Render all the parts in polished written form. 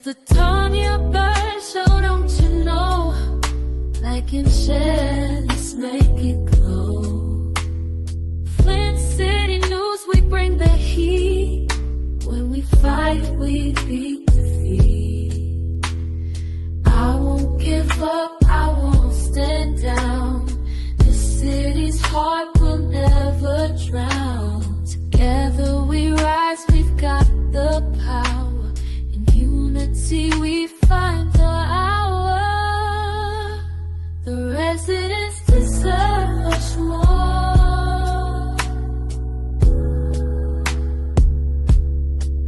The Tanya bird, so don't you know? Like and share, let's make it glow. Flint City News, we bring the heat. When we fight, we beat defeat. I won't give up, I won't stand down. This city's heart will never drown. Together we rise, we've got the power. Unity, we find the hour. The residents deserve much more.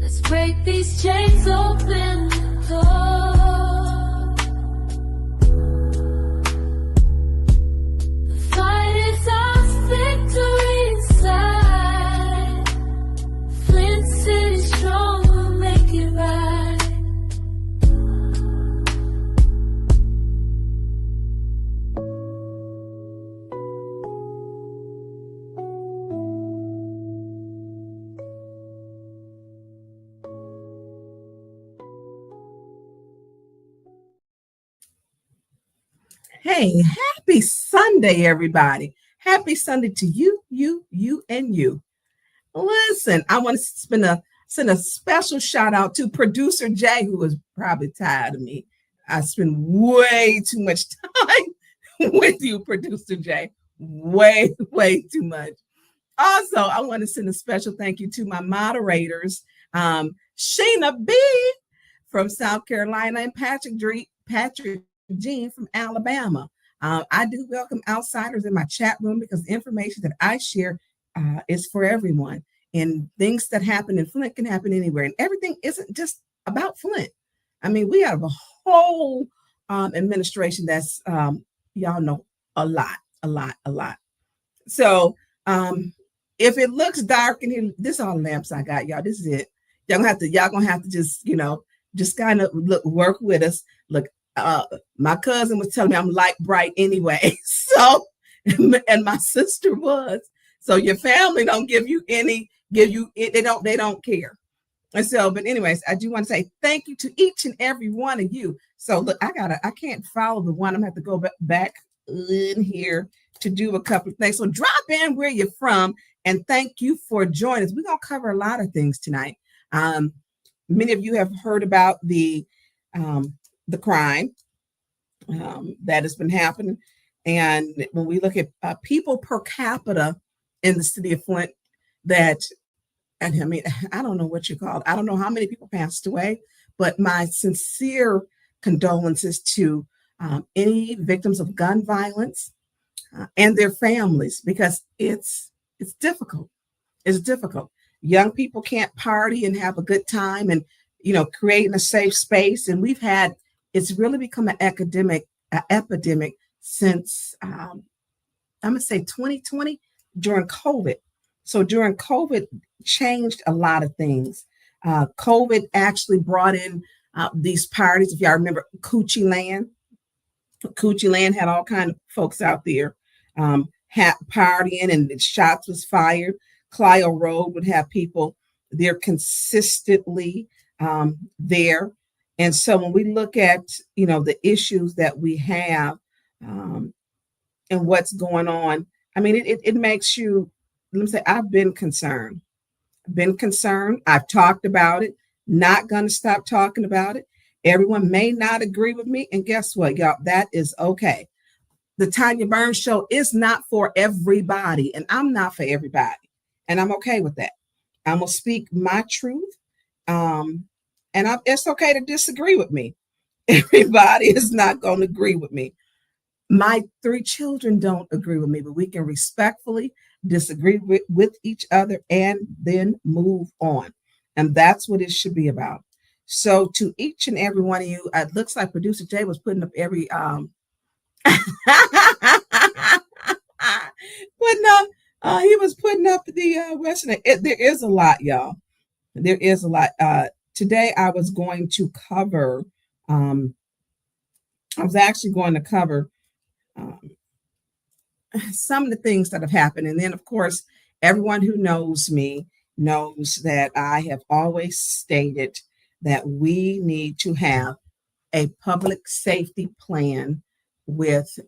Let's break these chains, open the door. The fight is ours, victory inside. Flint City strong, we'll make it right. Hey, happy Sunday, everybody. Happy Sunday to you, and you. Listen, I want to send a special shout out to producer Jay, who was probably tired of me. I spend way too much time with you, producer Jay. Way too much. Also, I want to send a special thank you to my moderators, Sheena B from South Carolina and Patrick Jean from Alabama. I do welcome outsiders in my chat room because the information that I share is for everyone. And things that happen in Flint can happen anywhere. And everything isn't just about Flint. I mean, we have a whole administration that's, y'all know, a lot. So if it looks dark in here, this is all the lamps I got, y'all. This is it. Y'all gonna have to just kind of work with us. Look, my cousin was telling me I'm light bright anyway. So, and my sister was. So your family don't they don't care. And so, but anyways, I do want to say thank you to each and every one of you. So look, I can't follow the one. I'm gonna have to go back in here to do a couple of things. So drop in where you're from and thank you for joining us. We're gonna cover a lot of things tonight. Many of you have heard about the crime that has been happening. And when we look at people per capita in the city of Flint, I don't know what you call it. I don't know how many people passed away, but my sincere condolences to any victims of gun violence and their families, because it's difficult. It's difficult. Young people can't party and have a good time and, creating a safe space. And it's really become an epidemic since, I'm going to say 2020 during COVID. So during COVID changed a lot of things. COVID actually brought in these parties. If y'all remember Coochie Land had all kinds of folks out there partying and shots was fired. Clio Road would have people there consistently there. And so when we look at, the issues that we have and what's going on, I mean, it makes you, let me say, I've been concerned. I've talked about it, not going to stop talking about it. Everyone may not agree with me. And guess what, y'all? That is okay. The Tanya Burns Show is not for everybody, and I'm not for everybody. And I'm okay with that. I'm going to speak my truth. And it's okay to disagree with me. Everybody is not going to agree with me. My 3 children don't agree with me, but we can respectfully disagree with each other and then move on. And that's what it should be about. So to each and every one of you, it looks like producer Jay was putting up every he was putting up the Western. There is a lot, y'all. There is a lot. Today I was going to cover, some of the things that have happened. And then, of course, everyone who knows me knows that I have always stated that we need to have a public safety plan with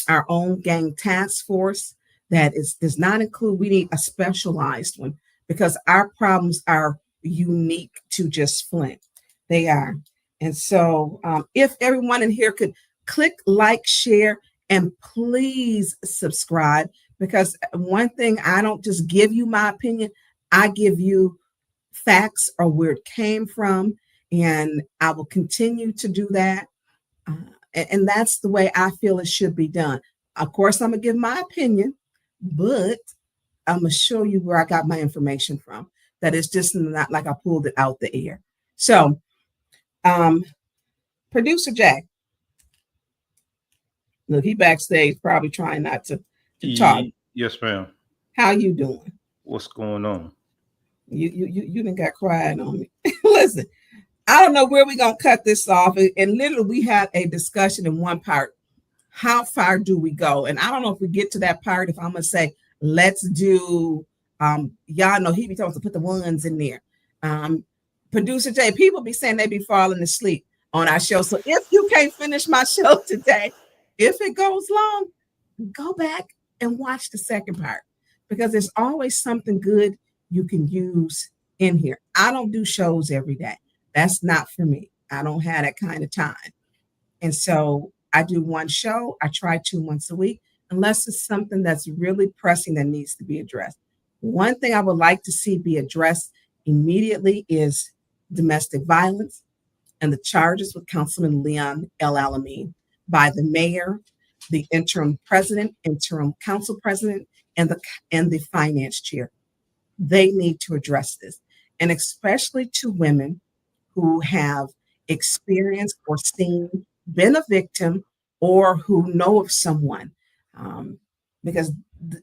our own gang task force does not include. We need a specialized one because our problems are unique to just Flint. They are. And so if everyone in here could click like, share, and please subscribe, because one thing, I don't just give you my opinion, I give you facts or where it came from, and I will continue to do that. And that's the way I feel it should be done. Of course, I'm going to give my opinion, but I'm going to show you where I got my information from. That is just not like I pulled it out the air. So, Producer Jack, look, he backstage probably trying not to talk. Yes, ma'am. How you doing? What's going on? You done got quiet on me. Listen, I don't know where we're going to cut this off. And literally, we had a discussion in one part. How far do we go? And I don't know if we get to that part, if I'm going to say, let's do, y'all know he be talking to put the ones in there. Producer Jay, people be saying they be falling asleep on our show. So if you can't finish my show today, if it goes long, go back and watch the second part, because there's always something good you can use in here. I don't do shows every day. That's not for me. I don't have that kind of time. And so I do one show. I try 2 once a week, unless it's something that's really pressing that needs to be addressed. One thing I would like to see be addressed immediately is domestic violence and the charges with Councilman Leon L. Alameen by the mayor, the interim president, interim council president, and the finance chair. They need to address this, and especially to women who have experienced or been a victim, or who know of someone, because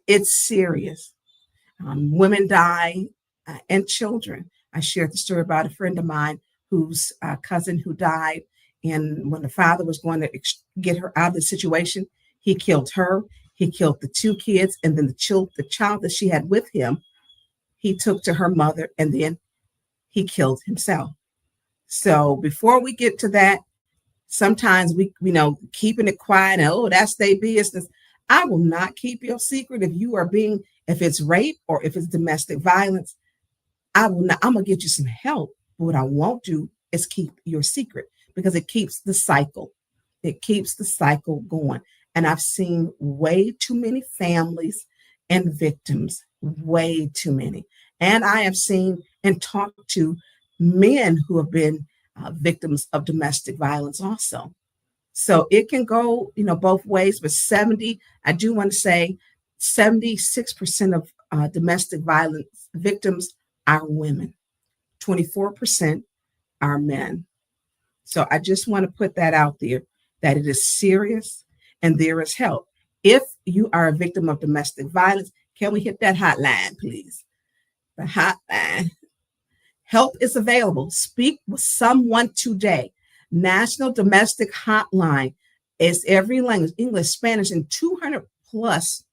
it's serious. Women die and children. I shared the story about a friend of mine whose cousin who died, and when the father was going to get her out of the situation, he killed her, he killed the 2 kids, and then the child that she had with him, he took to her mother, and then he killed himself. So before we get to that, sometimes we keeping it quiet and that's their business. I will not keep your secret if it's rape or if it's domestic violence. I'm gonna get you some help. But what I won't do is keep your secret, because it keeps the cycle. It keeps the cycle going. And I've seen way too many families and victims, way too many. And I have seen and talked to men who have been victims of domestic violence also. So it can go, both ways, but I do want to say 76% of domestic violence victims are women, 24% are men. So I just want to put that out there, that it is serious and there is help. If you are a victim of domestic violence, can we hit that hotline, please? The hotline. Help is available. Speak with someone today. National Domestic Hotline is every language, English, Spanish, and 200 plus,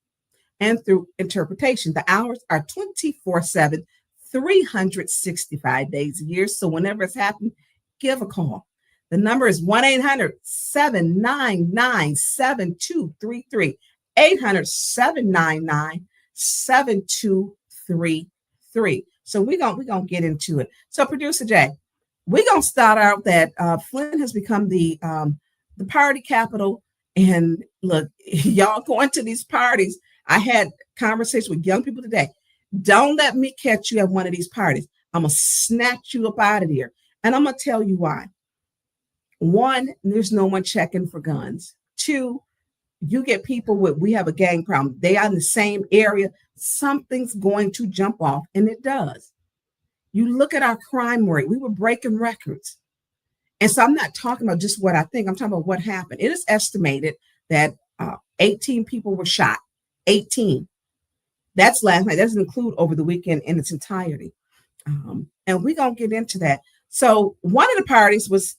and through interpretation. The hours are 24/7, 365 days a year. So whenever it's happening, give a call. The number is 1-800-799-7233, 800-799-7233. So we're gonna get into it. So Producer Jay, we're gonna start out that Flint has become the party capital. And look, y'all going to these parties. I had conversations with young people today. Don't let me catch you at one of these parties. I'm gonna snatch you up out of here. And I'm gonna tell you why. 1, there's no one checking for guns. 2, you get people we have a gang problem. They are in the same area. Something's going to jump off, and it does. You look at our crime rate. We were breaking records. And so I'm not talking about just what I think. I'm talking about what happened. It is estimated that 18 people were shot. 18. That's last night. That doesn't include over the weekend in its entirety. And we're going to get into that. So one of the parties was,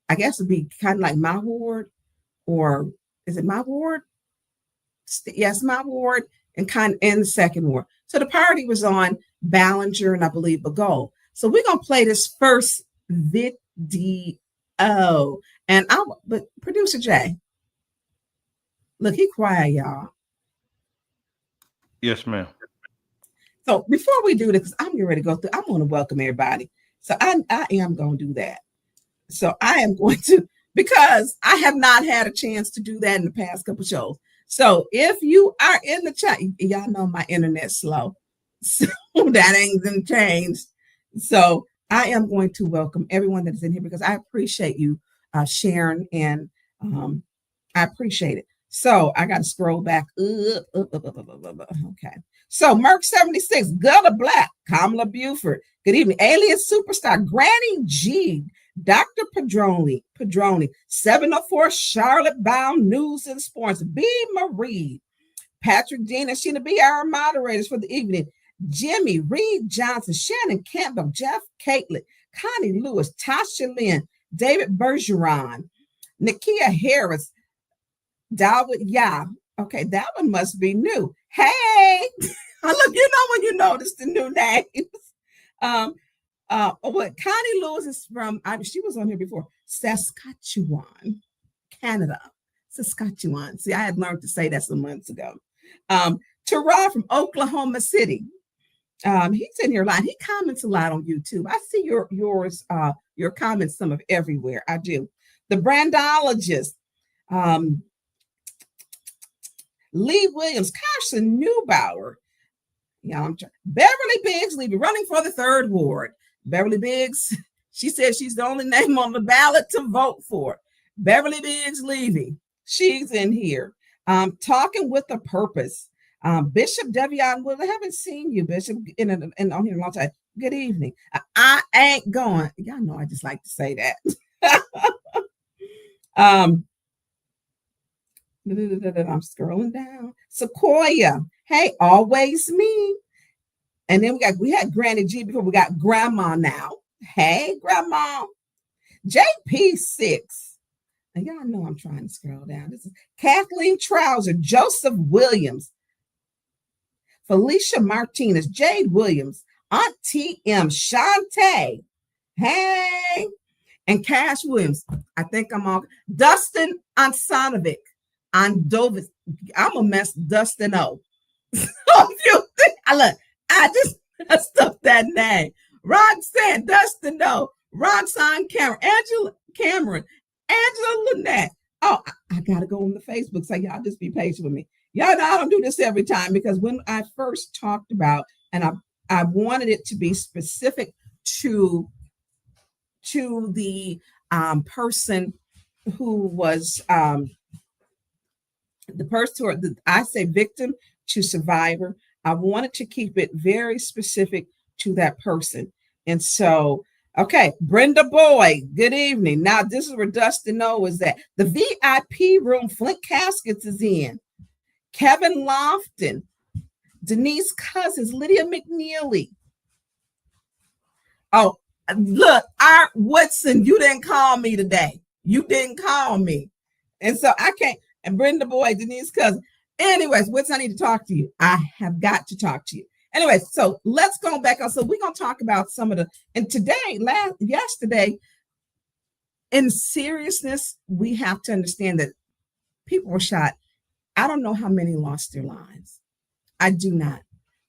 I guess it'd be kind of like my ward, or is it my ward? Yes, my ward, and kind of in the second ward. So the party was on Ballinger and I believe Begole. So we're gonna play this first video. But producer Jay, look, he quiet, y'all. Yes, ma'am. So before we do this, 'cause I'm getting ready to go through, I want to welcome everybody. So I am going to do that. So I am going to, because I have not had a chance to do that in the past couple shows. So if you are in the chat, y'all know my internet's slow. So that ain't gonna change. So I am going to welcome everyone that is in here because I appreciate you sharing, and I appreciate it. So I got to scroll back. Okay. So Merck 76, Gullah Black, Kamala Buford. Good evening. Alien Superstar, Granny G, Dr. Padroni, 704 Charlotte Bound News and Sports, B. Marie, Patrick Dean and Sheena B. Our moderators for the evening. Jimmy, Reed Johnson, Shannon Campbell, Jeff Caitlin, Connie Lewis, Tasha Lynn, David Bergeron, Nakia Harris, Dawood Yah. Okay, that one must be new. Hey, look, you know when you notice the new names. What Connie Lewis is from, she was on here before, Saskatchewan, Canada. Saskatchewan. See, I had learned to say that some months ago. Terrell from Oklahoma City. He's in here a lot. He comments a lot on YouTube. I see your comments some of everywhere. I do. The Brandologist, Lee Williams, Carson Neubauer. Yeah, Beverly Biggs Levy running for the 3rd Ward. Beverly Biggs, she says she's the only name on the ballot to vote for. Beverly Biggs Levy, she's in here. Talking with a Purpose. Bishop Devion, well, I haven't seen you, Bishop, in on here a long time. Good evening. I ain't going. Y'all know I just like to say that. I'm scrolling down. Sequoia, hey, always me. And then we had Granny G before. We got Grandma now. Hey, Grandma. JP6. And y'all know I'm trying to scroll down. This is Kathleen Trouser, Joseph Williams, Felicia Martinez, Jade Williams, Auntie M, Shantae, hey, and Cash Williams. I think I'm all Dustin Ansanovic, Andovis. I'm a mess, Dustin O. I just messed up that name. Roxanne, Dustin O, Roxanne Cameron, Angela Lynette. Oh, I gotta go on the Facebook, so y'all just be patient with me. Y'all know I don't do this every time, because when I first talked about, and I wanted it to be specific to the person who was the person, or I say victim to survivor. I wanted to keep it very specific to that person. And so, okay, Brenda Boyd, good evening. Now, this is where Dustin O is at. The VIP room, Flint Caskets is in. Kevin Lofton, Denise Cousins, Lydia McNeely. Oh, look, Art Woodson, you didn't call me today. You didn't call me. And so I can't, and Brenda Boyd, Denise Cousins. Anyways, Woodson, I need to talk to you. I have got to talk to you. Anyway, so let's go back on. So we're going to talk about some of the, and today, yesterday, in seriousness, we have to understand that people were shot. I don't know how many lost their lives. I do not.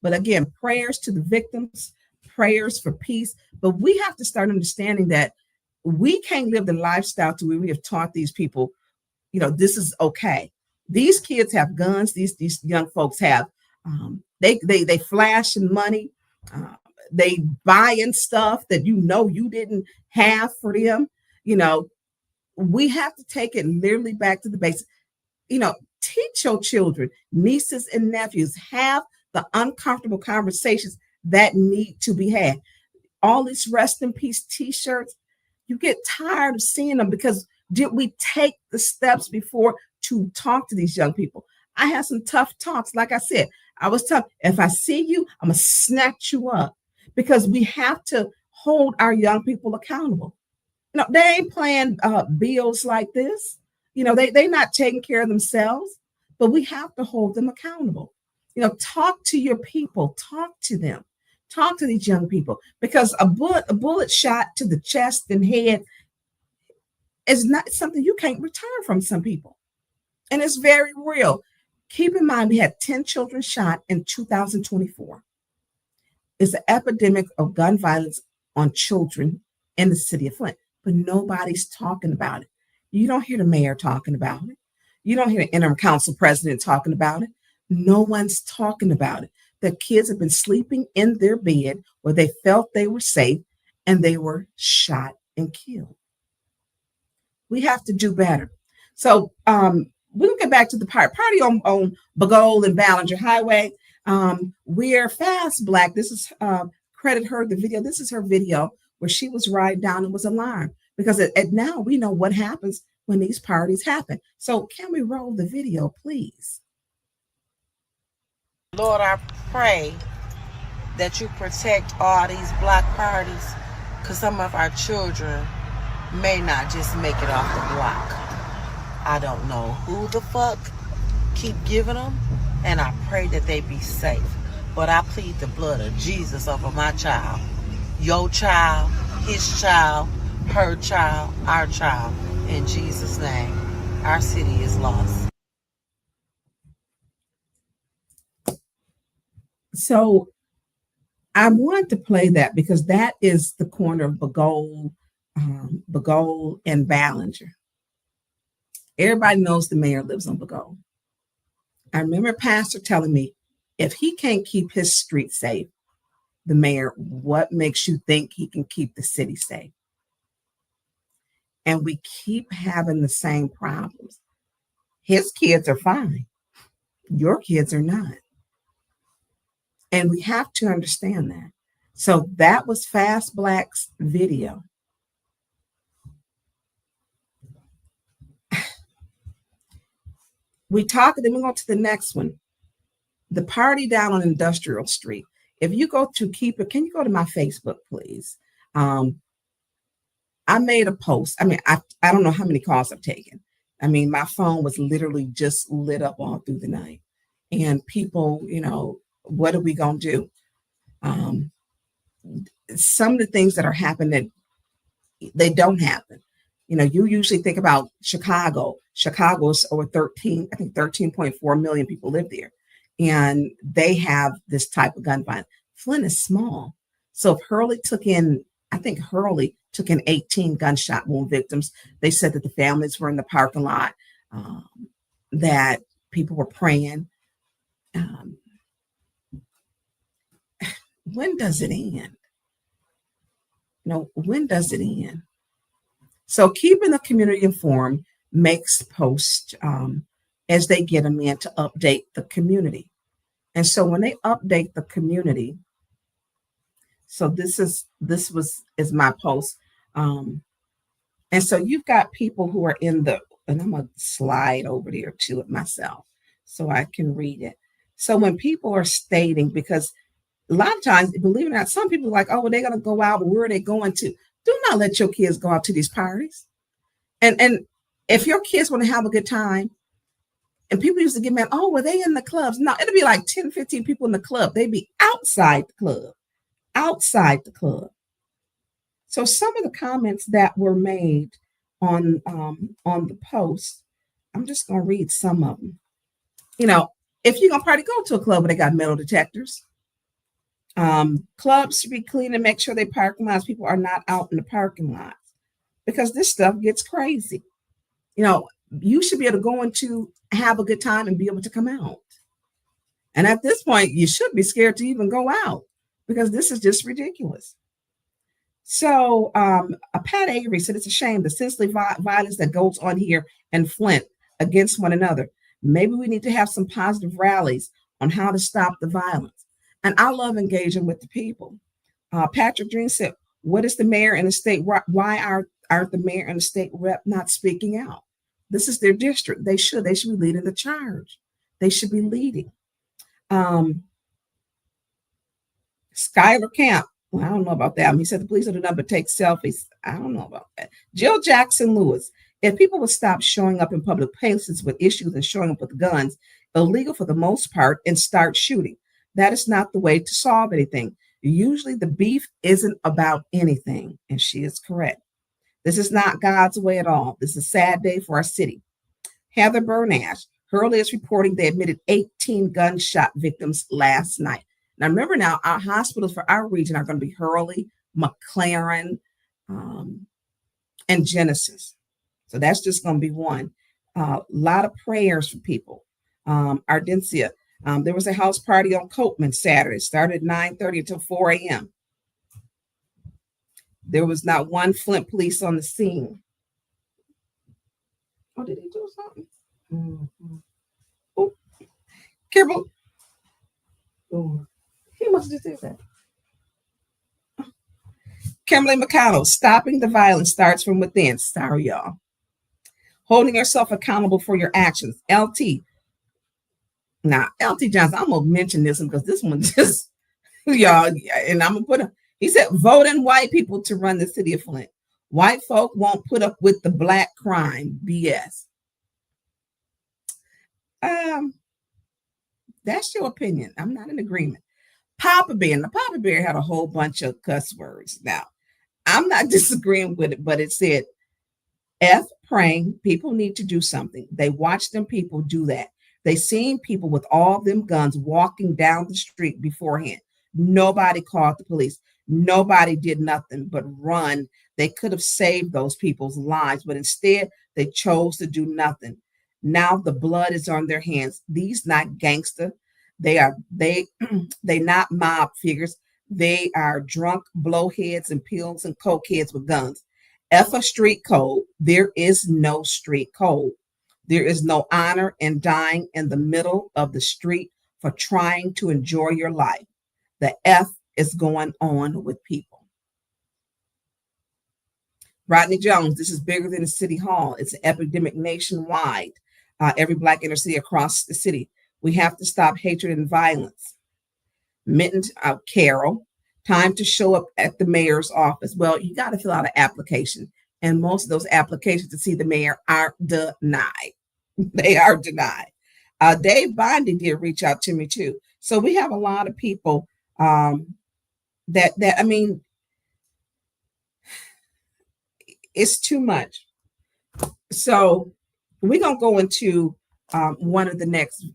But again, prayers to the victims, prayers for peace. But we have to start understanding that we can't live the lifestyle to where we have taught these people, this is okay. These kids have guns. These young folks have, they flashing money. They buying stuff that you didn't have for them. We have to take it literally back to the basics. Teach your children, nieces and nephews, have the uncomfortable conversations that need to be had. All these rest in peace t-shirts, you get tired of seeing them, because did we take the steps before to talk to these young people? I had some tough talks. Like I said, I was tough. If I see you, I'm going to snatch you up, because we have to hold our young people accountable. They ain't paying bills like this. They're not taking care of themselves, but we have to hold them accountable. Talk to your people, talk to them, Talk to these young people, because a bullet shot to the chest and head is not something you can't return from some people. And it's very real. Keep in mind, we had 10 children shot in 2024. It's an epidemic of gun violence on children in the city of Flint, but nobody's talking about it. You don't hear the mayor talking about it. You don't hear the interim council president talking about it. No one's talking about it. The kids have been sleeping in their bed where they felt they were safe, and they were shot and killed. We have to do better. So we'll get back to the party on Bagole and Ballinger Highway. We're Fast Black. This is credit her the video. This is her video where she was riding down and was alarmed, because now we know what happens when these parties happen. So can we roll the video, please? Lord, I pray that you protect all these block parties, because some of our children may not just make it off the block. I don't know who the fuck keep giving them, and I pray that they be safe. But I plead the blood of Jesus over my child, your child, his child, her child, our child. In Jesus' name, our city is lost. So I wanted to play that because that is the corner of Bagole and Ballinger. Everybody knows the mayor lives on Bagole. I remember a pastor telling me, if he can't keep his street safe, the mayor, what makes you think he can keep the city safe? And we keep having the same problems. His kids are fine. Your kids are not. And we have to understand that. So that was Fast Black's video. We talk, then we go to the next one. The party down on Industrial Street. If you go to Keep It, can you go to my Facebook, please? I made a post. I mean, I don't know how many calls I've taken. I mean, my phone was literally just lit up all through the night. And people, what are we going to do? Some of the things that are happening, they don't happen. You usually think about Chicago. Chicago's over 13.4 million people live there. And they have this type of gun violence. Flint is small. So if Hurley took in 18 gunshot wound victims. They said that the families were in the parking lot, that people were praying. When does it end? When does it end? So keeping the community informed makes posts as they get them in to update the community. And so when they update the community, so this is my post. And so you've got people who are and I'm going to slide over there to it myself so I can read it. So when people are stating, because a lot of times, believe it or not, some people are like, oh, well, they're going to go out, but where are they going to? Do not let your kids go out to these parties. And if your kids want to have a good time, and people used to get mad, oh, well, they in the clubs. No, it'll be like 10, 15 people in the club. They'd be outside the club. So some of the comments that were made on the post, I'm just going to read some of them. If you're going to party, go to a club where they got metal detectors. Clubs should be clean and make sure they parking lots. People are not out in the parking lots because this stuff gets crazy. You should be able to go into have a good time and be able to come out. And at this point, you should be scared to even go out because this is just ridiculous. So Pat Avery said, it's a shame the senseless violence that goes on here in Flint against one another. Maybe we need to have some positive rallies on how to stop the violence. And I love engaging with the people. Patrick Dream said, what is the mayor and the state? Why aren't the mayor and the state rep not speaking out? This is their district. They should be leading the charge. They should be leading. Skylar Camp. Well, I don't know about that. He said the police are the number take selfies. I don't know about that. Jill Jackson Lewis. If people would stop showing up in public places with issues and showing up with guns, illegal for the most part, and start shooting. That is not the way to solve anything. Usually the beef isn't about anything, and she is correct. This is not God's way at all. This is a sad day for our city. Heather Bernash, Hurley is reporting they admitted 18 gunshot victims last night. Now, remember now, our hospitals for our region are going to be Hurley, McLaren, and Genesis. So that's just going to be one. A lot of prayers for people. Ardencia, there was a house party on Copeman Saturday. It started at 9:30 until 4 a.m. There was not one Flint police on the scene. Oh, did he do something? Mm-hmm. Oh, careful. Oh, he must have just did that. Kimberly McConnell, stopping the violence starts from within. Sorry, y'all. Holding yourself accountable for your actions. LT. Now, LT Johnson, I'm going to mention this one because this one just, y'all, and I'm going to put him. He said, voting white people to run the city of Flint. White folk won't put up with the black crime BS. That's your opinion. I'm not in agreement. Papa Bear. Now, Papa Bear had a whole bunch of cuss words. Now, I'm not disagreeing with it, but it said, F praying, people need to do something. They watched them people do that. They seen people with all them guns walking down the street beforehand. Nobody called the police. Nobody did nothing but run. They could have saved those people's lives, but instead they chose to do nothing. Now the blood is on their hands. These not gangster. They not mob figures. They are drunk blowheads and pills and cokeheads with guns. F a street code. There is no street code. There is no honor in dying in the middle of the street for trying to enjoy your life. The F is going on with people. Rodney Jones, this is bigger than the city hall. It's an epidemic nationwide. Every Black inner city across the city. We have to stop hatred and violence. Mitten Carol, time to show up at the mayor's office. Well, you got to fill out an application. And most of those applications to see the mayor are denied. They are denied. Dave Bondi did reach out to me too. So we have a lot of people that I mean, it's too much. So we're going to go into one of the next,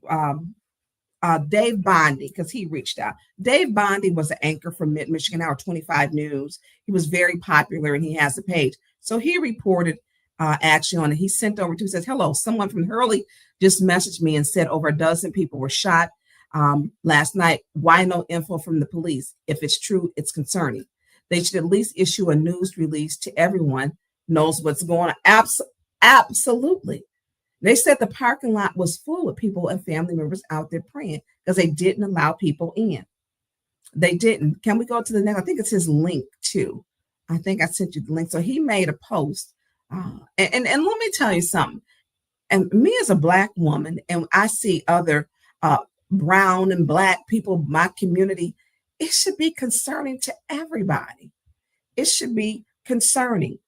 Dave Bondi, because he reached out. Dave Bondi was an anchor for Mid-Michigan Hour 25 News. He was very popular and he has a page. So he reported actually on it. He sent over to, says, hello, someone from Hurley just messaged me and said over a dozen people were shot last night. Why no info from the police? If it's true, it's concerning. They should at least issue a news release to everyone knows what's going on. Absolutely. They said the parking lot was full of people and family members out there praying because they didn't allow people in. They didn't. Can we go to the next? I think it's his link too. I think I sent you the link. So he made a post. And let me tell you something. And me as a Black woman, and I see other brown and Black people, my community, it should be concerning to everybody. It should be concerning.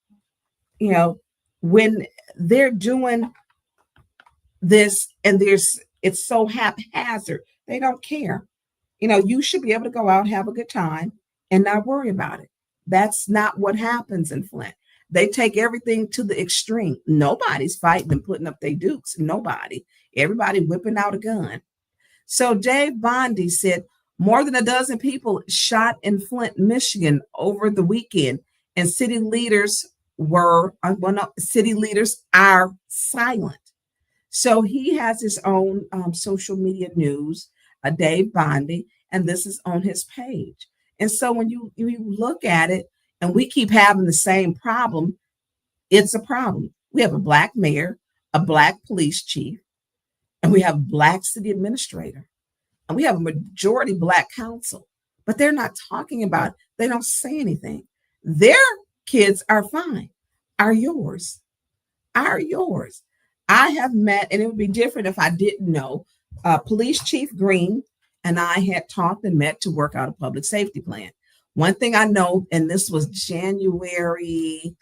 You know, when they're doing this and it's so haphazard, they don't care. You know, you should be able to go out, have a good time and not worry about it. That's not what happens in Flint. They take everything to the extreme. Nobody's fighting and putting up their dukes. Nobody. Everybody whipping out a gun. So Dave Bondi said more than a dozen people shot in Flint, Michigan over the weekend, and city leaders are silent. So he has his own social media news, Dave Bondi, and this is on his page. And so when you look at it, and we keep having the same problem, it's a problem. We have a Black mayor, a Black police chief, and we have a Black city administrator, and we have a majority Black council, but they're not talking about it. They don't say anything. Their kids are fine. Are yours? Are yours? I have met, and it would be different if I didn't know, Police Chief Green and I had talked and met to work out a public safety plan. One thing I know, and this was January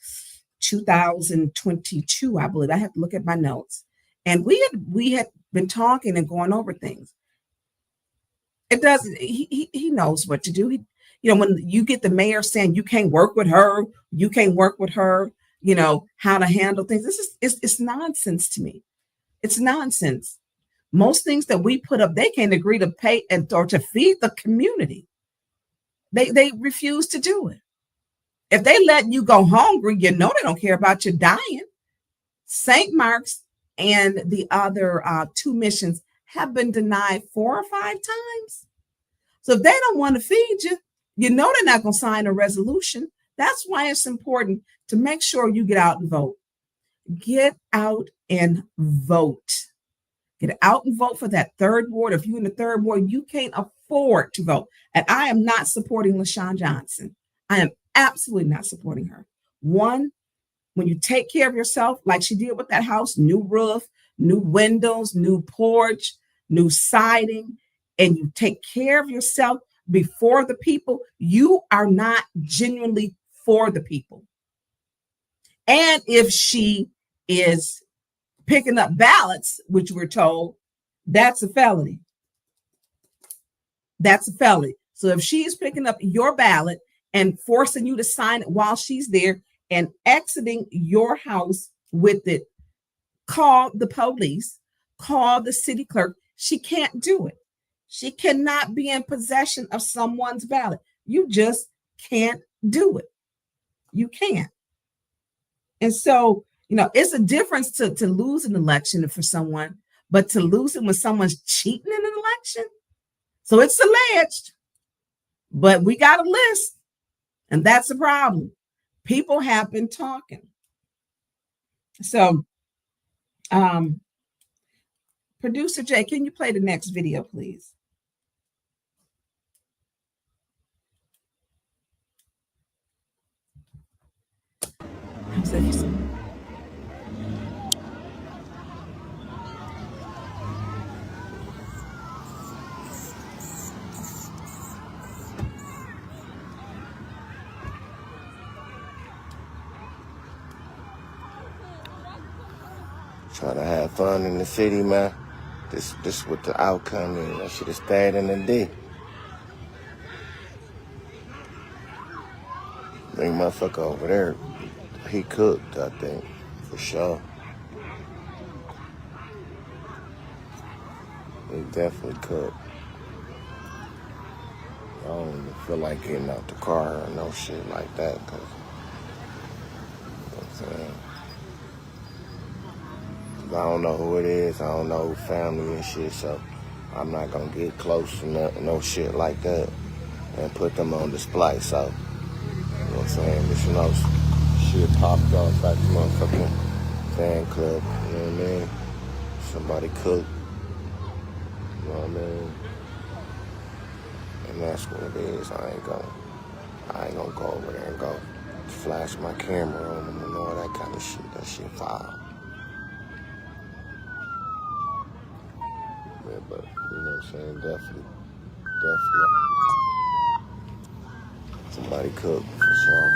2022, I believe. I have to look at my notes. And we had been talking and going over things. It doesn't, he knows what to do. when you get the mayor saying you can't work with her, how to handle things. It's nonsense to me. It's nonsense. Most things that we put up, they can't agree to pay or to feed the community. They refuse to do it. If they let you go hungry, they don't care about you dying. St. Mark's and the other 2 missions have been denied 4 or 5 times. So if they don't want to feed you, they're not going to sign a resolution. That's why it's important to make sure you get out and vote. Get out and vote. Get out and vote for that 3rd ward. If you're in the 3rd ward, you can't afford to vote. And I am not supporting LaShawn Johnson. I am absolutely not supporting her. One, when you take care of yourself, like she did with that house, new roof, new windows, new porch, new siding, and you take care of yourself before the people, you are not genuinely for the people. And if she is picking up ballots, which we're told, that's a felony. That's a felony. So if she's picking up your ballot and forcing you to sign it while she's there and exiting your house with it, call the police, call the city clerk. She can't do it. She cannot be in possession of someone's ballot. You just can't do it. You can't. And so, it's a difference to lose an election for someone, but to lose it when someone's cheating in an election. So it's alleged, but we got a list, and that's a problem. People have been talking. So, Producer Jay, can you play the next video, please? Try to have fun in the city, man. This what the outcome is. I should have stayed in the D. Big motherfucker over there, he cooked, I think, for sure. He definitely cooked. I don't even feel like getting out the car or no shit like that, cause, you know what I'm saying? I don't know who it is, I don't know who family and shit, so I'm not gonna get close to no shit like that and put them on display, so, you know what I'm saying? But shit popped off at the motherfucking fan club, you know what I mean? Somebody cooked, you know what I mean? And that's what it is. I ain't gonna go over there and go flash my camera on them and all that kind of shit. That shit foul. Yeah, but you know what I'm saying? Definitely. Somebody cooked for sure.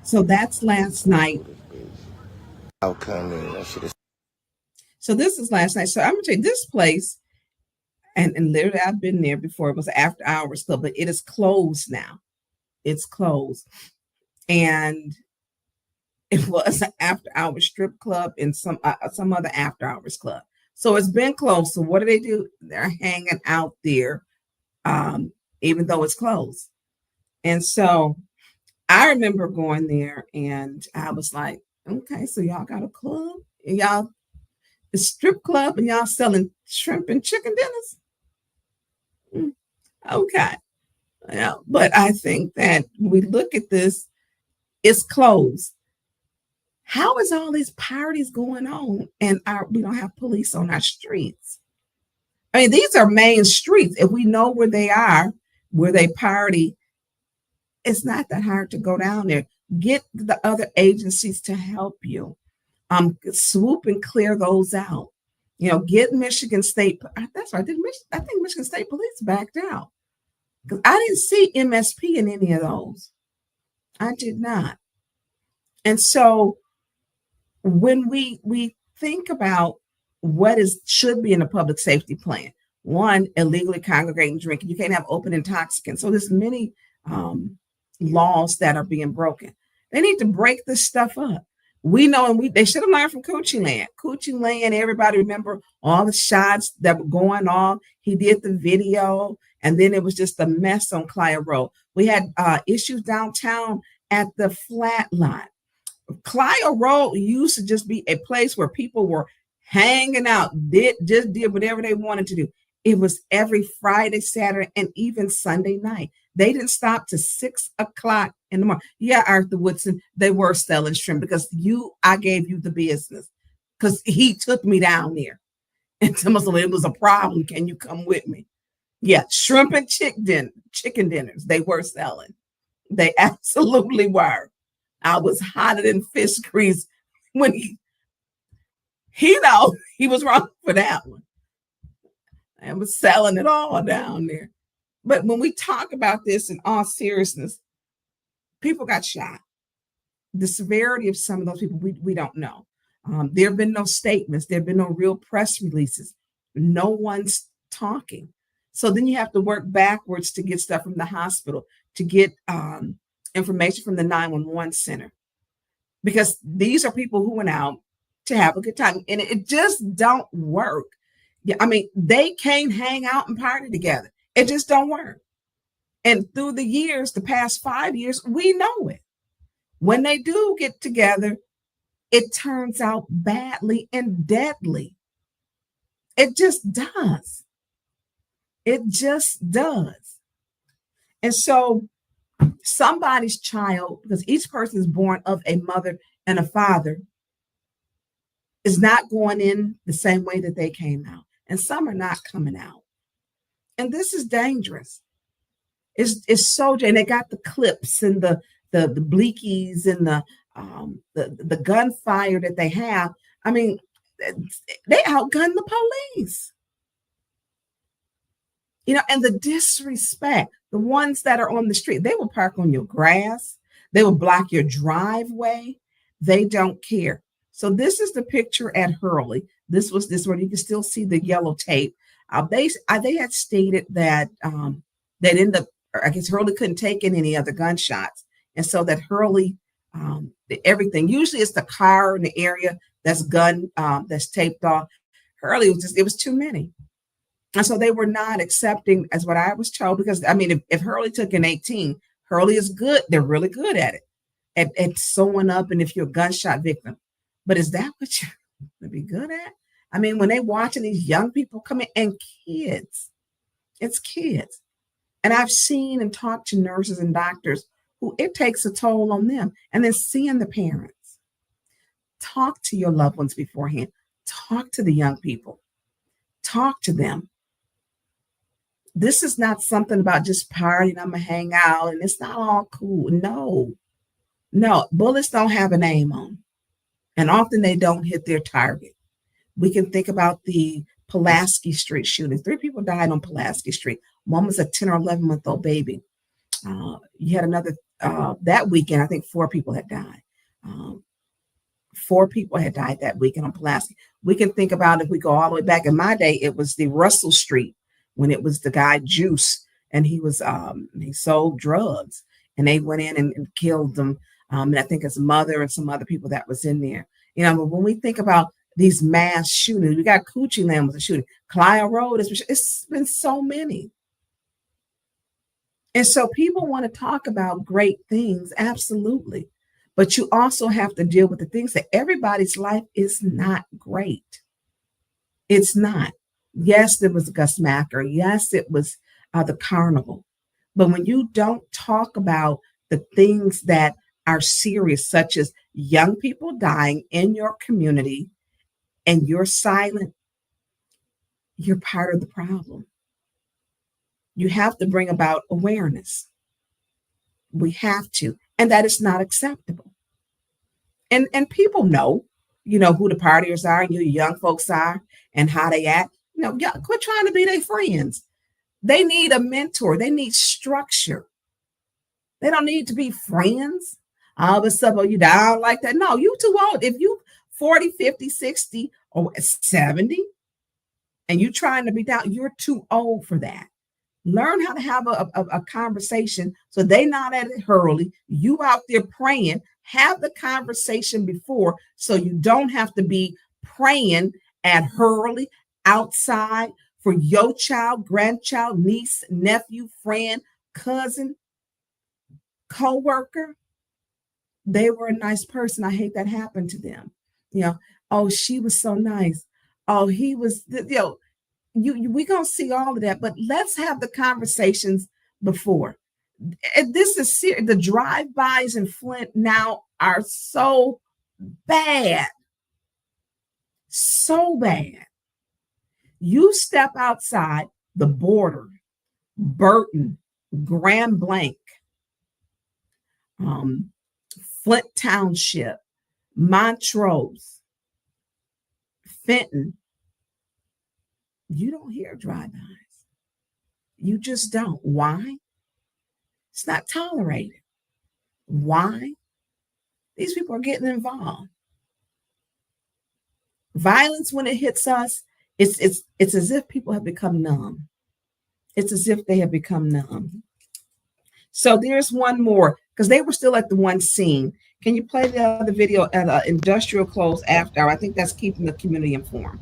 So that's last night. Outcome is that shit is. So this is last night. So I'm gonna tell you this place, and literally I've been there before. It was after hours club, but it is closed now. It's closed, and it was an after hours strip club and some other after hours club. So it's been closed. So what do? They're hanging out there, even though it's closed. And so I remember going there, and I was like, okay, so y'all got a club, and y'all a strip club, and y'all selling shrimp and chicken dinners. Okay. Yeah, but I think that when we look at this, it's closed. How is all these parties going on and we don't have police on our streets? I mean, these are main streets. If we know where they are, where they party, it's not that hard to go down there. Get the other agencies to help you. Swoop and clear those out. Get Michigan State. That's right. I think Michigan State Police backed out. Because I didn't see MSP in any of those. I did not. And so when we think about what is should be in a public safety plan, one, illegally congregating drinking. You can't have open intoxicants. So there's many laws that are being broken. They need to break this stuff up. We know, and they should have learned from Coochie Land. Coochie Land, everybody remember all the shots that were going on. He did the video, and then it was just a mess on Clio Road. We had issues downtown at the flat lot. Clio Road used to just be a place where people were hanging out, did whatever they wanted to do. It was every Friday, Saturday, and even Sunday night. They didn't stop to 6 o'clock in the morning. Yeah, Arthur Woodson, they were selling shrimp because I gave you the business because he took me down there. And told me it was a problem. Can you come with me? Yeah, shrimp and chicken dinners they were selling. They absolutely were. I was hotter than fish grease when he was wrong for that one. I was selling it all down there. But when we talk about this in all seriousness, people got shot. The severity of some of those people, we don't know. There have been no statements. There have been no real press releases. No one's talking. So then you have to work backwards to get stuff from the hospital, to get information from the 911 center. Because these are people who went out to have a good time. And it just don't work. Yeah, I mean, they can't hang out and party together. It just don't work. And through the years, the past 5 years, we know it. When they do get together, it turns out badly and deadly. It just does. It just does. And so somebody's child, because each person is born of a mother and a father, is not going in the same way that they came out. And some are not coming out. And this is dangerous. It's so, and they got the clips and the bleakies and the gunfire that they have. I mean, they outgun the police. You know, and the disrespect, the ones that are on the street, they will park on your grass. They will block your driveway. They don't care. So this is the picture at Hurley. This where you can still see the yellow tape. They had stated that I guess Hurley couldn't take in any other gunshots. And so that Hurley, everything, usually it's the car in the area that's taped off. Hurley it was too many. And so they were not accepting, as what I was told, because I mean, if Hurley took in 18, Hurley is good. They're really good at it, at sewing up. And if you're a gunshot victim, but is that what you're going to be good at? I mean, when they watching these young people come in, and kids, it's kids. And I've seen and talked to nurses and doctors who it takes a toll on them. And then seeing the parents. Talk to your loved ones beforehand. Talk to the young people. Talk to them. This is not something about just partying, I'm going to hang out, and it's not all cool. No, bullets don't have a name on them. And often they don't hit their target. We can think about the Pulaski Street shooting. 3 people died on Pulaski Street. One was a 10 or 11-month-old baby. You had another, that weekend, I think 4 people had died. 4 people had died that weekend on Pulaski. We can think about, if we go all the way back in my day, it was the Russell Street, when it was the guy Juice, and he sold drugs, and they went in and killed them. And I think his mother and some other people that was in there. You know, when we think about these mass shootings, we got Coochie Land was a shooting. Clio Road, it's been so many. And so people want to talk about great things, absolutely. But you also have to deal with the things that everybody's life is not great. It's not. Yes, there was Gus Macker. Yes, it was the carnival. But when you don't talk about the things that are serious, such as young people dying in your community, and you're silent, you're part of the problem. You have to bring about awareness. We have to, and that is not acceptable. And people know, who the partiers are, and who the young folks are, and how they act. Quit trying to be their friends. They need a mentor. They need structure. They don't need to be friends. All of a sudden, oh, you down like that. No, you too old. If you 40, 50, 60, or 70, and you trying to be down, you're too old for that. Learn how to have a conversation so they not at it Hurley. You out there praying. Have the conversation before so you don't have to be praying at Hurley outside for your child, grandchild, niece, nephew, friend, cousin, co-worker. They were a nice person. I hate that happened to them. You know, oh, she was so nice. Oh, he was, we gonna see all of that, but let's have the conversations before. And this is serious. The drive-bys in Flint now are so bad. So bad. You step outside the border, Burton, Grand Blanc, Flint Township, Montrose, Fenton, you don't hear drive-bys. You just don't. Why? It's not tolerated. Why? These people are getting involved. Violence, when it hits us, it's as if people have become numb. It's as if they have become numb. So there's one more, because they were still at the one scene. Can you play the other video at industrial close after? I think that's keeping the community informed.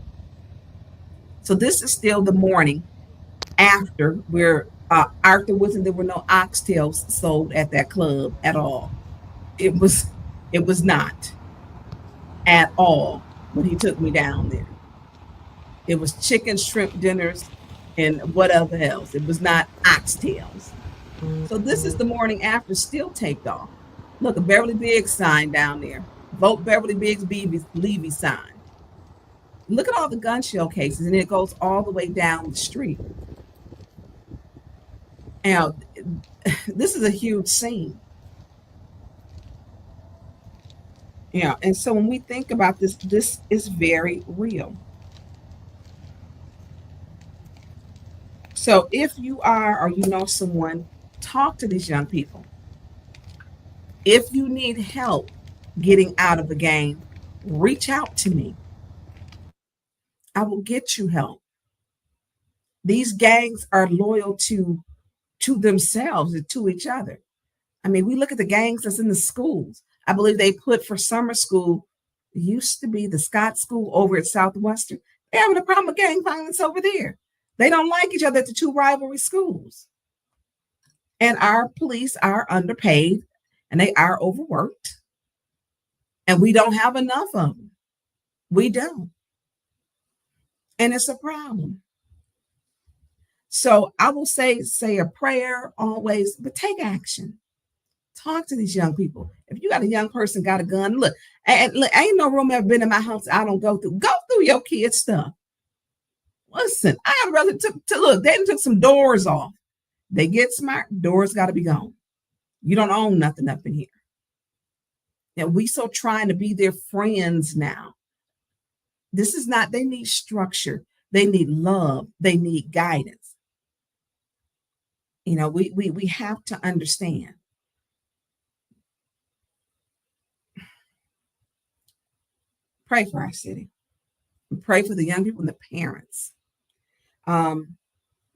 So this is still the morning after where Arthur wasn't, there were no oxtails sold at that club at all. It was not at all when he took me down there. It was chicken, shrimp dinners, and whatever else. It was not oxtails. So this is the morning after, still taped off. Look, a Beverly Biggs sign down there. Vote Beverly Biggs Levy sign. Look at all the gun showcases, and it goes all the way down the street. Now, this is a huge scene. Yeah, and so when we think about this, this is very real. So if you are, or you know someone, talk to these young people. If you need help getting out of the game, reach out to me. I will get you help. These gangs are loyal to themselves and to each other. I mean, we look at the gangs that's in the schools. I believe they put for summer school, used to be the Scott School over at Southwestern. They're having a problem with gang violence over there. They don't like each other at the two rivalry schools. And our police are underpaid and they are overworked. And we don't have enough of them. We don't. And it's a problem. So I will say a prayer always, but take action. Talk to these young people. If you got a young person got a gun, look, ain't no room ever been in my house I don't go through. Go through your kids' stuff. Listen, I got a brother look, they took some doors off. They get smart, doors got to be gone. You don't own nothing up in here. And we so trying to be their friends now. This is not, they need structure. They need love. They need guidance. You know, we have to understand. Pray for our city. Pray for the young people and the parents.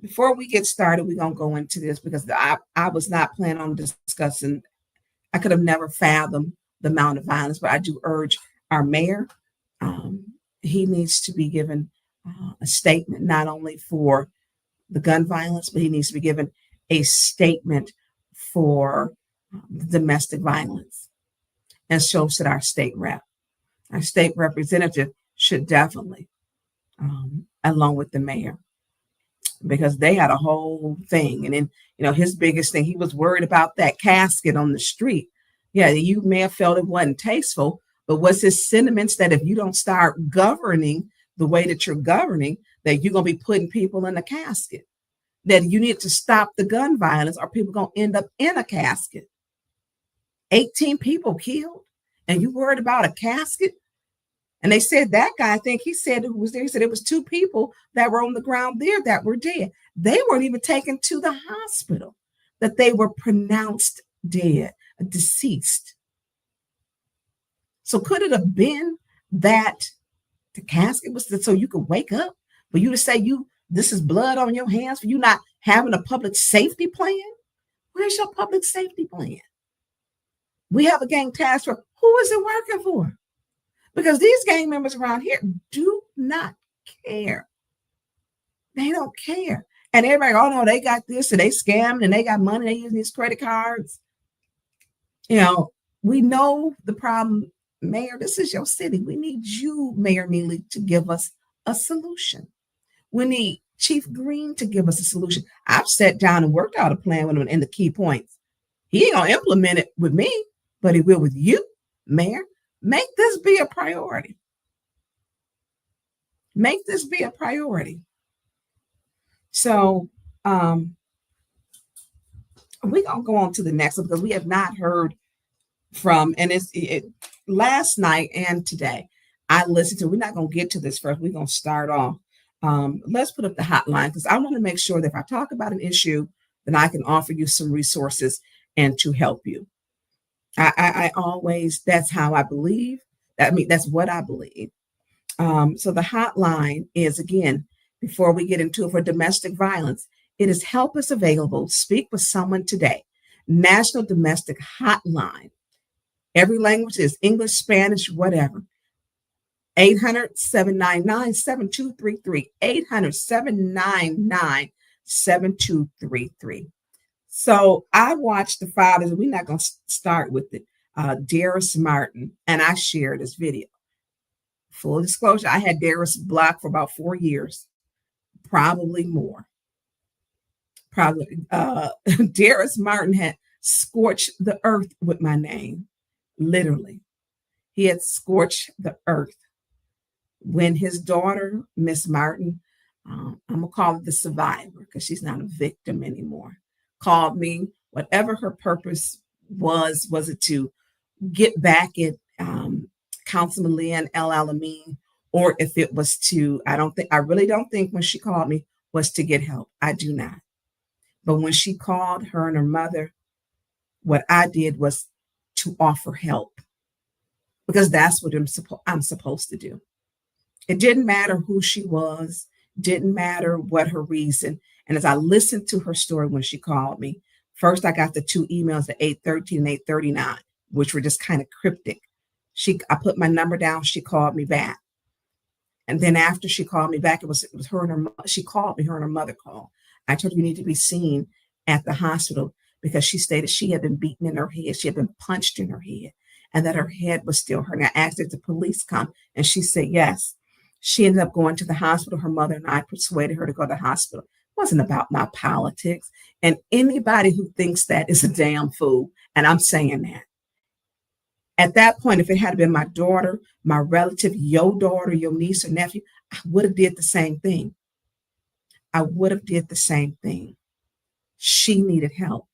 Before we get started, we're going to go into this because I was not planning on discussing. I could have never fathomed the amount of violence, but I do urge our mayor. He needs to be given a statement, not only for the gun violence, but he needs to be given a statement for domestic violence. And so should our state rep. Our state representative should definitely, along with the mayor, because they had a whole thing. And then, you know, his biggest thing, he was worried about that casket on the street. Yeah, you may have felt it wasn't tasteful, but what's his sentiments that if you don't start governing the way that you're governing, that you're going to be putting people in a casket, that you need to stop the gun violence or people going to end up in a casket. 18 people killed and you worried about a casket? And they said that guy, I think he said who was there, he said it was 2 people that were on the ground there that were dead. They weren't even taken to the hospital, that they were pronounced dead, deceased. So could it have been that the casket was so you could wake up, for you to say this is blood on your hands, for you not having a public safety plan? Where's your public safety plan? We have a gang task force. Who is it working for? Because these gang members around here do not care. They don't care. And everybody, oh no, they got this and they scammed and they got money, they use these credit cards. We know the problem. Mayor, this is your city. We need you, Mayor Neely, to give us a solution. We need Chief Green to give us a solution. I've sat down and worked out a plan with him in the key points. He ain't gonna implement it with me, but he will with you, Mayor. Make this be a priority. Make this be a priority. So we're gonna go on to the next one because we have not heard from, and last night and today I listened to. We're not gonna get to this first. We're gonna start off. Let's put up the hotline because I want to make sure that if I talk about an issue, then I can offer you some resources and to help you. I always, that's how I believe. That's what I believe. So the hotline is, again, before we get into it, for domestic violence, it is help is available. Speak with someone today. National Domestic Hotline. Every language is English, Spanish, whatever. 800-799-7233. 800-799-7233. So I watched the fathers, and we're not going to start with it. Darius Martin, and I shared this video. Full disclosure, I had Darius blocked for about 4 years, probably more. Darius Martin had scorched the earth with my name, literally. He had scorched the earth. When his daughter, Miss Martin, I'm going to call it the survivor because she's not a victim anymore, called me, whatever her purpose was it to get back at Councilman Leon El Alamein, or if it was to, I really don't think when she called me was to get help. I do not. But when she called her and her mother, what I did was to offer help because that's what I'm supposed to do. It didn't matter who she was, didn't matter what her reason. And as I listened to her story when she called me, first I got the 2 emails at 8:13 and 8:39, which were just kind of cryptic. I put my number down. She called me back. And then after she called me back, it was her and her, she called me, her and her mother called. I told her, you need to be seen at the hospital because she stated she had been beaten in her head. She had been punched in her head and that her head was still hurting. I asked if the police come and she said, yes. She ended up going to the hospital. Her mother and I persuaded her to go to the hospital. It wasn't about my politics. And anybody who thinks that is a damn fool. And I'm saying that. At that point, if it had been my daughter, my relative, your daughter, your niece or nephew, I would have did the same thing. She needed help.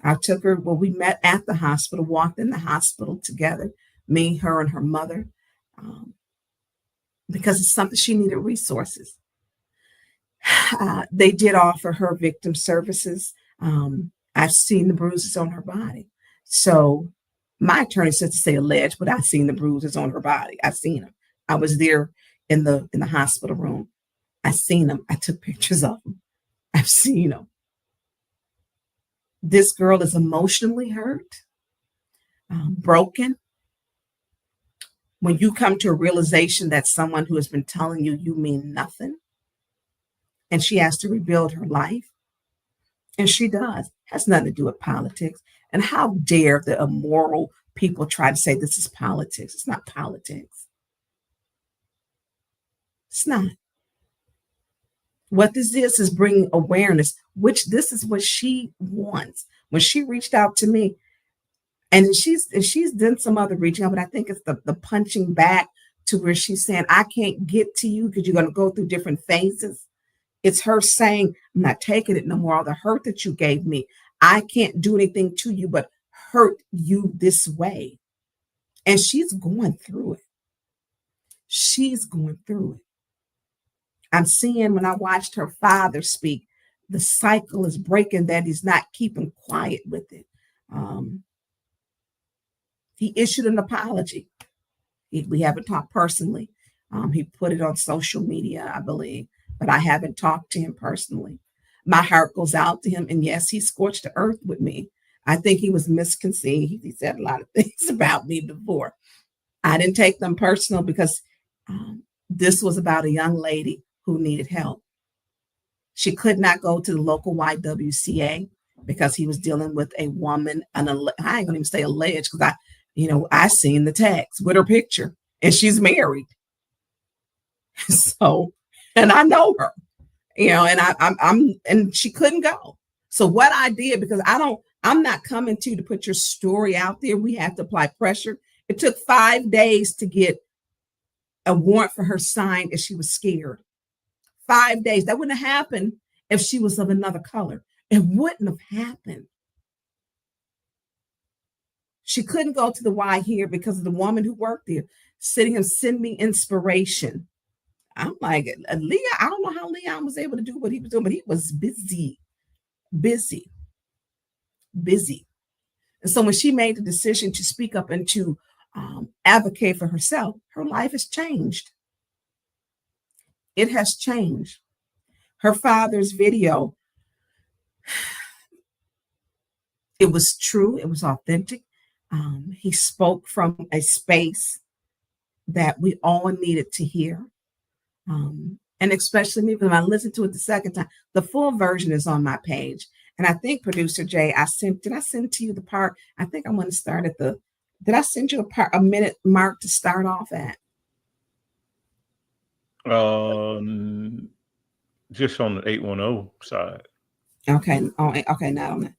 I took her, we met at the hospital, walked in the hospital together, me, her, and her mother, because it's something she needed resources. They did offer her victim services. I've seen the bruises on her body. So my attorney said to say alleged, but I've seen the bruises on her body. I've seen them. I was there in the hospital room. I've seen them. I took pictures of them. I've seen them. This girl is emotionally hurt, broken. When you come to a realization that someone who has been telling you mean nothing, and she has to rebuild her life, and she does, has nothing to do with politics. And how dare the immoral people try to say this is politics? It's not politics. It's not. What this is bringing awareness, which this is what she wants. When she reached out to me, and she's done some other reaching out, but I think it's the punching back to where she's saying, I can't get to you because you're going to go through different phases. It's her saying, I'm not taking it no more. All the hurt that you gave me, I can't do anything to you but hurt you this way. And she's going through it. She's going through it. I'm seeing when I watched her father speak, the cycle is breaking, that he's not keeping quiet with it. He issued an apology. We haven't talked personally. He put it on social media, I believe, but I haven't talked to him personally. My heart goes out to him. And yes, he scorched the earth with me. I think he was misconceived. He said a lot of things about me before. I didn't take them personal because this was about a young lady who needed help. She could not go to the local YWCA because he was dealing with a woman. I ain't gonna even say alleged because I seen the text with her picture and she's married. So, and I know her, and and she couldn't go. So what I did, because I'm not coming to put your story out there. We have to apply pressure. It took 5 days to get a warrant for her signed as she was scared. 5 days. That wouldn't have happened if she was of another color. It wouldn't have happened. She couldn't go to the Y here because of the woman who worked there sitting and send me inspiration. I'm like, Leon, I don't know how Leon was able to do what he was doing, but he was busy. And so when she made the decision to speak up and to advocate for herself, her life has changed. It has changed. Her father's video, it was true. It was authentic. He spoke from a space that we all needed to hear. And especially me, when I listened to it the second time, the full version is on my page. And I think, Producer Jay, did I send to you the part? I think I'm going to start at did I send you a minute mark to start off at? Just on the 810 side. Okay. Okay. Not on that.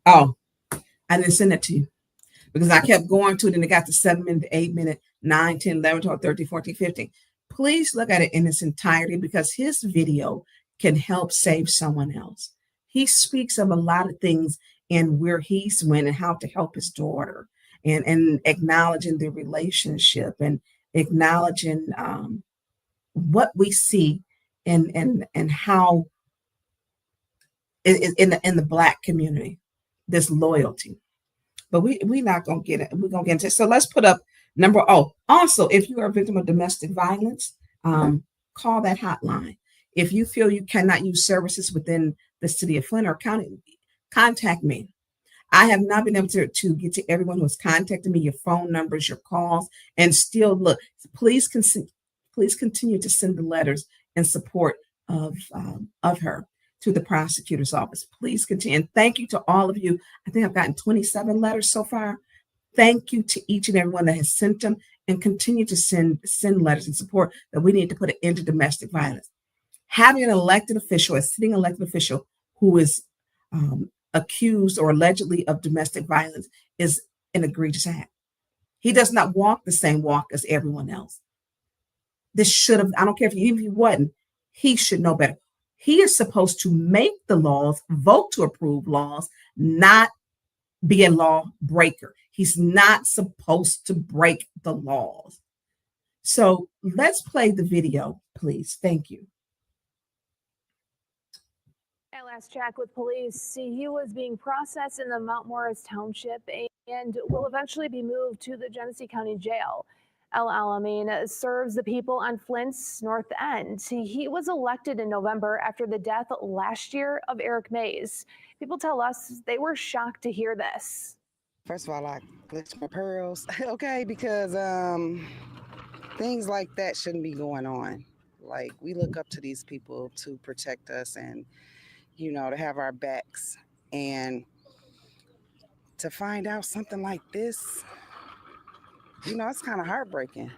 Oh, I didn't send it to you because I kept going to it and it got to 7 minute, 8 minute, 9, 10, 11, 12, 13, 14, 15. Please look at it in its entirety because his video can help save someone else. He speaks of a lot of things and where he's went and how to help his daughter and acknowledging the relationship and acknowledging what we see and how in the Black community, this loyalty. But we're not going to get it. We're going to get into it. So let's put up number. Oh, also, if you are a victim of domestic violence, call that hotline. If you feel you cannot use services within the city of Flint or county, contact me. I have not been able to get to everyone who has contacted me, your phone numbers, your calls, and still look. Please continue to send the letters in support of her to the prosecutor's office. Please continue. And thank you to all of you. I think I've gotten 27 letters so far. Thank you to each and everyone that has sent them and continue to send letters in support that we need to put an end to domestic violence. Having an elected official, a sitting elected official who is accused or allegedly of domestic violence is an egregious act. He does not walk the same walk as everyone else. This should have, I don't care if he wasn't, he should know better. He is supposed to make the laws, vote to approve laws, not be a law breaker. He's not supposed to break the laws. So let's play the video, please. Thank you. At last check with police, he was being processed in the Mount Morris Township and will eventually be moved to the Genesee County Jail. El Alamein serves the people on Flint's North End. He was elected in November after the death last year of Eric Mays. People tell us they were shocked to hear this. First of all, I glitch my pearls, okay, because things like that shouldn't be going on. Like, we look up to these people to protect us and, to have our backs. And to find out something like this, it's kind of heartbreaking.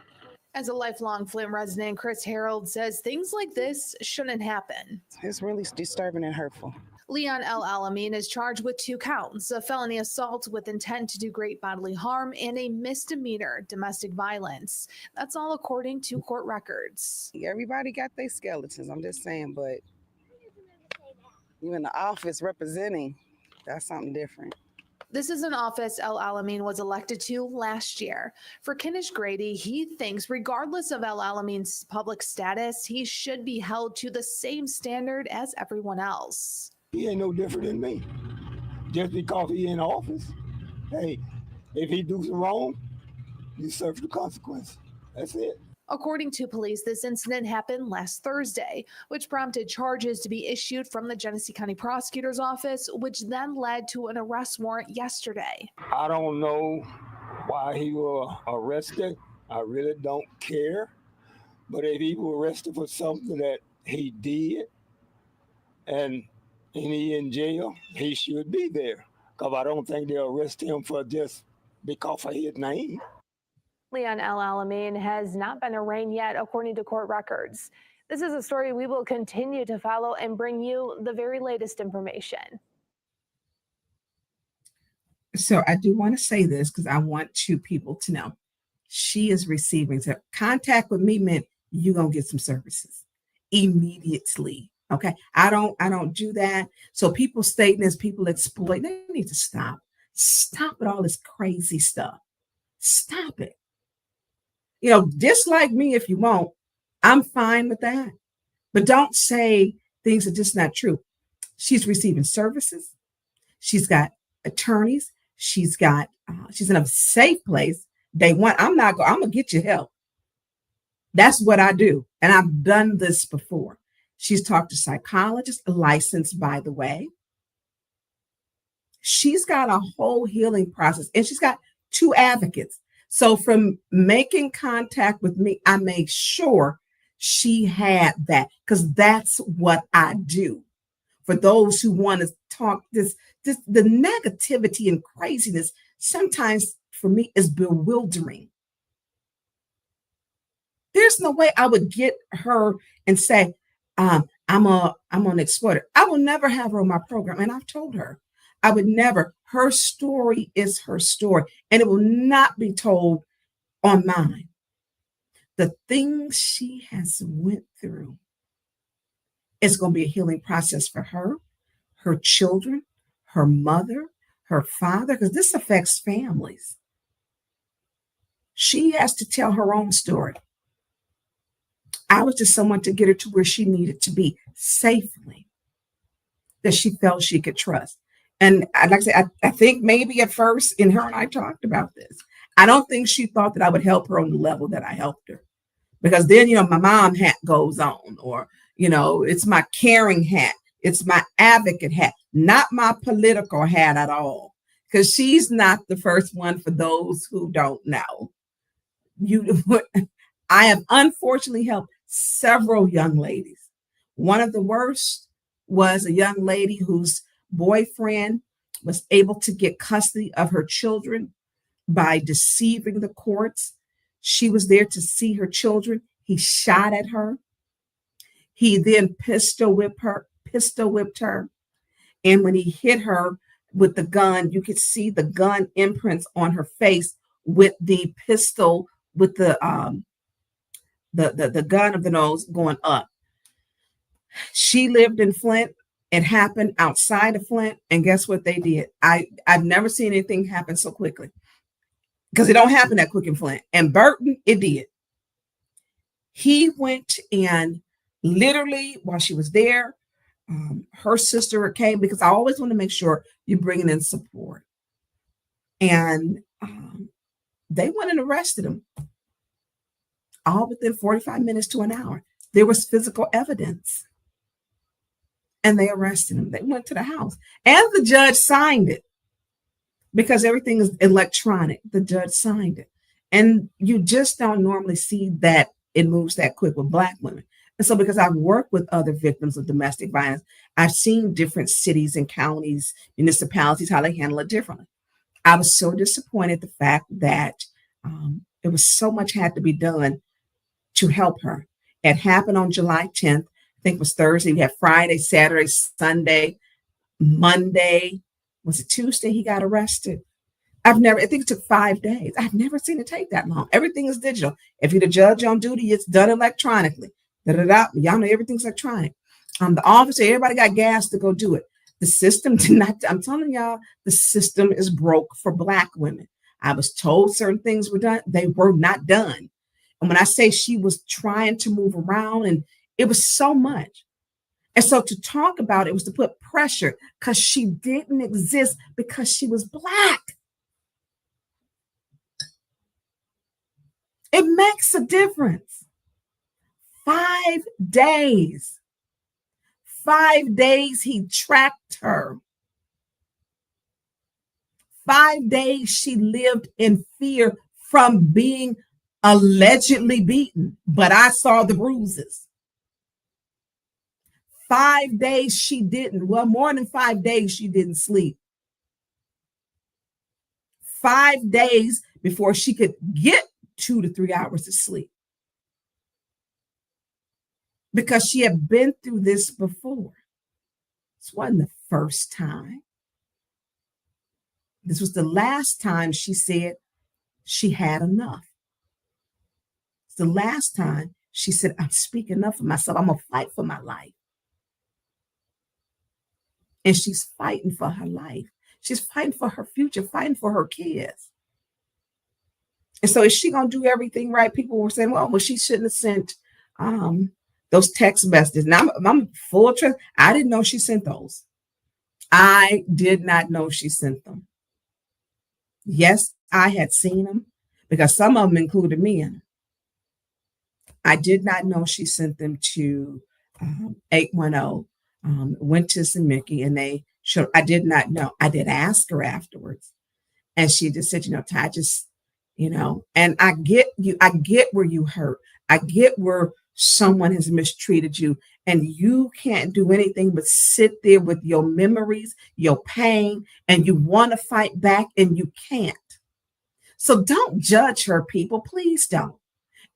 As a lifelong Flint resident, Chris Harold says things like this shouldn't happen. It's really disturbing and hurtful. Leon El Alamein is charged with 2 counts, a felony assault with intent to do great bodily harm and a misdemeanor domestic violence. That's all according to court records. Everybody got their skeletons, I'm just saying, but you in the office representing, that's something different. This is an office El Alamein was elected to last year. For Kenish Grady, he thinks regardless of El Alamein's public status, he should be held to the same standard as everyone else. He ain't no different than me. Just because he in office, hey, if he do some wrong, you serve the consequence. That's it. According to police, this incident happened last Thursday, which prompted charges to be issued from the Genesee County Prosecutor's Office, which then led to an arrest warrant yesterday. I don't know why he was arrested. I really don't care. But if he was arrested for something that he did and he in jail, he should be there. Because I don't think they'll arrest him for just because of his name. Leon El Alamein has not been arraigned yet, according to court records. This is a story we will continue to follow and bring you the very latest information. So I do want to say this because I want people to know she is receiving contact with me meant you're going to get some services immediately. Okay. I don't do that. So people stating this, people exploit, they need to stop. Stop with all this crazy stuff. Stop it. Dislike me if you want. I'm fine with that. But don't say things that are just not true. She's receiving services. She's got attorneys. She's in a safe place. Day one, I'm going to get you help. That's what I do. And I've done this before. She's talked to psychologists, licensed, by the way. She's got a whole healing process, and she's got 2 advocates. So from making contact with me, I made sure she had that, because that's what I do. For those who want to talk the negativity and craziness, sometimes for me is bewildering. There's no way I would get her and say, I'm an exploiter. I will never have her on my program. And I've told her, I would never. Her story is her story, and it will not be told on mine. The things she has went through, it's going to be a healing process for her, her children, her mother, her father, because this affects families. She has to tell her own story. I was just someone to get her to where she needed to be safely, that she felt she could trust. And like I said, I think maybe at first, and her and I talked about this, I don't think she thought that I would help her on the level that I helped her. Because then, my mom hat goes on, or, it's my caring hat. It's my advocate hat, not my political hat at all. Because she's not the first one, for those who don't know. I have unfortunately helped several young ladies. One of the worst was a young lady whose boyfriend was able to get custody of her children by deceiving the courts. She was there to see her children. He shot at her. He then pistol whipped her. And when he hit her with the gun, you could see the gun imprints on her face with the pistol, with the gun of the nose going up. She lived in Flint. It happened outside of Flint. And guess what they did? I've never seen anything happen so quickly, because it don't happen that quick in Flint. And Burton, it did. He went and literally, while she was there, her sister came, because I always want to make sure you're bringing in support. And they went and arrested him, all within 45 minutes to an hour. There was physical evidence. And they arrested him. They went to the house. And the judge signed it, because everything is electronic. The judge signed it. And you just don't normally see that it moves that quick with Black women. And so, because I've worked with other victims of domestic violence, I've seen different cities and counties, municipalities, how they handle it differently. I was so disappointed the fact that it was so much had to be done to help her. It happened on July 10th. I think it was Thursday. We had Friday, Saturday, Sunday, Monday. Was it Tuesday he got arrested? I think it took 5 days. I've never seen it take that long. Everything is digital. If you're the judge on duty, it's done electronically. Y'all know everything's electronic. The officer, everybody got gas to go do it. The system did not. I'm telling y'all, the system is broke for Black women. I was told certain things were done. They were not done. And when I say she was trying to move around, and it was so much. And so to talk about it was to put pressure, because she didn't exist because she was Black. It makes a difference. 5 days. 5 days he tracked her. 5 days she lived in fear from being allegedly beaten, but I saw the bruises. 5 days she didn't, well, more than 5 days she didn't sleep. 5 days before she could get 2 to 3 hours of sleep. Because she had been through this before. This wasn't the first time. This was the last time she said she had enough. It's the last time she said, I'm speaking up for myself. I'm going to fight for my life. And she's fighting for her life. She's fighting for her future, fighting for her kids. And so is she going to do everything right? People were saying, well, she shouldn't have sent those text messages. Now, I'm full of trust. I didn't know she sent those. I did not know she sent them. Yes, I had seen them because some of them included me in them. I did not know she sent them to 810, Winters and Mickey, and they showed. I did not know. I did ask her afterwards, and she just said, Ty, just, and I get you. I get where you hurt. I get where someone has mistreated you, and you can't do anything but sit there with your memories, your pain, and you want to fight back, and you can't. So don't judge her, people. Please don't.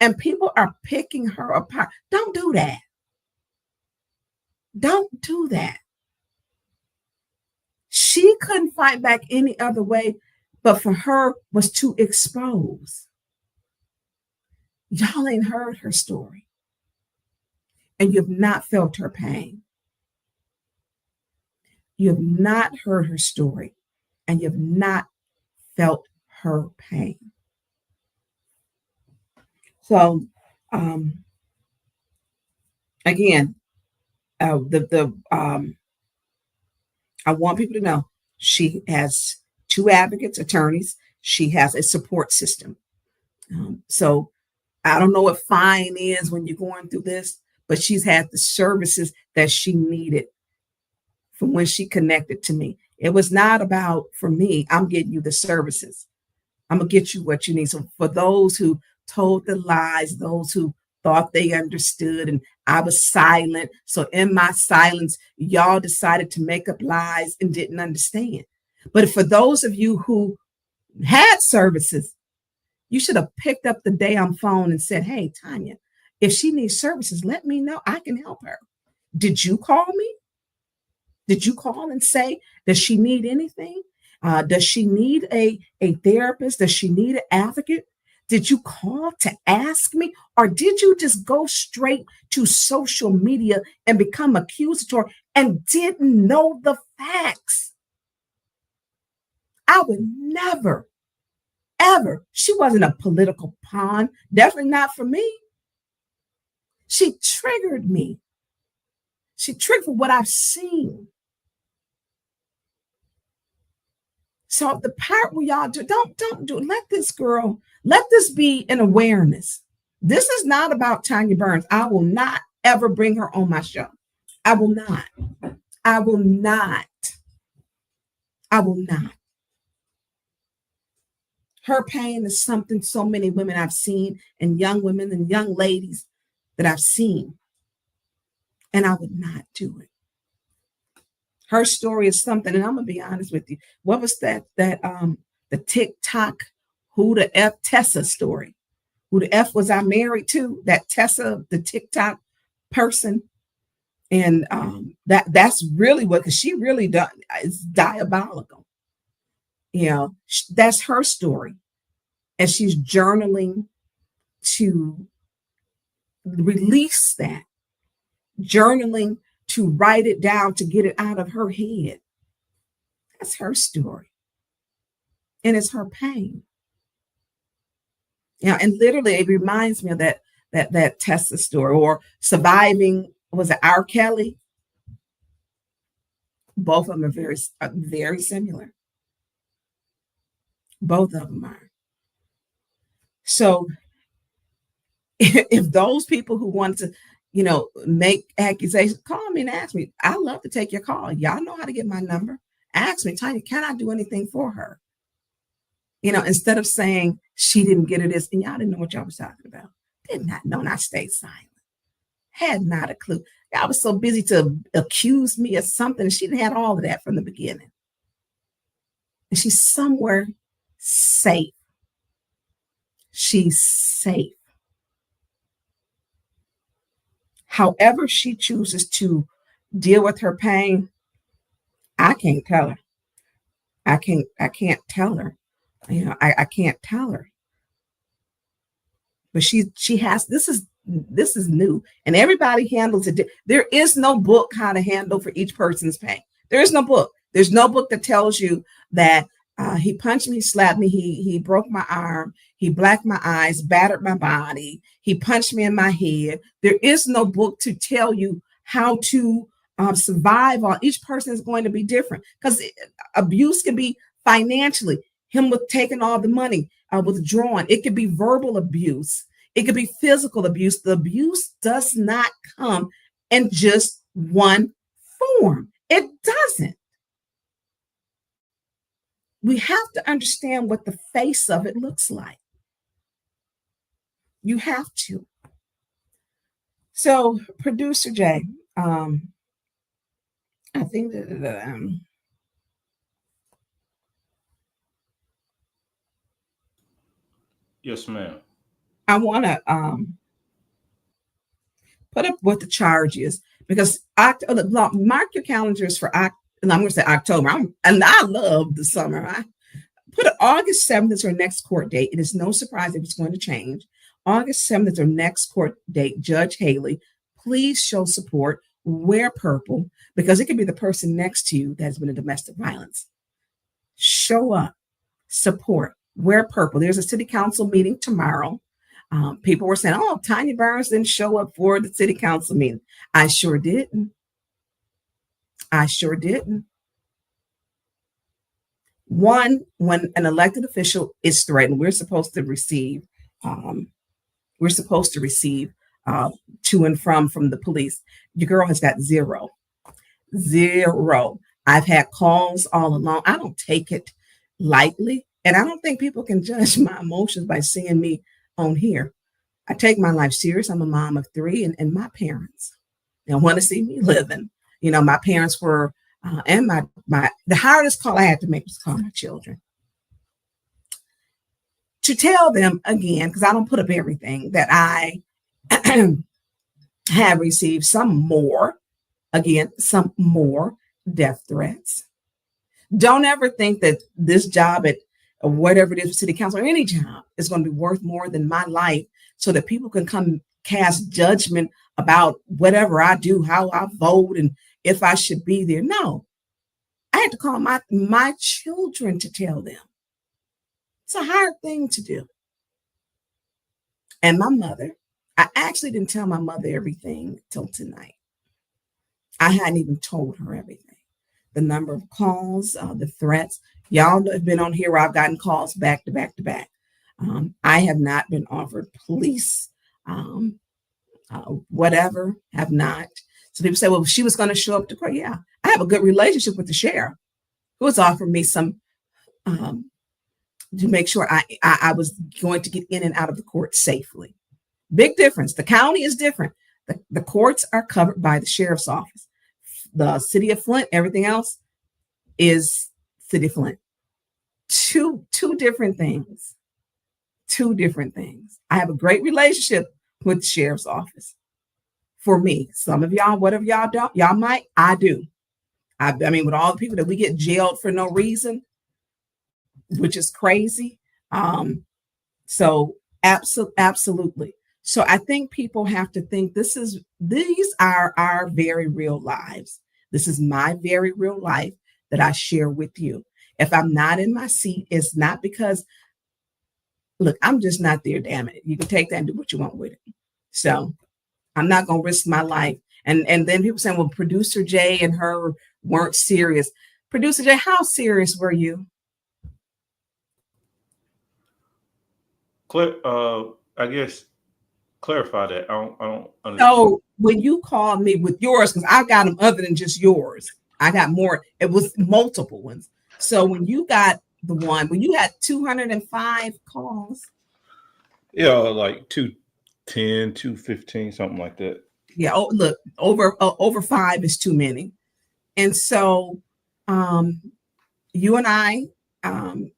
And people are picking her apart. Don't do that. Don't do that. She couldn't fight back any other way, but for her was to expose. Y'all ain't heard her story. And you've not felt her pain. You have not heard her story, and you've not felt her pain. So, again, I want people to know she has 2 advocates, attorneys. She has a support system. So I don't know what fine is when you're going through this, but she's had the services that she needed from when she connected to me. It was not about, for me, I'm getting you the services. I'm going to get you what you need. So for those who told the lies, those who thought they understood, and I was silent. So in my silence, y'all decided to make up lies and didn't understand. But for those of you who had services, you should have picked up the damn phone and said, hey, Tanya, if she needs services, let me know. I can help her. Did you call me? Did you call and say, does she need anything? Does she need a therapist? Does she need an advocate? Did you call to ask me? Or did you just go straight to social media and become accusatory and didn't know the facts? I would never, ever. She wasn't a political pawn. Definitely not for me. She triggered me. She triggered what I've seen. So the part where y'all do, don't do, let this girl, let this be an awareness. This is not about Tanya Burns. I will not ever bring her on my show. I will not. I will not. I will not. Her pain is something so many women I've seen, and young women and young ladies that I've seen. And I would not do it. Her story is something, and I'm gonna be honest with you. What was that the TikTok who the F Tessa story? Who the F was I married to? That Tessa, the TikTok person. And that's really what, because she really done, it's diabolical. That's her story. And she's journaling to release that. Journaling to write it down, to get it out of her head. That's her story. And it's her pain. And literally it reminds me of that Tessa story, or surviving, was it R. Kelly? Both of them are very similar. Both of them are. So if those people who want to, make accusations, call me and ask me. I love to take your call. Y'all know how to get my number. Ask me, Tanya, can I do anything for her? Instead of saying she didn't get it, and y'all didn't know what y'all was talking about. Did not know, and I stayed silent. Had not a clue. Y'all was so busy to accuse me of something. She had all of that from the beginning. And she's somewhere safe. She's safe. However she chooses to deal with her pain, I can't tell her. I can't tell her. I can't tell her. But she has, this is new, and everybody handles it. There is no book how to handle for each person's pain. There is no book. There's no book that tells you that he punched me, slapped me, he broke my arm, he blacked my eyes, battered my body, he punched me in my head. There is no book to tell you how to survive on. Each person is going to be different, because abuse can be financially, him with taking all the money, withdrawn. It could be verbal abuse. It could be physical abuse. The abuse does not come in just one form. It doesn't. We have to understand what the face of it looks like. You have to. So, Producer Jay, I think that Yes, ma'am. I want to put up what the charge is, because mark your calendars for I'm going to say October. And I love the summer. I put it August 7th is her next court date. It is no surprise if it's going to change. August 7th is her next court date. Judge Haley, please show support. Wear purple, because it could be the person next to you that has been in domestic violence. Show up, support, wear purple. There's a city council meeting tomorrow. People were saying, oh, Tanya Burns didn't show up for the city council meeting. I sure didn't. One, when an elected official is threatened, we're supposed to receive to and from the police. Your girl has got zero. I've had calls all along. I don't take it lightly, and I don't think people can judge my emotions by seeing me on here. I take my life serious. I'm a mom of 3, and my parents, they want to see me living. My parents were, and the hardest call I had to make was call my children. To tell them again, because I don't put up everything, that I have received some more death threats. Don't ever think that this job at whatever it is, city council or any job, is going to be worth more than my life, so that people can come cast judgment about whatever I do, how I vote, and if I should be there. No, I had to call my children to tell them. It's a hard thing to do. And my mother, I actually didn't tell my mother everything till tonight. I hadn't even told her everything. The number of calls, the threats. Y'all have been on here where I've gotten calls back to back to back. I have not been offered police, whatever, have not. So people say, well, she was going to show up to court. Yeah, I have a good relationship with the sheriff, who has offered me some, to make sure I was going to get in and out of the court safely. Big difference. The county is different. The courts are covered by the sheriff's office. The City of Flint, everything else is City of Flint. Two different things. I have a great relationship with the sheriff's office. For me, some of y'all, whatever y'all don't, y'all might, I do. I mean, with all the people that we get jailed for no reason, which is crazy. So absolutely. So I think people have to think these are our very real lives. This is my very real life that I share with you. If I'm not in my seat, it's not because, look, I'm just not there, damn it. You can take that and do what you want with it. So I'm not going to risk my life. And then people saying, well, Producer Jay and her weren't serious. Producer Jay, how serious were you? Clip, I guess Clarify that. I don't understand. So when you called me with yours, because I got them other than just yours, I got more. It was multiple ones. So when you got the one, when you had 205 calls, Yeah, like 210, 215, something like that. yeah. Oh, look, over 5 is too many. And so, you and I,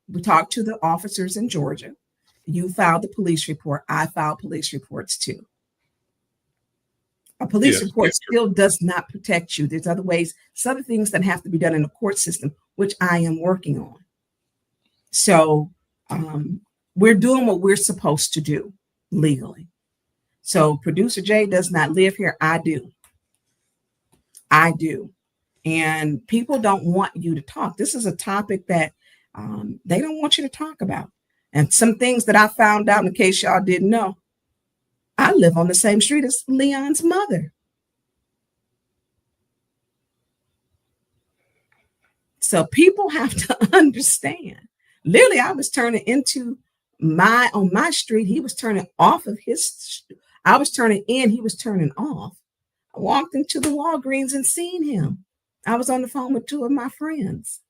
we talked to the officers in Georgia. You filed the police report. I filed police reports too. A police Yes. report still does not protect you. There's other ways, some other things that have to be done in the court system, which I am working on. So we're doing what we're supposed to do legally. So producer Jay does not live here. I do. I do. And people don't want you to talk. This is a topic that they don't want you to talk about. And some things that I found out, in case y'all didn't know, I live on the same street as Leon's mother. So people have to understand. Literally, I was turning into on my street. He was turning off of his. I was turning in. He was turning off. I walked into the Walgreens and seen him. I was on the phone with 2 of my friends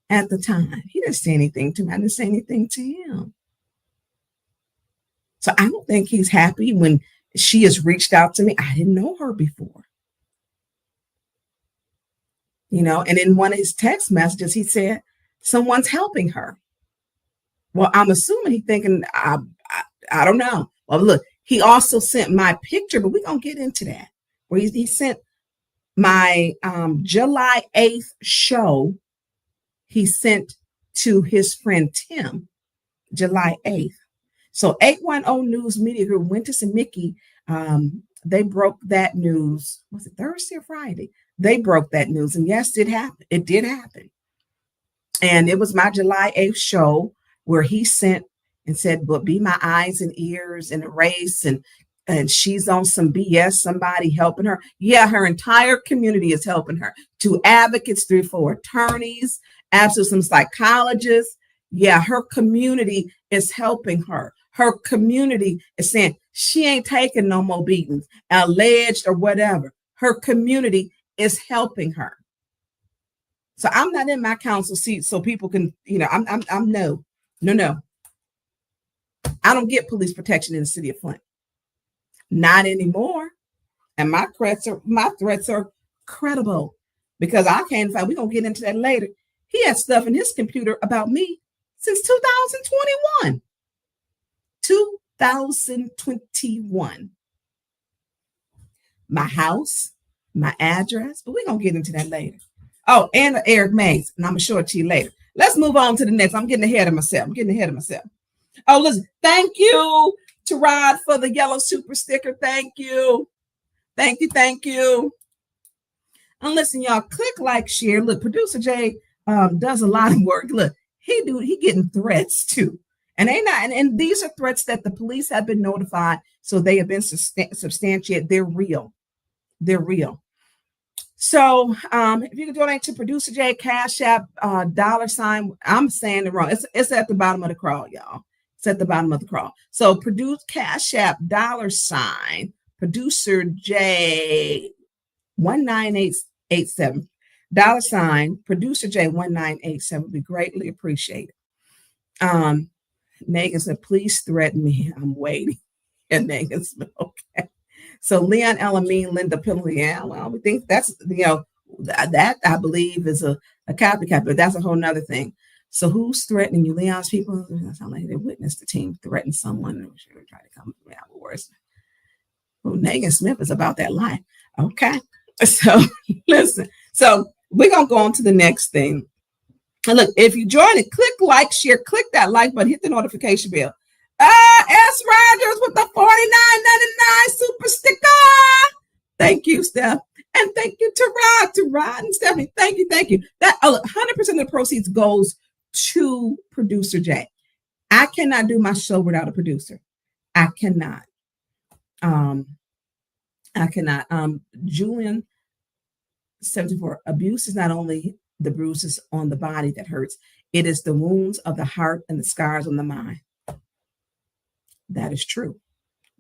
at the time. He didn't say anything to me. I didn't say anything to him. So I don't think he's happy when she has reached out to me. I didn't know her before. You know, and in one of his text messages, he said, someone's helping her. Well, I'm assuming he's thinking, I don't know. Well, look, he also sent my picture, but we're going to get into that. Where he sent my July 8th show. He sent to his friend Tim, July 8th. So 810 News Media Group, Winters and Mickey, they broke that news. Was it Thursday or Friday? They broke that news. And yes, it happened. It did happen. And it was my July 8th show where he sent and said, but be my eyes and ears in a race. And she's on some BS, somebody helping her. Yeah, her entire community is helping her. 2 advocates, 3 or 4 attorneys, absolutely some psychologists. Yeah, her community is helping her. Her community is saying she ain't taking no more beatings, alleged or whatever. Her community is helping her. So I'm not in my council seat so people can, you know, I'm no. I don't get police protection in the city of Flint. Not anymore. And my threats are credible because I can't find, we're going to get into that later. He had stuff in his computer about me since 2021. 2021. My house, my address, but we're going to get into that later. Oh, and Eric Mays, and I'm going to show it to you later. Let's move on to the next. I'm getting ahead of myself. Oh, listen, thank you to Rod for the yellow super sticker. Thank you. And listen, y'all, click, like, share. Look, producer Jay does a lot of work. Look, he getting threats too. And and these are threats that the police have been notified, so they have been substantiated. They're real. So if you can donate to producer Jay, Cash App, $, I'm saying it wrong. It's at the bottom of the crawl, y'all. It's at the bottom of the crawl. So produce Cash App, $, producer J 19887, $, producer J 1987 would be greatly appreciated. Megan said, please threaten me. I'm waiting. And Megan said, okay. So Leon Elamine, Linda Pillory, yeah, well, we think that's, you know, that I believe is a copycat, but that's a whole nother thing. So who's threatening you? Leon's people? That sound like they witnessed the team threaten someone. They were trying to come out with worse. Well, Megan Smith is about that life. Okay. So listen. So we're going to go on to the next thing. And look, if you join it, click like, share, click that like button, hit the notification bell. S. Rogers with the $49.99 super sticker. Thank you, Steph. And thank you to Rod and Stephanie. Thank you. That 100% of the proceeds goes to producer Jay. I cannot do my show without a producer. I cannot. Julian 74. Abuse is not only the bruises on the body that hurts. It is the wounds of the heart and the scars on the mind. That is true.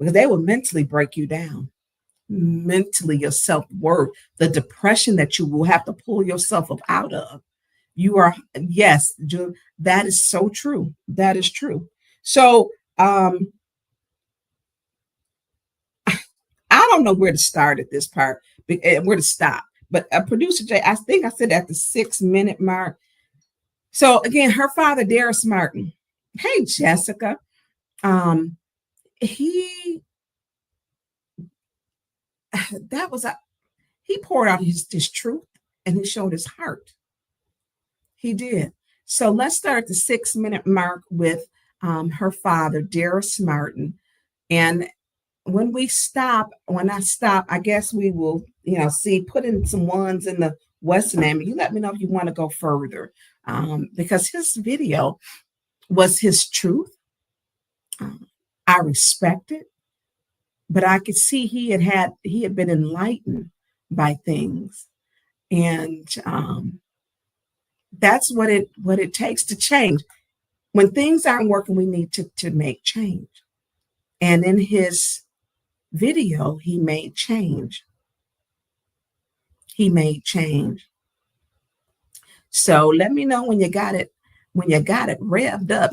because they will mentally break you down. Mentally, your self-worth, the depression that you will have to pull yourself up out of. You are, yes, that is so true. That is true. So I don't know where to start at this part, where to stop. But producer Jay, I think I said at the 6-minute mark. So again, her father, Darius Martin. Hey, Jessica. He he poured out his truth, and he showed his heart. He did. So let's start at the 6-minute mark with her father, Darius Martin. And when I stop, I guess we will, put in some ones in the Western name. You let me know if you want to go further, because his video was his truth. I respect it, but I could see he had been enlightened by things, and that's what it takes to change. When things aren't working, we need to make change. And in his video, he made change. He made change. So let me know when you got it revved up.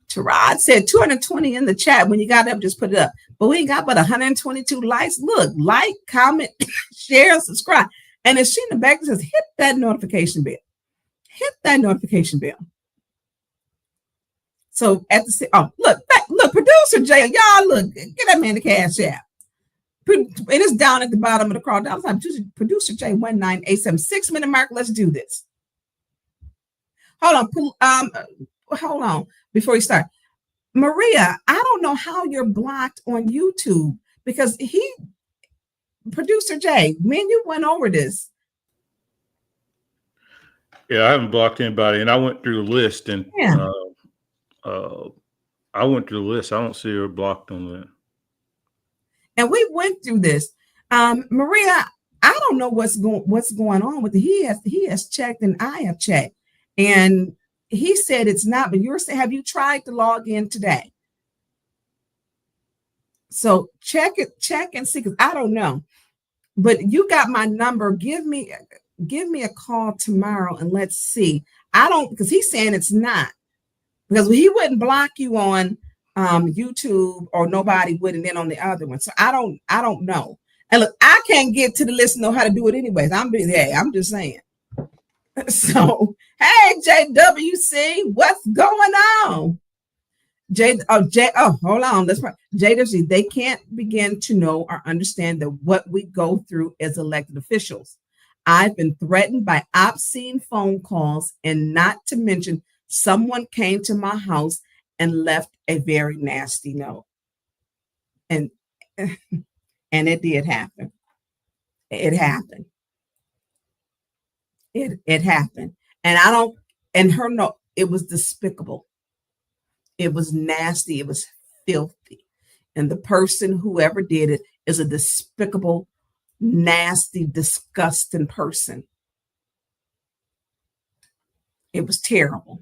Terod said 220 in the chat. When you got it up, just put it up. But we ain't got but 122 likes. Look, like, comment, share, subscribe. And as Sheena Becker says, hit that notification bell. Hit that notification bell. So at the look, producer Jay, y'all look, get that man the cash app. And it's down at the bottom of the crawl down. Producer Jay 1987 6-minute mark. Let's do this. Hold on. Before we start, Maria, I don't know how you're blocked on YouTube because producer Jay, man, you went over this. Yeah, I haven't blocked anybody, and I went through the list, and I went through the list. I don't see her blocked on that. And we went through this. Maria, I don't know what's going on with it. He has checked, and I have checked, and he said it's not. But you're saying, have you tried to log in today? So check and see, because I don't know. But you got my number. Give me a call tomorrow and let's see. Because he's saying it's not. Because he wouldn't block you on YouTube, or nobody would, and then on the other one. So I don't know. And look, I can't get to the list and know how to do it anyways. I'm just saying. So hey, JWC, what's going on? Hold on. That's right. JWC, they can't begin to know or understand that what we go through as elected officials. I've been threatened by obscene phone calls, and not to mention someone came to my house and left a very nasty note. And it did happen. It happened. It happened. And her note, it was despicable. It was nasty. It was filthy. And the person, whoever did it, is a despicable, nasty, disgusting person. It was terrible.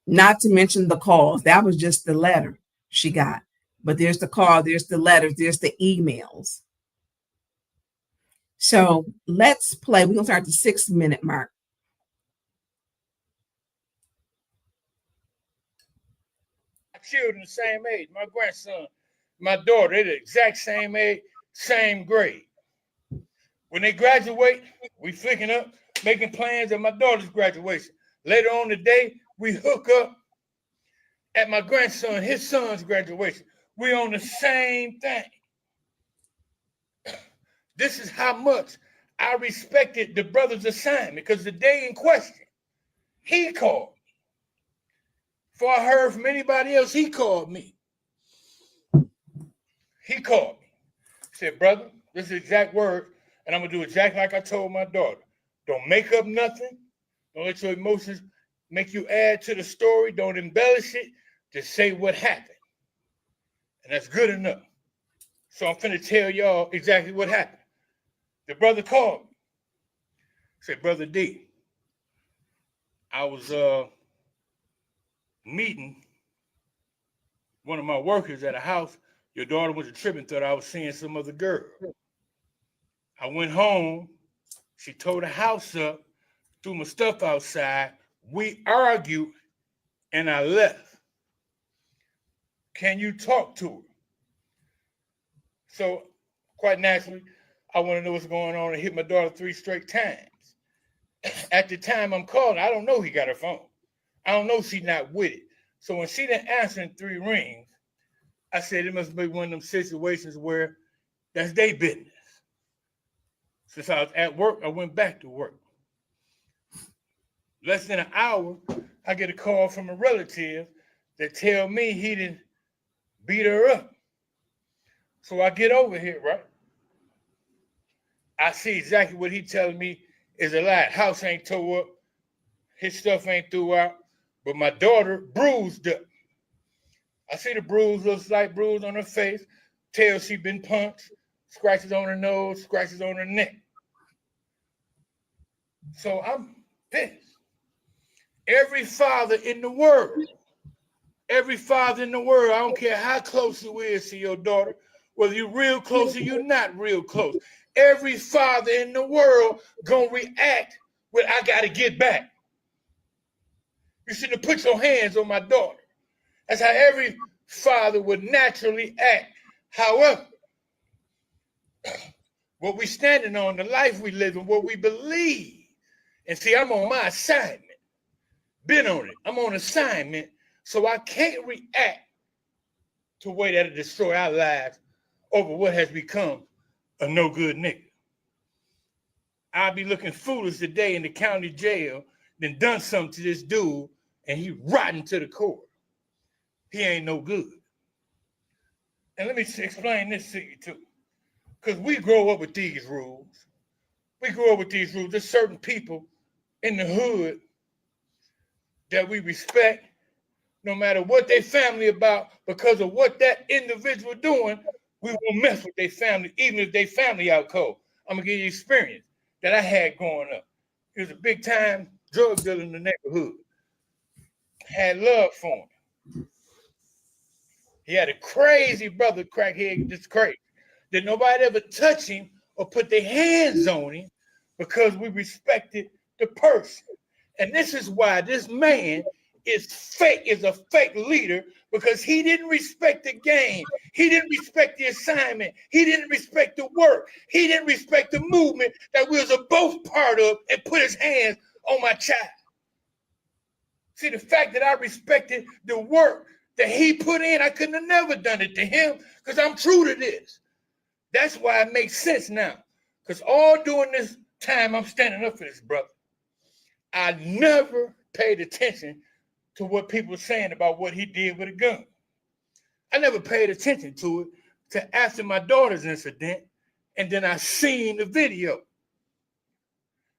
Not to mention the calls. That was just the letter she got. But there's the call, there's the letters, there's the emails. So let's play. We're going to start at the 6-minute mark. Children the same age. My grandson, my daughter, they're the exact same age, same grade. When they graduate, we flicking up, making plans at my daughter's graduation. Later on today, we hook up at my grandson, his son's graduation. We on the same thing. This is how much I respected the brother's assignment, because the day in question, he called me. Before I heard from anybody else, he called me. He called me. He said, brother, this is exact word, and I'm going to do exactly like I told my daughter. Don't make up nothing. Don't let your emotions make you add to the story. Don't embellish it. Just say what happened. And that's good enough. So I'm finna tell y'all exactly what happened. The brother called me. He said, Brother D, I was meeting one of my workers at a house Your daughter was a trip and thought I was seeing some other girl. I went home. She tore the house up, threw my stuff outside. We argued, and I left. Can you talk to her? So, quite naturally, I want to know what's going on and hit my daughter 3 straight times. At the time I'm calling, I don't know he got her phone. I don't know she's not with it. So when she didn't answer in 3 rings, I said it must be one of them situations where that's their business. Since I was at work, I went back to work. Less than an hour, I get a call from a relative that tell me he didn't beat her up. So I get over here, right? I see exactly what he telling me is a lie. House ain't tore up, his stuff ain't threw out, but my daughter bruised up. I see the bruise, little slight bruise on her face, tell she been punched, scratches on her nose, scratches on her neck. So I'm pissed. Every father in the world, I don't care how close you is to your daughter, whether you're real close or you're not real close, every father in the world gonna react with, I gotta get back. You shouldn't have put your hands on my daughter. That's how every father would naturally act. However, what we standing on, the life we live in, what we believe. And see, I'm on my assignment. Been on it. I'm on assignment, so I can't react to a way that'll destroy our lives over what has become a no good nigga. I'll be looking foolish today in the county jail, then done something to this dude, and he rotten to the core. He ain't no good. And let me explain this to you too. Because we grow up with these rules. There's certain people in the hood that we respect, no matter what their family about, because of what that individual doing, we won't mess with their family, even if they family out cold. I'm gonna give you experience that I had growing up. He was a big time drug dealer in the neighborhood. Had love for him. He had a crazy brother, crackhead, just crazy. Did nobody ever touch him or put their hands on him because we respected the person. And this is why this man is a fake leader, because he didn't respect the game. He didn't respect the assignment. He didn't respect the work. He didn't respect the movement that we was both part of, and put his hands on my child. See, the fact that I respected the work that he put in, I couldn't have never done it to him, because I'm true to this. That's why it makes sense now. Because all during this time I'm standing up for this brother, I never paid attention to what people were saying about what he did with a gun. I never paid attention to it till after my daughter's incident, and then I seen the video.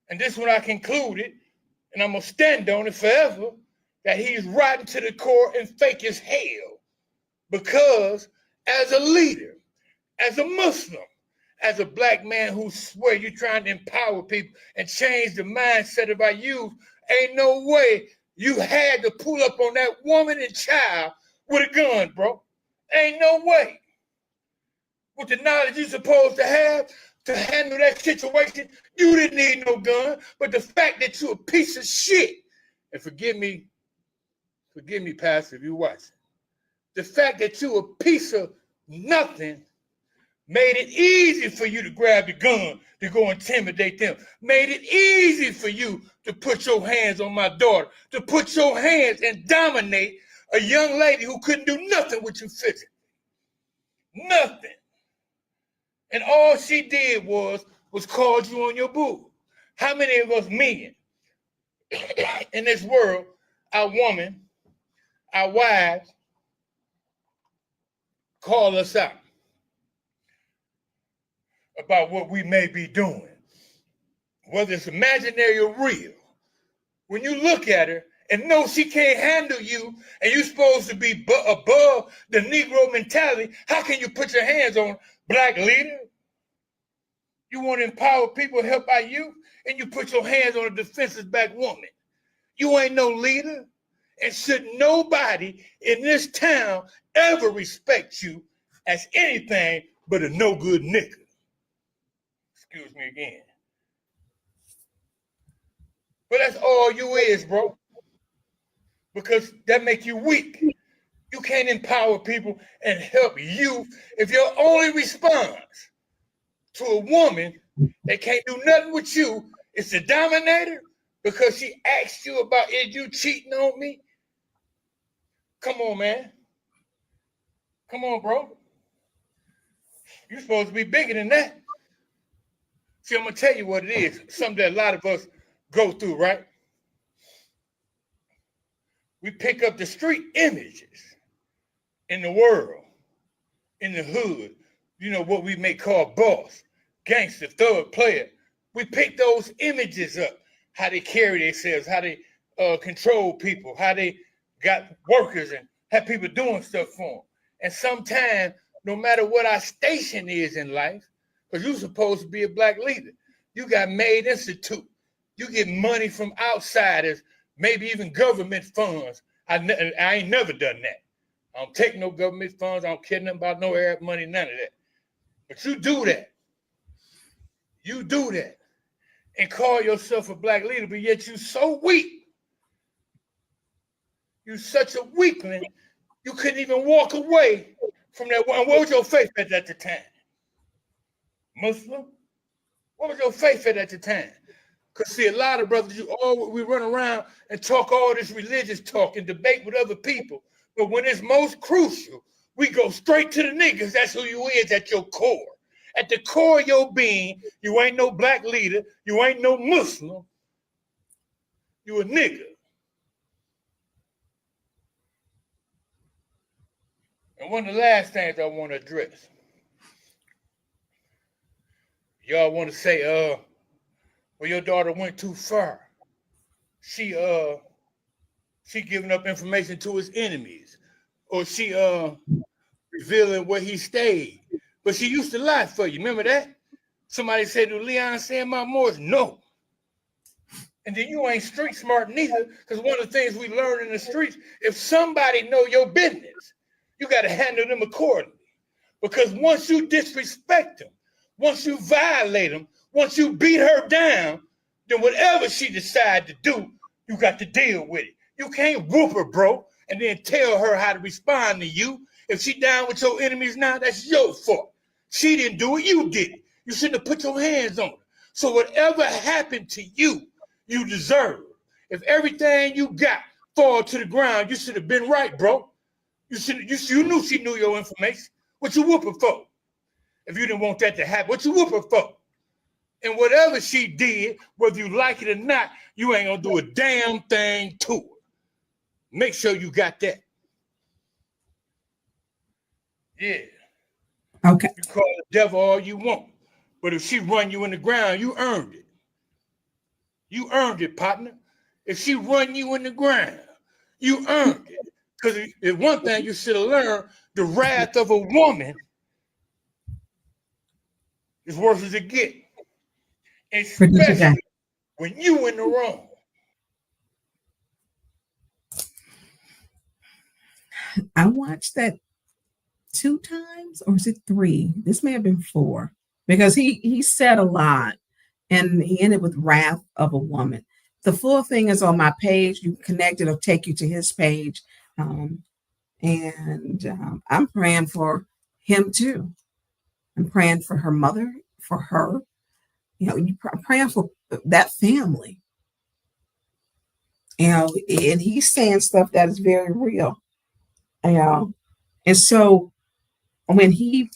And this is when I concluded, and I'm gonna stand on it forever, that he's rotten to the core and fake as hell. Because as a leader, as a Muslim, as a black man who swear you're trying to empower people and change the mindset of our youth, ain't no way you had to pull up on that woman and child with a gun, bro. Ain't no way. With the knowledge you're supposed to have to handle that situation, you didn't need no gun. But the fact that you're a piece of shit, and forgive me, Pastor, if you watch, the fact that you're a piece of nothing made it easy for you to grab the gun to go intimidate them. Made it easy for you to put your hands on my daughter, to put your hands and dominate a young lady who couldn't do nothing with you physically. Nothing. And all she did was called you on your boo. How many of us men in this world, our woman, our wives, call us out about what we may be doing, whether it's imaginary or real? When you look at her and know she can't handle you, and you're supposed to be above the Negro mentality, how can you put your hands on black leader? You want to empower people, help our youth, and you put your hands on a defensive black woman. You ain't no leader, and should nobody in this town ever respect you, as anything but a no good nigga. Excuse me again. But that's all you is, bro. Because that make you weak. You can't empower people and help you if your only response to a woman that can't do nothing with you is to dominate her because she asked you about is you cheating on me? Come on, man. Come on, bro. You're supposed to be bigger than that. See, I'm going to tell you what it is. Something that a lot of us go through, right? We pick up the street images in the world, in the hood, you know, what we may call boss, gangster, thug, player. We pick those images up, how they carry themselves, how they control people, how they got workers and have people doing stuff for them. And sometimes, no matter what our station is in life, because you're supposed to be a black leader, you got made institute. You get money from outsiders, maybe even government funds. I ain't never done that. I don't take no government funds. I don't care nothing about no Arab money, none of that. But you do that. You do that. And call yourself a black leader, but yet you so weak. You such a weakling, you couldn't even walk away from that. And what was your faith at the time? Muslim? What was your faith at the time? Because see, a lot of brothers, we run around and talk all this religious talk and debate with other people. But when it's most crucial, we go straight to the niggas. That's who you is at your core. At the core of your being, you ain't no black leader. You ain't no Muslim. You a nigga. And one of the last things I want to address. Y'all want to say, well, your daughter went too far. She giving up information to his enemies. Or she revealing where he stayed. But she used to lie for you. Remember that? Somebody said to Leon saying my Morris, no. And then you ain't street smart neither, because one of the things we learn in the streets, if somebody know your business, you got to handle them accordingly. Because once you disrespect them, once you violate them, once you beat her down, then whatever she decide to do, you got to deal with it. You can't whoop her, bro, and then tell her how to respond to you. If she down with your enemies now, that's your fault. She didn't do it, you did it. You shouldn't have put your hands on her. So whatever happened to you, you deserve. If everything you got fall to the ground, you should have been right, bro. You knew she knew your information. What you whoop her for? If you didn't want that to happen, what you whoop her for? And whatever she did, whether you like it or not, you ain't gonna do a damn thing to her. Make sure you got that. Yeah. Okay. You call the devil all you want, but if she run you in the ground, you earned it. You earned it, partner. If she run you in the ground, you earned it. Because if one thing you should have learned, the wrath of a woman is worse as it gets. Especially when you in the wrong. I watched that 2 times, or is it 3? This may have been 4, because he said a lot, and he ended with wrath of a woman. The full thing is on my page. You connect, it'll take you to his page. I'm praying for him too. I'm praying for her mother, for her. You know, I'm praying for that family. You know, and he's saying stuff that is very real. You know, and so when he,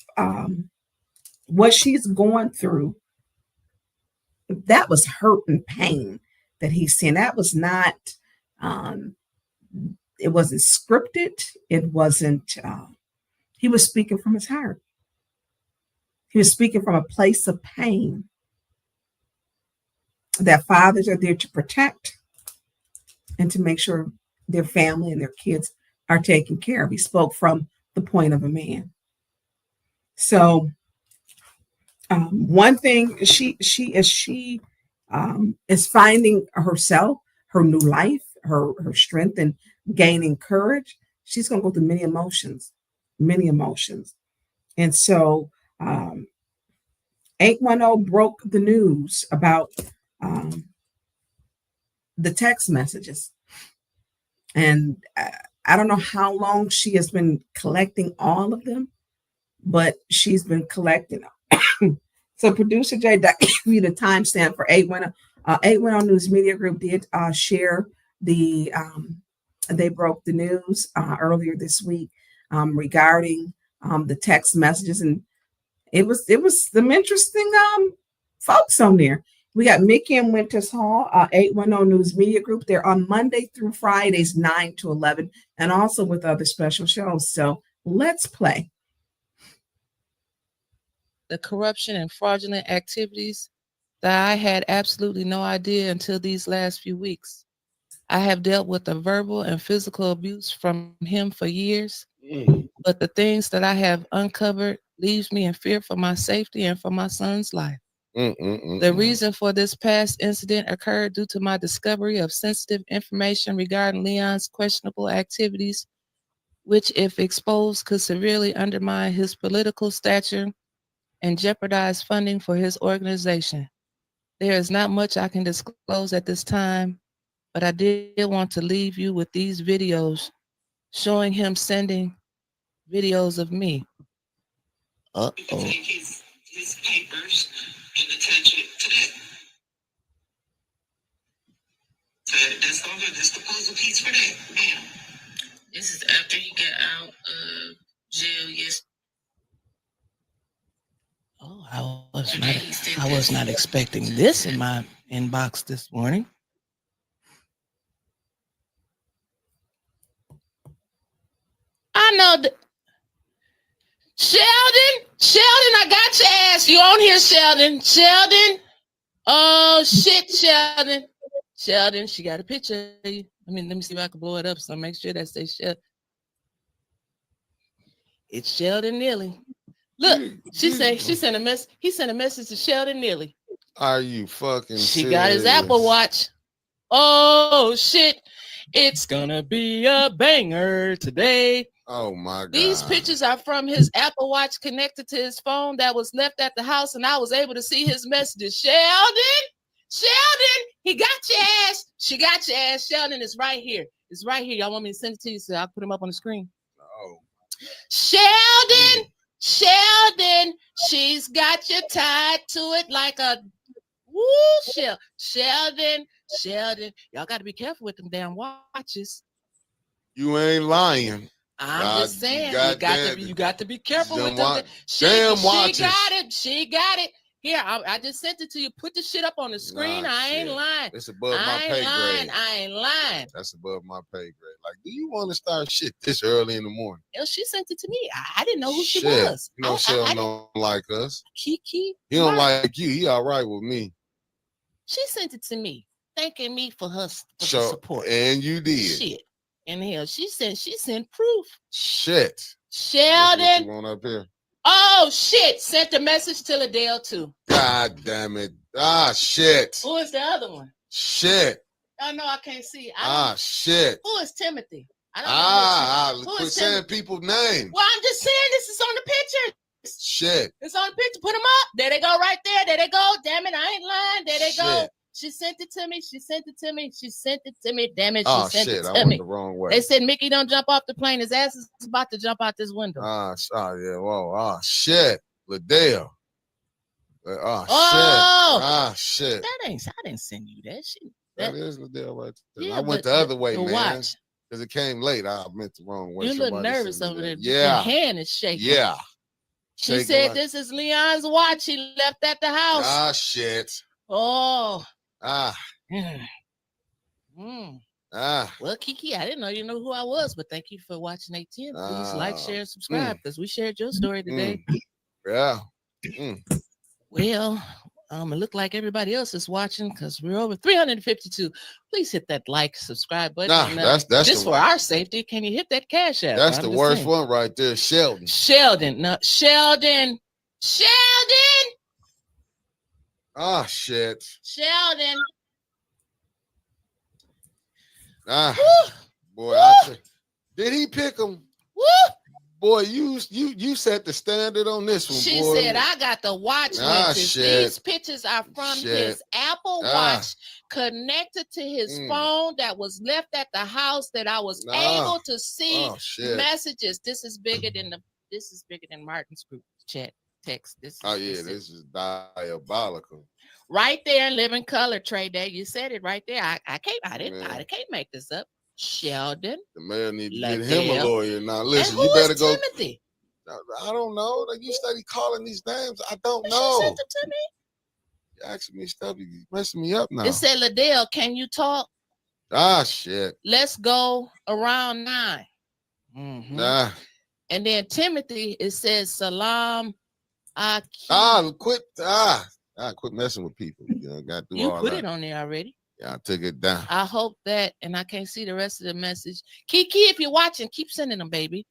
what she's going through, that was hurt and pain that he's seeing. That was not, it wasn't scripted. It wasn't, he was speaking from his heart. He was speaking from a place of pain that fathers are there to protect and to make sure their family and their kids are taken care of. He spoke from the point of a man. So one thing she is finding herself, her new life, her strength, and gaining courage. She's going to go through many emotions. And so 810 broke the news about the text messages. And I don't know how long she has been collecting all of them, but she's been collecting them. So producer Jay, that give you the timestamp for 810 News Media Group did share they broke the news earlier this week regarding the text messages, and it was some interesting folks on there. We got Mickey and Winters Hall, 810 News Media Group. They're on Monday through Fridays, 9 to 11, and also with other special shows. So let's play. The corruption and fraudulent activities that I had absolutely no idea until these last few weeks. I have dealt with the verbal and physical abuse from him for years, but the things that I have uncovered leaves me in fear for my safety and for my son's life. The reason for this past incident occurred due to my discovery of sensitive information regarding Leon's questionable activities, which, if exposed, could severely undermine his political stature and jeopardize funding for his organization. There is not much I can disclose at this time, but I did want to leave you with these videos showing him sending videos of me. Take his papers and attach it to that. So that's all good. That's the puzzle piece for that. Bam. This is after he got out of jail yesterday. Oh, I was not expecting this in my inbox this morning. I know that. Sheldon, I got your ass. You on here, Sheldon? Oh shit, Sheldon, she got a picture of you. Let me see if I can blow it up so make sure that says Sheldon. It's Sheldon Neely. Look, he sent a message to Sheldon Neely. Are you fucking She got his Apple Watch. Oh shit. It's gonna be a banger today. Oh my God. These pictures are from his Apple Watch connected to his phone that was left at the house, and I was able to see his messages. Sheldon, he got your ass. She got your ass. Sheldon, it's right here. It's right here. Y'all want me to send it to you so I'll put him up on the screen? Oh. Sheldon, she's got you tied to it like a woo. Sheldon, y'all got to be careful with them damn watches. You ain't lying. I'm just saying, you got to be careful with them. She got it. Here, I just sent it to you. Put the shit up on the screen. I ain't lying. It's above my pay grade. I ain't lying. That's above my pay grade. Like, do you want to start shit this early in the morning? She sent it to me. I didn't know who she was. You know, Sheldon don't like us. Kiki. He don't like you. He all right with me. She sent it to me, thanking me for her support. And you did. Shit. And hell, she sent proof. Shit. Sheldon. What you want up here? Oh shit! Sent a message to Liddell too. God damn it! Ah shit! Who is the other one? Shit! Oh no, I can't see. Shit! Who is Timothy? I don't know. Quit saying people's names. Well, I'm just saying this is on the picture. Shit! It's on the picture. Put them up. There they go, right there. There they go. Damn it, I ain't lying. There they go. She sent it to me. Damn it, she sent it to me. I went the wrong way. They said Mickey don't jump off the plane. His ass is about to jump out this window. Yeah. Whoa. Shit. Liddell. Shit. I didn't send you that shit. That is Liddell right there. Yeah, I went the other way, man. Watch. Because it came late. I meant the wrong way. You're a little nervous over there. Yeah. Your hand is shaking. Yeah. She said this is Leon's watch he left at the house. Shit. Oh. Well, Kiki, I didn't know you know who I was, but thank you for watching 810. Please like, share, and subscribe because we shared your story today. Yeah. Well, it looked like everybody else is watching because we're over 352. Please hit that like, subscribe button. That's just for our safety. Can you hit that cash app? That's the worst one right there, Sheldon. Sheldon. Shit. Sheldon. Boy, did he pick him? Woo! boy, you set the standard on this one, She boy. said, I got the watch lenses. Shit. These pictures are from his Apple Watch connected to his phone that was left at the house that I was able to see messages. This is bigger than Martin's group chat text. This is diabolical. Right there in living color, Trey Day. You said it right there. I can't make this up. Sheldon. The mayor need to get him a lawyer. Now listen, you better go. Timothy? I don't know. Like, you study calling these names. I don't know. She sent it to me. You asking me stuff, you messing me up now. It said, Liddell, can you talk? Shit. Let's go around 9. Nah. And then Timothy, it says Salam. Quit messing with people. You got to do all that. You put it on there already. Yeah, I took it down. I hope that, and I can't see the rest of the message. Kiki, if you're watching, keep sending them, baby.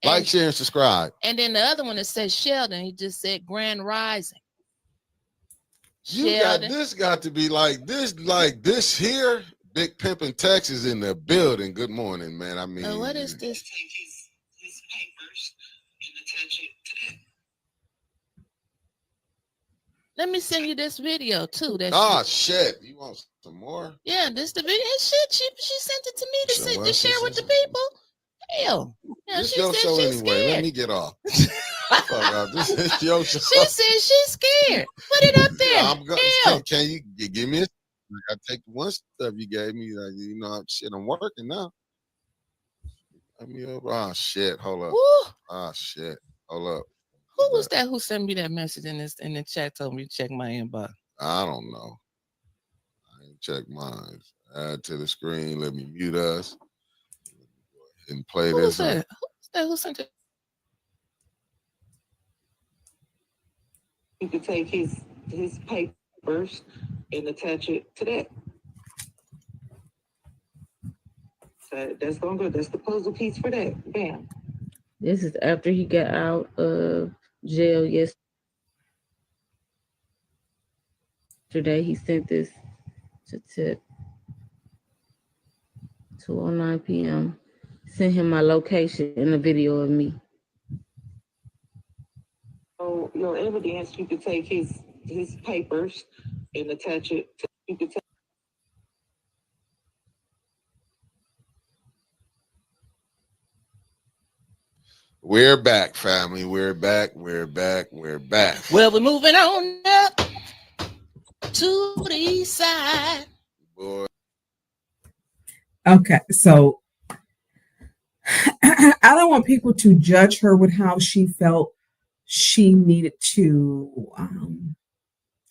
Like, share, and subscribe. And then the other one that says Sheldon, he just said Grand Rising. This got to be like this here. Big Pimpin' Texas in the building. Good morning, man. I mean, what is this? Take his papers and attach it to that. Let me send you this video too. Shit. You want some more? Yeah, this the video. Shit, she sent it to me to share with the people. Hell. Yeah, this your show anyway. Scared. Let me get off. This is your show. She said she's scared. Put it up there. Can you give me I take one stuff you gave me. Like, you know, I'm working now. Let me up. Shit. Hold up. Woo. Shit. Hold up. Who was that who sent me that message in the chat? Told me to check my inbox. I don't know. I ain't check mine. Add to the screen. Let me mute us and play Who this. Was that? Who was that who sent it? You could take his papers and attach it to that. So that's gonna go. That's the puzzle piece for that. Bam. This is after he got out of jail yesterday. He sent this to Tip. 2:09 p.m. Sent him my location and a video of me. So your evidence, you could take his papers and attach it to, you could take. We're back, family. We're back. We're back. We're back. Well, we're moving on up to the east side. Boy. Okay, so I don't want people to judge her with how she felt. She needed to,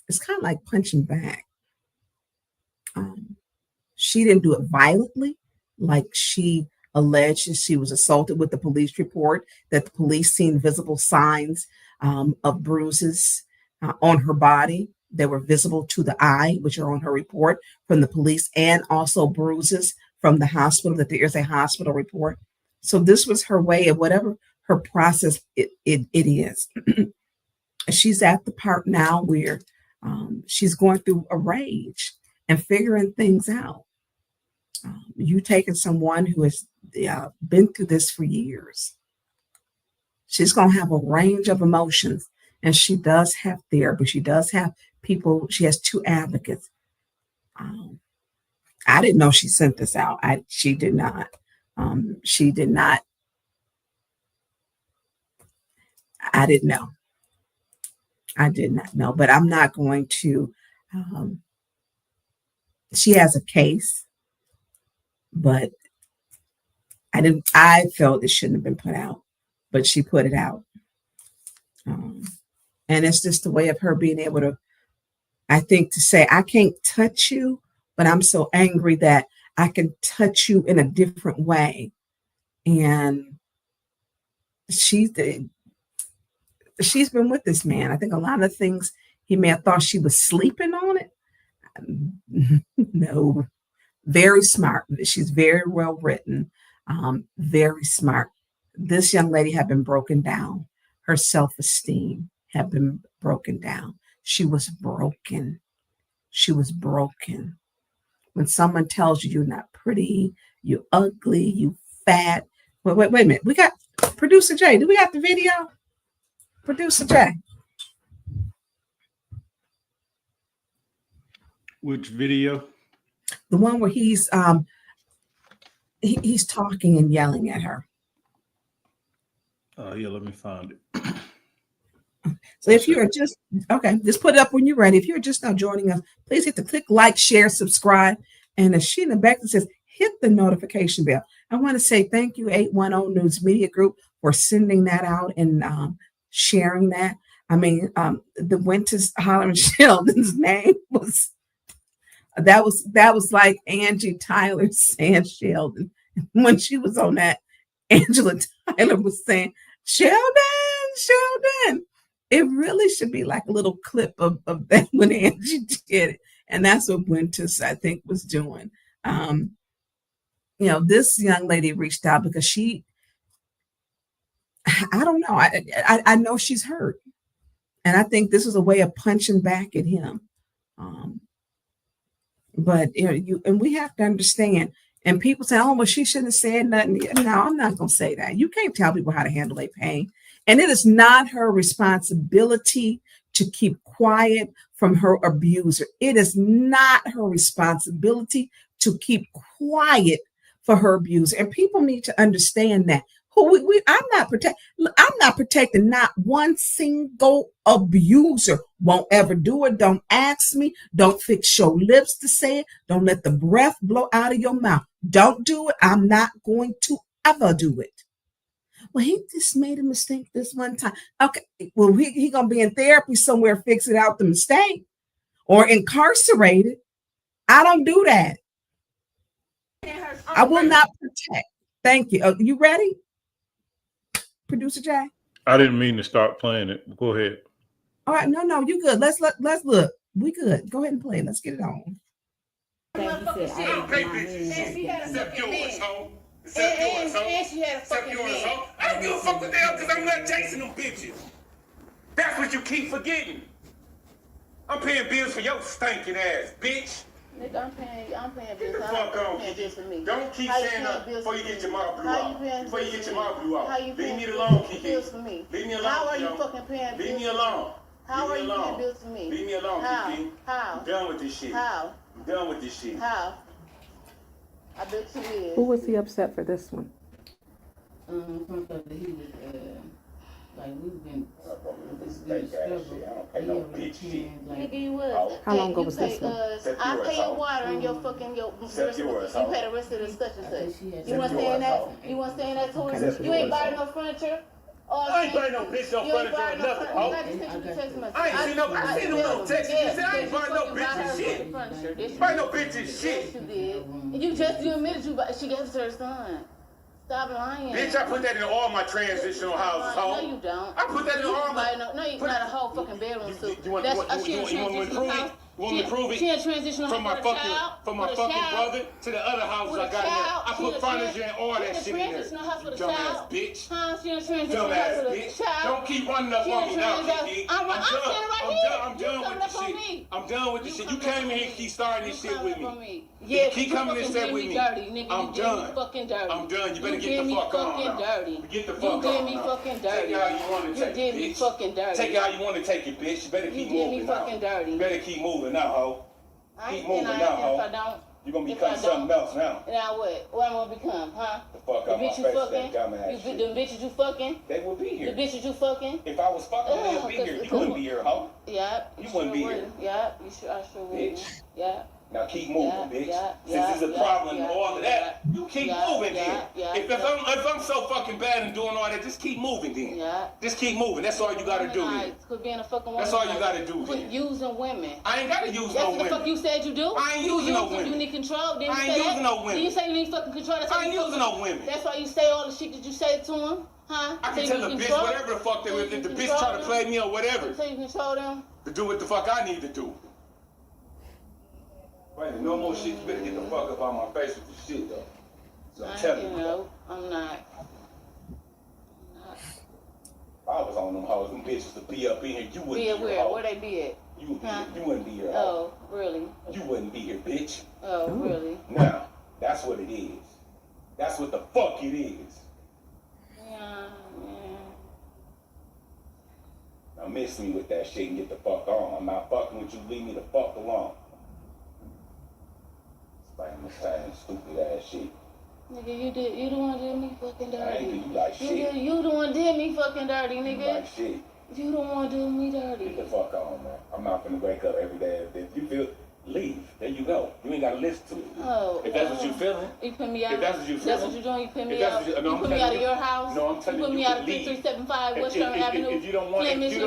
it's kind of like punching back. She didn't do it violently, like she alleged that she was assaulted with the police report, that the police seen visible signs of bruises on her body that were visible to the eye, which are on her report from the police, and also bruises from the hospital, that there is a hospital report. So this was her way of whatever her process it is. She's at the part now where she's going through a rage and figuring things out. You taking someone who has been through this for years. She's going to have a range of emotions, and she does have therapy. She does have people. She has 2 advocates. I didn't know she sent this out. She did not. She did not. I didn't know. I did not know, but I'm not going to. She has a case, but I felt it shouldn't have been put out, but she put it out. And it's just the way of her being able to, I think, to say, I can't touch you, but I'm so angry that I can touch you in a different way. And she's been with this man. I think a lot of things he may have thought she was sleeping on it. No, very smart. She's very well written, very smart. This young lady had been broken down. Her self-esteem had been broken down. She was broken. She was broken. When someone tells you you're not pretty, you're ugly, you fat. Wait a minute. We got Producer Jay, do we have the video? Producer Jay. Which video? The one where he's talking and yelling at her. Yeah, let me find it. So if you are just put it up when you're ready. If you're just now joining us, please hit the click, like, share, subscribe. And as Sheena Beckton says, hit the notification bell. I want to say thank you, 810 News Media Group, for sending that out and sharing that. I mean, the Winters Hollering Sheldon's name was that was like Angie Tyler saying Sheldon. When she was on that, Angela Tyler was saying, Sheldon. It really should be like a little clip of that when Angie did it. And that's what Winters, I think, was doing. This young lady reached out because I don't know. I know she's hurt. And I think this is a way of punching back at him. But we have to understand. And people say, oh, well, she shouldn't have said nothing. No, I'm not going to say that. You can't tell people how to handle their pain. And it is not her responsibility to keep quiet from her abuser. It is not her responsibility to keep quiet for her abuser. And people need to understand that. I'm not protecting not one single abuser. Won't ever do it. Don't ask me. Don't fix your lips to say it. Don't let the breath blow out of your mouth. Don't do it. I'm not going to ever do it. Well, he just made a mistake this one time. Okay, well, he gonna be in therapy somewhere, fixing out the mistake, or incarcerated. I don't do that. I will not protect. Thank you. You ready, Producer Jay? I didn't mean to start playing it. Go ahead. All right, no, you good. Let's look. We good. Go ahead and play. Let's get it on. Except yours, ho. Except yours, ho. Except yours, ho. I don't give a fuck what they are because I'm not chasing them bitches. That's what you keep forgetting. I'm paying bills for your stinking ass, bitch. Nigga, I'm paying bills. Get the fuck on. Don't keep saying that before you get your mouth blew out. Before you get your mouth blew out. Leave me alone, Kiki. Bills for me. Leave me alone. How are you fucking paying bills? Leave me alone. How are you paying bills for me? Leave me alone, Kiki. How? I'm done with this shit. How? I'm done with this shit. How? I bet you is. Who was he upset for this one? He was like we've been struggle. Nigga, you was. How long ago was this one? I pay your water and your fucking you pay the rest of the such and such. You want to stay in that? You want to stay in that toilet? You ain't buying no furniture. I ain't buying no bitch no furniture or nothing, ho. I ain't seen no little text. You said I ain't buying no bitches shit. Buying no bitches shit. Yes, you did. You admitted she gave it to her son. Stop lying. Bitch, I put that in all my transitional houses, ho. No, you don't. I put that in all my... No, you not a whole fucking bedroom suit. You want me to prove it? You want me to prove it? She in transitional from my fucking brother to the other houses I got in there. I put furniture and all that shit in there. Dumbass bitch. She in transitional house Dumbass with a bitch. child. Don't keep running up on me now, Kiki. I'm done with this shit. I'm done with this shit. You came in here and keep starting this shit with me. Yeah, keep coming and stay with me. I'm done. I'm done. You better get the fuck on now. Get the fuck on. You did me fucking dirty. Take it how you want to take it, bitch. You did me fucking dirty. Take it how you want to take it, bitch. You better keep moving now. You better keep moving now, ho. Keep moving now, ho. You're going to become something else now. Now what? What I'm going to become, huh? The fuck out my face, that dumbass shit. The bitches you fucking? They would be here. The bitches you fucking? If I was fucking, they would be here. You wouldn't be here, ho. Yeah. You wouldn't be here. Yeah, I sure would. Bitch. Yeah. Now keep moving, bitch. Since there's a problem and all of that, you keep moving then. If I'm so fucking bad and doing all that, just keep moving then. Just keep moving. That's all you gotta do then. Quit being a fucking woman. That's all you gotta do Quit then. using women. I ain't gotta use no women. That's what the fuck you said you do? I ain't using no women. You need control. Didn't I you ain't say using that? no women. Did you say you need fucking control? I ain't using no women. That's why you say all the shit that you say to them? Huh? I can tell the bitch whatever the fuck they if the bitch try to play me or whatever. So you control them? To do what the fuck I need to do. Wait, no more shit. You better get the fuck up out my face with this shit, though. So I'm telling you. No, I'm not. If I was on them hoes, them bitches to be up in here, you wouldn't be here. Where? Where they be at? You wouldn't be here. Oh, really? You wouldn't be here, bitch. Oh, really? Now, that's what it is. That's what the fuck it is. Yeah, waste me with that shit and get the fuck on. I'm not fucking with you. Leave me the fuck alone. It's like I'm saying stupid ass shit. Nigga, you the one did me fucking dirty. I ain't do you like shit. You the one did me fucking dirty, nigga. You like shit. You the one do me dirty. Get the fuck on, man. I'm not gonna wake up every day. If you feel, leave. There you go. You ain't gotta listen to it. Oh. If that's what you feeling. You put me out. If that's what you feeling. That's what you doing. You put me out. You put me out of your house. No, I'm telling you. You put me out of 3375 Western Avenue. If you don't want, if you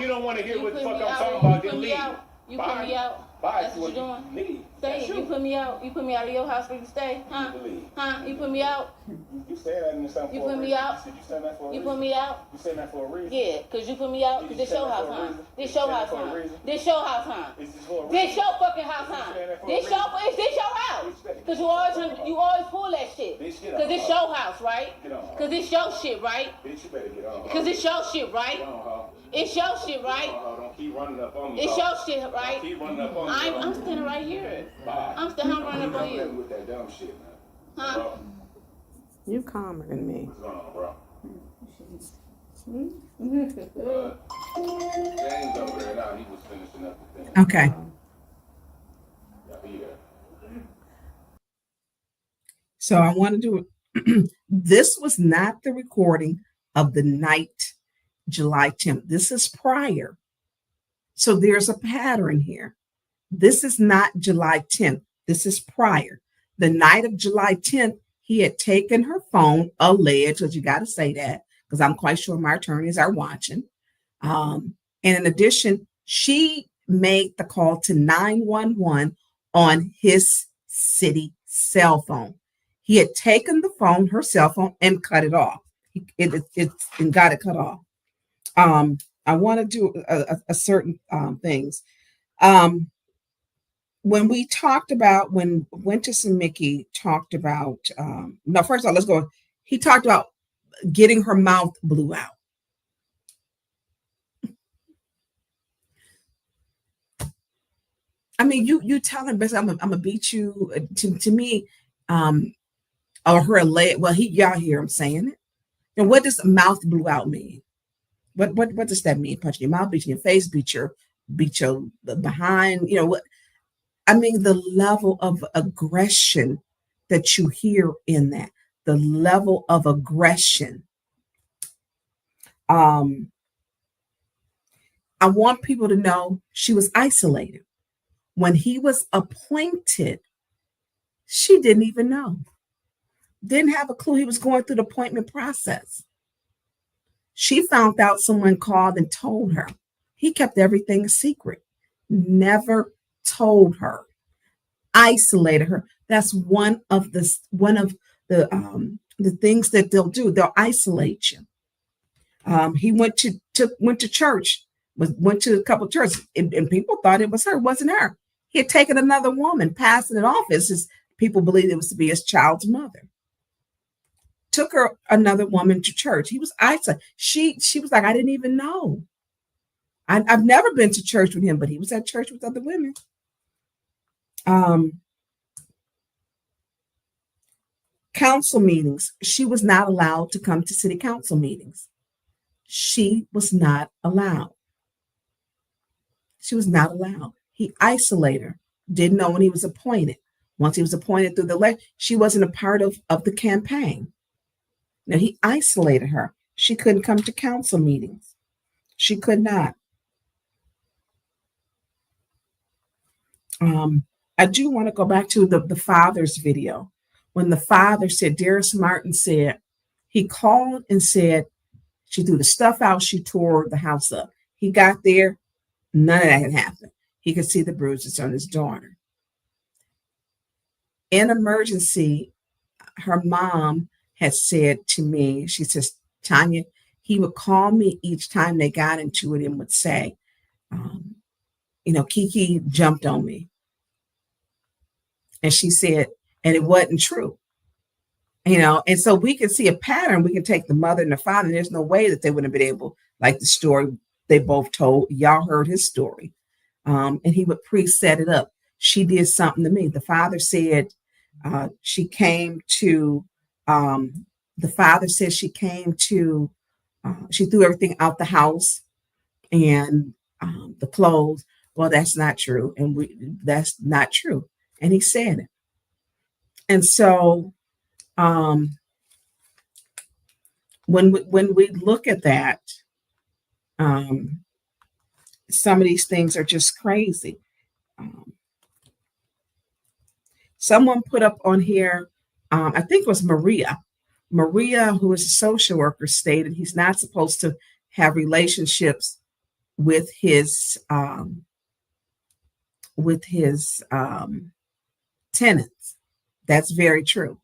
don't want to hear what the fuck I'm talking about, then leave. You put me out. Bye. That's what you doing. Leave. Say it. You put me out. You put me out of your house where you stay, huh? Huh? You put me out. You say that in the something. You put me out. You put me out. You say that for a reason. Yeah, cause you put me out. Cause this your house, huh? This your house, huh? This your house, huh? This your fucking house, huh? This your house. Cause you always pull that shit. Cause it's your house, right? Cause it's your shit, right? Bitch, you better get on. Cause it's your shit, right? It's your shit, right? Don't keep running up on me. It's your shit, right? Keep running up on me. I'm standing right here. I'm running up on you. With that dumb shit, man. Huh? You calmer than me. What's going on, bro? James over there now, he was finishing up the thing. Okay. So I want to do this was not the recording of the night July 10th. This is prior. So there's a pattern here. This is not July 10th. This is prior. The night of July 10th, he had taken her phone, alleged, because you got to say that, because I'm quite sure my attorneys are watching. And in addition, she made the call to 911 on his city cell phone. He had taken the phone, her cell phone, and cut it off. And got it cut off. I want to do a certain things. When we talked about, when Winters and Mickey talked about, no, first of all, let's go. He talked about getting her mouth blew out. I mean, you tell him, basically, I'm gonna beat you. To me, or her leg. Well, y'all hear him saying it. And what does mouth blew out mean? What does that mean? Punching your mouth, beating your face, beat your behind. You know what? I mean, the level of aggression that you hear in that. The level of aggression. I want people to know she was isolated. When he was appointed, she didn't even know. Didn't have a clue he was going through the appointment process. She found out someone called and told her. He kept everything a secret. Never told her. Isolated her. That's one of the things that they'll do. They'll isolate you. He went to church. Went to a couple of churches, and people thought it was her. It wasn't her. He had taken another woman, passing it off as people believed it was to be his child's mother. Took her another woman to church. He was isolated. She was like, I didn't even know. I've never been to church with him, but he was at church with other women. Council meetings. She was not allowed to come to city council meetings. She was not allowed. She was not allowed. He isolated her. Didn't know when he was appointed. Once he was appointed through the election, she wasn't a part of the campaign. Now, he isolated her. She couldn't come to council meetings. She could not. I do want to go back to the father's video. When the father said, Darius Martin said, he called and said, she threw the stuff out, she tore the house up. He got there, none of that had happened. He could see the bruises on his daughter. In emergency, her mom had said to me, she says, Tanya, he would call me each time they got into it and would say, Kiki jumped on me. And she said, and it wasn't true. And so we can see a pattern. We can take the mother and the father, and there's no way that they wouldn't have been able, like the story they both told. Y'all heard his story. And he would pre-set it up. She did something to me. The father said she came to, She threw everything out the house and the clothes. Well, that's not true, and that's not true. And he said it. And so when we look at that, some of these things are just crazy. Someone put up on here, I think it was Maria. Maria, who is a social worker, stated he's not supposed to have relationships with his tenants. That's very true.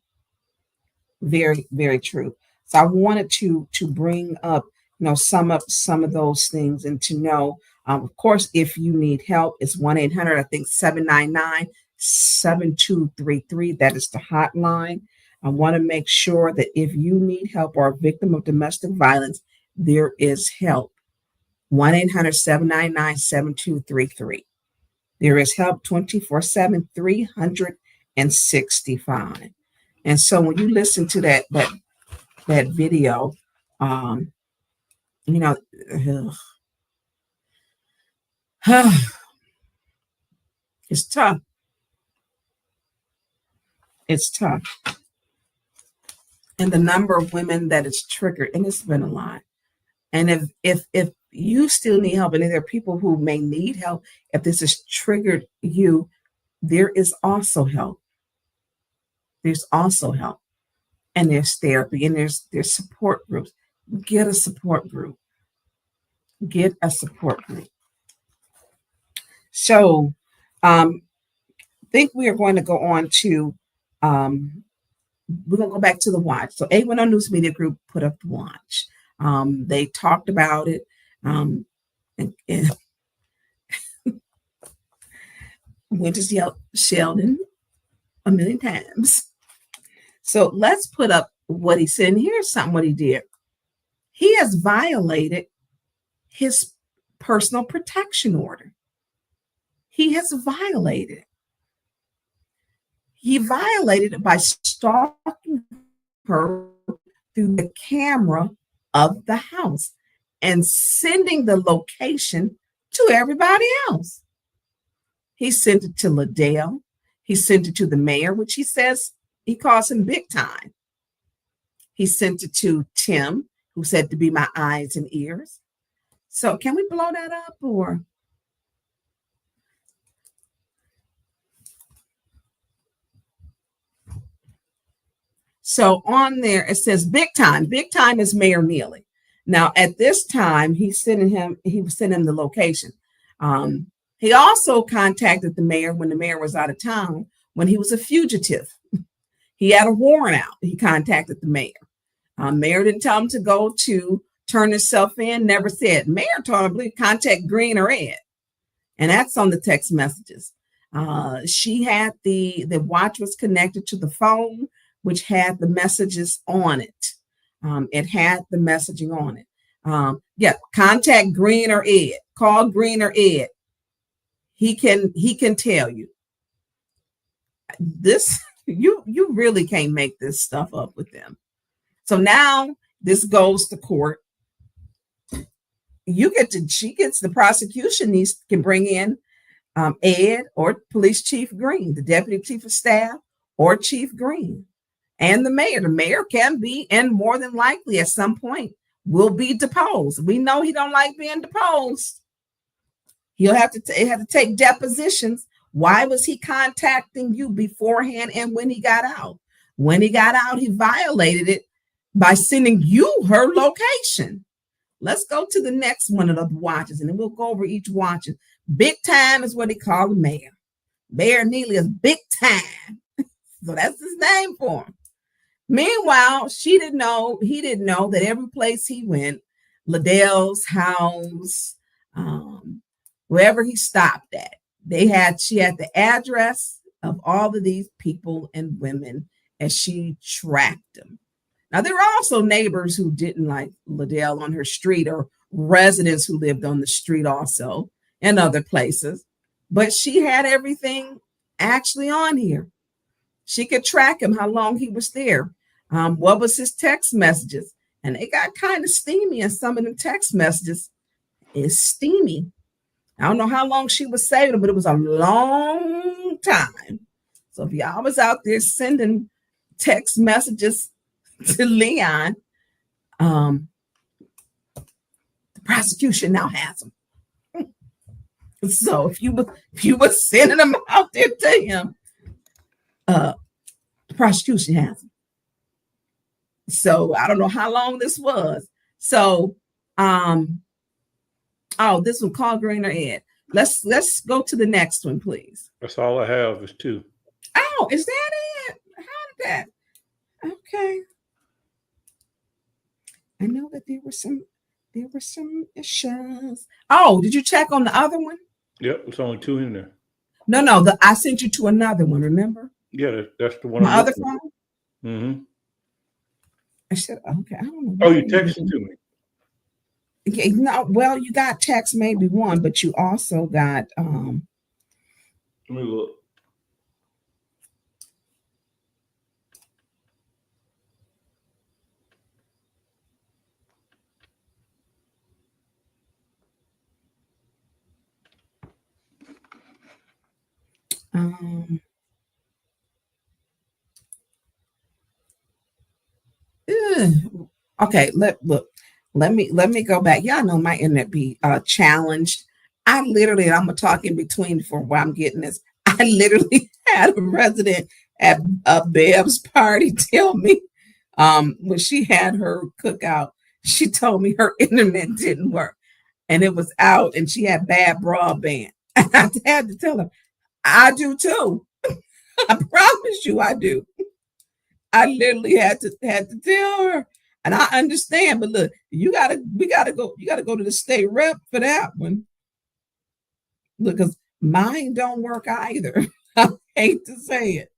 Very, very true. So I wanted to bring up, some of those things, and to know, of course, if you need help, it's 1-800, I think 799-7233. That is the hotline. I want to make sure that if you need help or a victim of domestic violence, there is help. 1-800-799-7233. There is help 24/7, 365. And so when you listen to that video, it's tough. It's tough. And the number of women that it's triggered, and it's been a lot. And if you still need help, and there are people who may need help, if this has triggered you, there is also help. There's also help. And there's therapy, and there's support groups. Get a support group. Get a support group. So I think we are going to go on to, we're going to go back to the watch. So A10 News Media Group put up the watch. They talked about it. And went to Sheldon a million times. So let's put up what he said. And here's something what he did. He has violated his personal protection order. He has violated it. He violated it by stalking her through the camera of the house and sending the location to everybody else. He sent it to Liddell. He sent it to the mayor, which he says he calls him big time. He sent it to Tim, who said to be my eyes and ears. So can we blow that up or? So on there, it says big time. Big time is Mayor Neely. Now, at this time, he was sending him the location. He also contacted the mayor when the mayor was out of town, when he was a fugitive. He had a warrant out. He contacted the mayor. Mayor didn't tell him to go to turn himself in, never said. Mayor told him, I believe, contact Green or Ed. And that's on the text messages. She had the watch was connected to the phone, which had the messages on it. It had the messaging on it. Contact Green or Ed. Call Green or Ed. He can tell you. This you really can't make this stuff up with them. So now this goes to court. She gets the prosecution can bring in Ed or Police Chief Green, the Deputy Chief of Staff or Chief Green, and the mayor. The mayor can be, and more than likely at some point will be deposed. We know he don't like being deposed. He'll have to take depositions. Why was he contacting you beforehand and when he got out? When he got out, he violated it by sending you her location. Let's go to the next one of the watches, and then we'll go over each watch. Big time is what he called the mayor. Mayor Neely is big time. So that's his name for him. Meanwhile, he didn't know that every place he went, Liddell's house, wherever he stopped at, she had the address of all of these people and women as she tracked them. Now, there are also neighbors who didn't like Liddell on her street, or residents who lived on the street also and other places, but she had everything actually on here. She could track him, how long he was there, what was his text messages. And it got kind of steamy, and some of the text messages is steamy. I don't know how long she was saving them, but it was a long time. So if y'all was out there sending text messages to Leon, the prosecution now has them. So if you were sending them out there to him, the prosecution has them. So I don't know how long this was. So, this one, call Green or Ed. Let's go to the next one, please. That's all I have is 2. Oh, is that it? How did that? Okay. I know that there were some issues. Oh, did you check on the other one? Yep, it's only 2 in there. No, I sent you to another one, remember? Yeah, that's the one. My other phone? Mm-hmm. I said, okay, I don't know. Oh, you texted to me. Okay, no, well, you got text maybe one, but you also got Let me look. okay, let me go back. Y'all know my internet be challenged. I'm gonna talk in between for why I'm getting this. I literally had a resident at Bev's party tell me when she had her cookout, she told me her internet didn't work and it was out and she had bad broadband. And I had to tell her, I do too. I promise you I do. I literally had to tell her. And I understand, but look, we gotta go to the state rep for that one. Look, because mine don't work either. I hate to say it.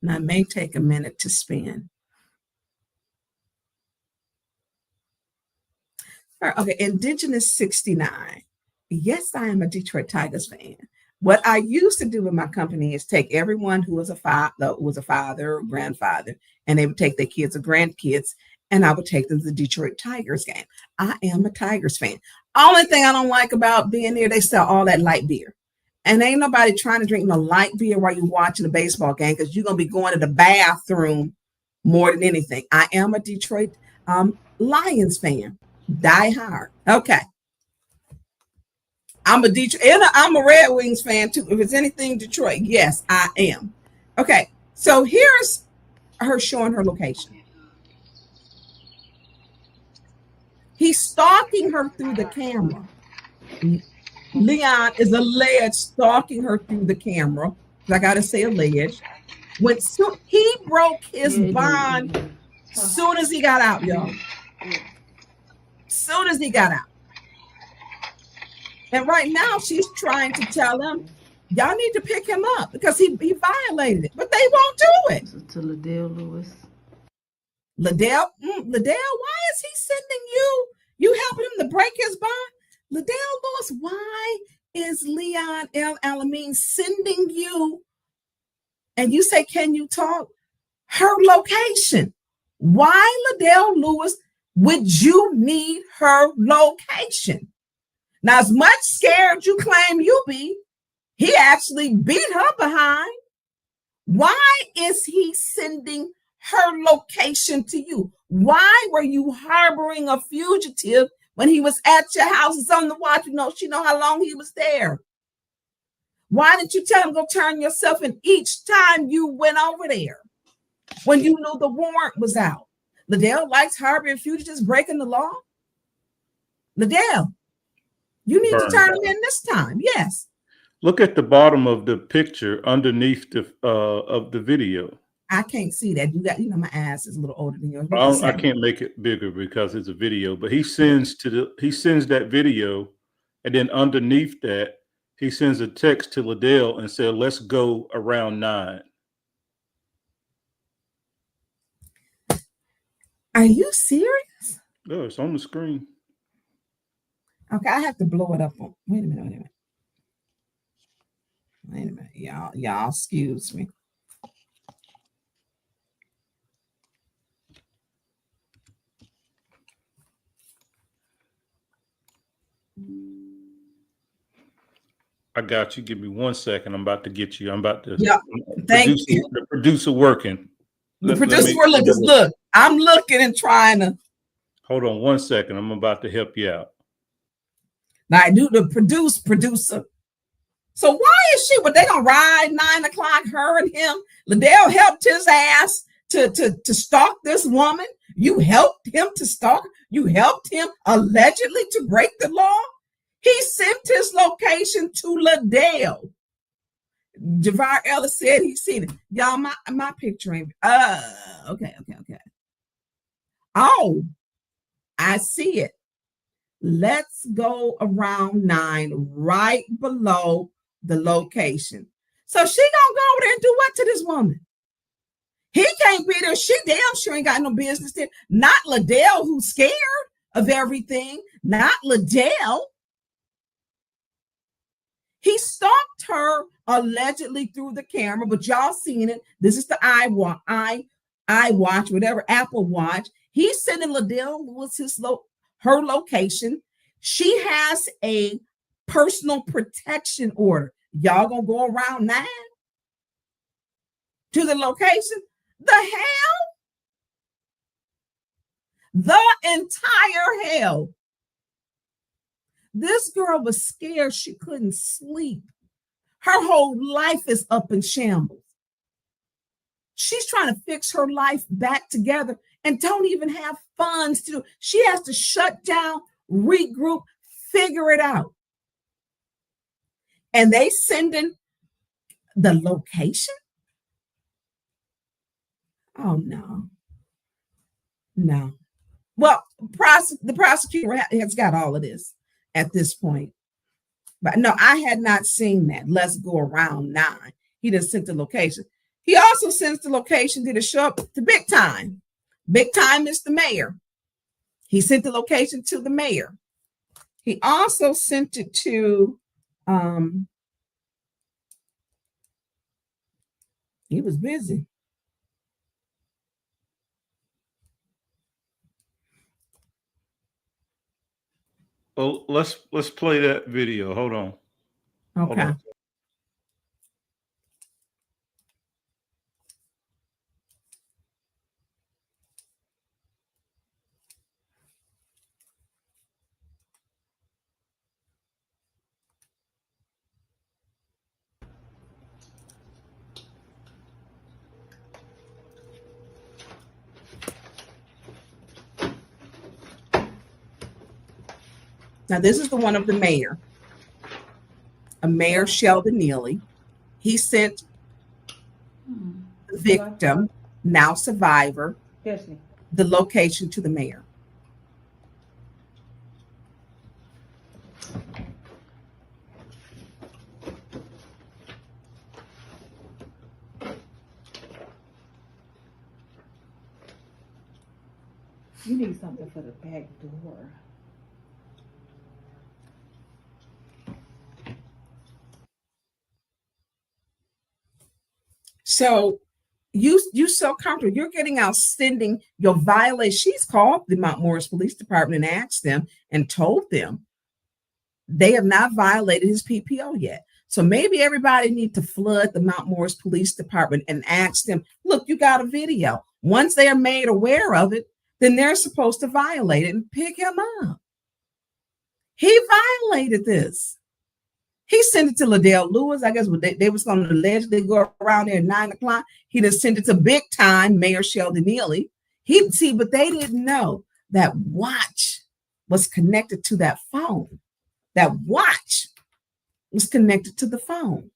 Now, it may take a minute to spin. All right, okay, Indigenous 69. Yes, I am a Detroit Tigers fan. What I used to do in my company is take everyone who was a father or grandfather, and they would take their kids or grandkids, and I would take them to the Detroit Tigers game. I am a Tigers fan. Only thing I don't like about being there, they sell all that light beer. And ain't nobody trying to drink no light beer while you're watching a baseball game because you're going to be going to the bathroom more than anything. I am a Detroit Lions fan. Die hard. Okay. I'm a Detroit, and I'm a Red Wings fan too. If it's anything Detroit, yes, I am. Okay, so here's her showing her location. He's stalking her through the camera. Leon is alleged stalking her through the camera. I gotta say alleged. He broke his bond soon as he got out, y'all. Soon as he got out. And right now she's trying to tell him, y'all need to pick him up because he violated it, but they won't do it. To Liddell Lewis. Liddell, why is he sending you? You helping him to break his bond? Liddell Lewis, why is Leon L. Alameen sending you? And you say, can you talk? Her location. Why, Liddell Lewis, would you need her location? Now, as much scared you claim you be, he actually beat her behind. Why is he sending her location to you? Why were you harboring a fugitive when he was at your house? It's on the watch. She know how long he was there. Why didn't you tell him go turn yourself in each time you went over there when you knew the warrant was out? Liddell likes harboring fugitives, breaking the law. Liddell, you need to turn him in this time. Yes. Look at the bottom of the picture underneath of the video. I can't see that. My ass is a little older than yours. I can't make it bigger because it's a video. But he sends that video, and then underneath that, he sends a text to Liddell and said, "Let's go around 9." Are you serious? No, it's on the screen. Okay, I have to blow it up. Wait a minute. Y'all, excuse me. I got you. Give me 1 second. I'm about to get you. I'm about to. Yeah, thank you. The producer working. The producer we're looking. Look, I'm looking and trying to. Hold on 1 second. I'm about to help you out. Now I do the producer. So why is she? But they gonna ride 9 o'clock. Her and him. Liddell helped his ass to stalk this woman. You helped him to stalk. You helped him allegedly to break the law. He sent his location to Liddell. Javar Ellis said he seen it. Y'all, my picture ain't. Okay. Oh, I see it. Let's go around 9, right below the location. So she gonna go over there and do what to this woman? He can't be there. She damn sure ain't got no business there. Not Liddell, who's scared of everything. Not Liddell. He stalked her allegedly through the camera, but y'all seen it. This is the iWatch, whatever, Apple Watch. He's sending Liddell was her location. She has a personal protection order. Y'all gonna go around 9 to the location? The hell? The entire hell. This girl was scared. She couldn't sleep. Her whole life is up in shambles. She's trying to fix her life back together and don't even have funds to do. She has to shut down, regroup, figure it out. And they sending the location? Oh, no. Well, the prosecutor has got all of this at this point. But no, I had not seen that. Let's go around 9. He didn't send the location. He also sends the location. Did it show up to Big Time? Big Time is the mayor. He sent the location to the mayor. He also sent it to, he was busy. Well, let's play that video. Hold on. Okay. Hold on. Now, this is the one of the mayor, Mayor Sheldon Neely. He sent the victim, now survivor, the location to the mayor. You need something for the back door. So you so comfortable. You're getting out sending your violation. She's called the Mount Morris Police Department and asked them and told them they have not violated his PPO yet. So maybe everybody need to flood the Mount Morris Police Department and ask them, look, you got a video. Once they are made aware of it, then they're supposed to violate it and pick him up. He violated this. He sent it to Liddell Lewis. I guess they was going to allegedly go around there at 9 o'clock. He just sent it to Big Time, Mayor Sheldon Neely. But they didn't know that watch was connected to that phone. That watch was connected to the phone.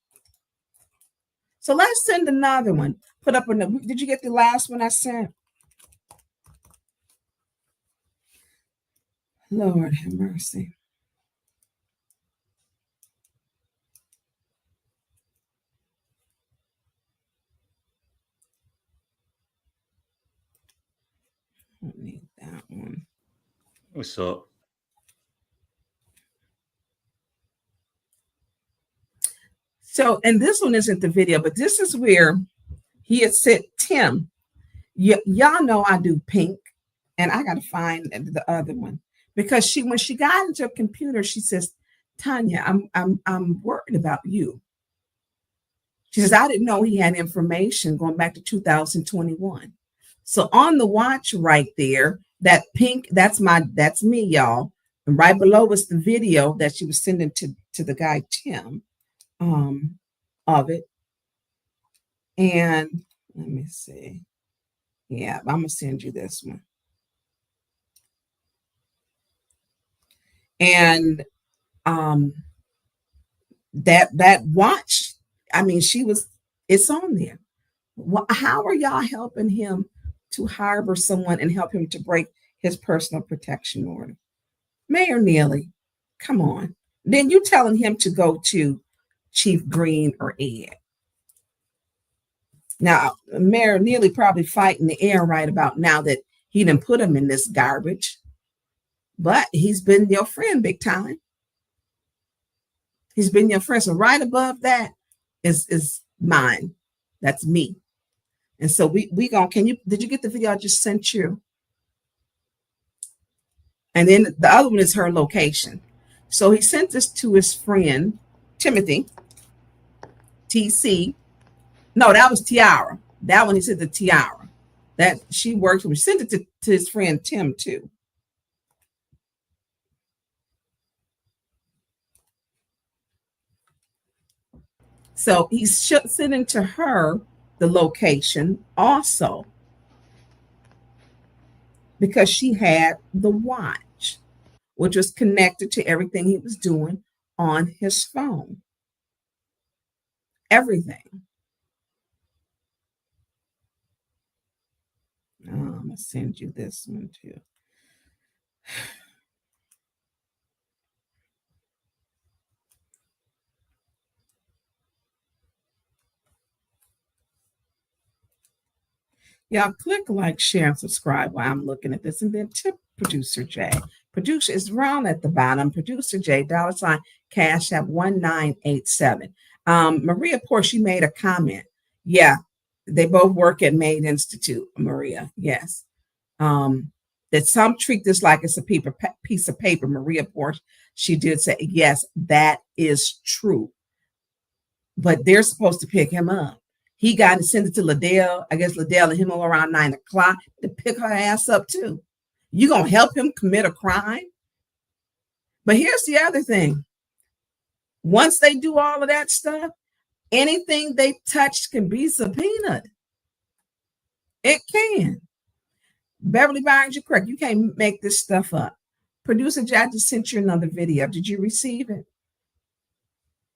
So let's send another one. Put up did you get the last one I sent? Lord have mercy. don't need that one. What's up? So, and this one isn't the video, but this is where he had said, Tim, y'all know I do pink, and I got to find the other one because when she got into her computer, she says, Tanya, I'm worried about you. She says, I didn't know he had information going back to 2021. So on the watch right there, that pink, that's me, y'all. And right below was the video that she was sending to the guy, Tim, of it. And let me see. Yeah, I'm gonna send you this one. And that watch, I mean, it's on there. How are y'all helping him to harbor someone and help him to break his personal protection order? Mayor Neely, come on. Then you telling him to go to Chief Green or Ed. Now, Mayor Neely probably fighting the air right about now that he didn't put him in this garbage, but he's been your friend big time. He's been your friend. So right above that is mine. That's me. And so we gonna, did you get the video I just sent you? And then the other one is her location. So he sent this to his friend, Timothy, TC. No, that was Tiara. That one he said to Tiara. That she worked for him. He sent it to his friend Tim too. So he's sending to her the location also because she had the watch, which was connected to everything he was doing on his phone. Everything. I'm going to send you this one too. Y'all click like, share, and subscribe while I'm looking at this. And then tip Producer J. Producer is round at the bottom. Producer J, $ Cash App 1987. Maria Poor, she made a comment. Yeah, they both work at Maid Institute, Maria. Yes. That some treat this like it's a piece of paper. Maria Poor, she did say, yes, that is true. But they're supposed to pick him up. He got to send it to Liddell. I guess Liddell and him around 9 o'clock to pick her ass up too. You gonna help him commit a crime? But here's the other thing. Once they do all of that stuff, anything they touch can be subpoenaed. It can. Beverly Byers, you're correct. You can't make this stuff up. Producer Jack just sent you another video. Did you receive it?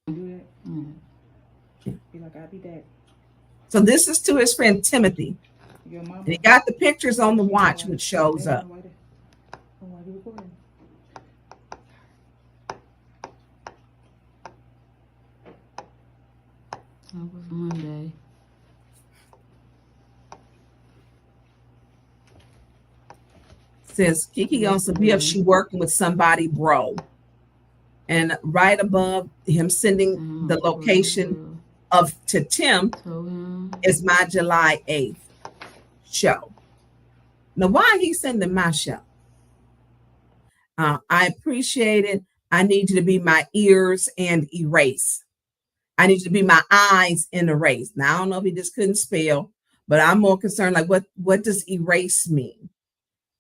Be like, I'll be back. So this is to his friend Timothy. And he got the pictures on the watch, which shows up. That was Monday. Says Kiki on Sabia, she working with somebody, bro. And right above him sending the location to Tim is my July 8th show. Now, why he sending my show? I appreciate it. I need you to be my ears and erase. I need you to be my eyes and erase. Now, I don't know if he just couldn't spell, but I'm more concerned, like, what does erase mean?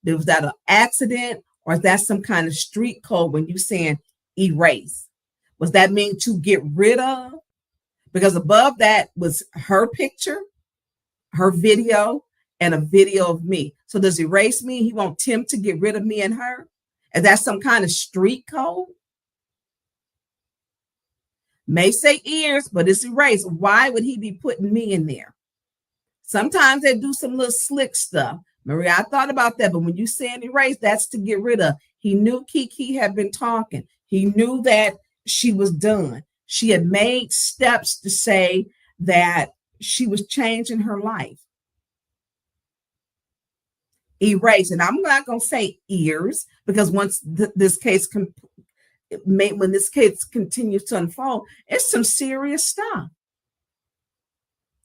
Was that an accident, or is that some kind of street code when you saying erase? Was that mean to get rid of? Because above that was her picture, her video, and a video of me. So does erase mean he want Tim to get rid of me and her? Is that some kind of street code? May say ears, but it's erased. Why would he be putting me in there? Sometimes they do some little slick stuff. Maria, I thought about that, but when you saying erase, that's to get rid of. He knew Kiki had been talking. He knew that she was done. She had made steps to say that she was changing her life. erase. And I'm not going to say ears, because once this case when this case continues to unfold, it's some serious stuff.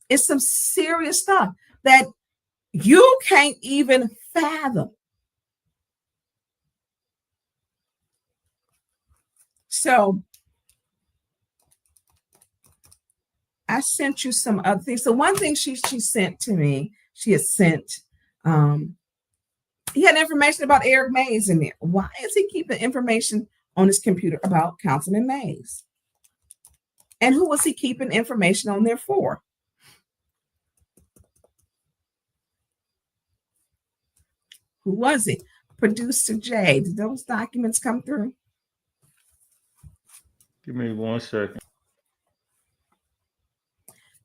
It's some serious stuff that you can't even fathom. So I sent you some other things. So one thing she sent to me, she had sent, he had information about Eric Mays in there. Why is he keeping information on his computer about Councilman Mays? And who was he keeping information on there for? Who was he? Producer Jay. Did those documents come through? Give me 1 second.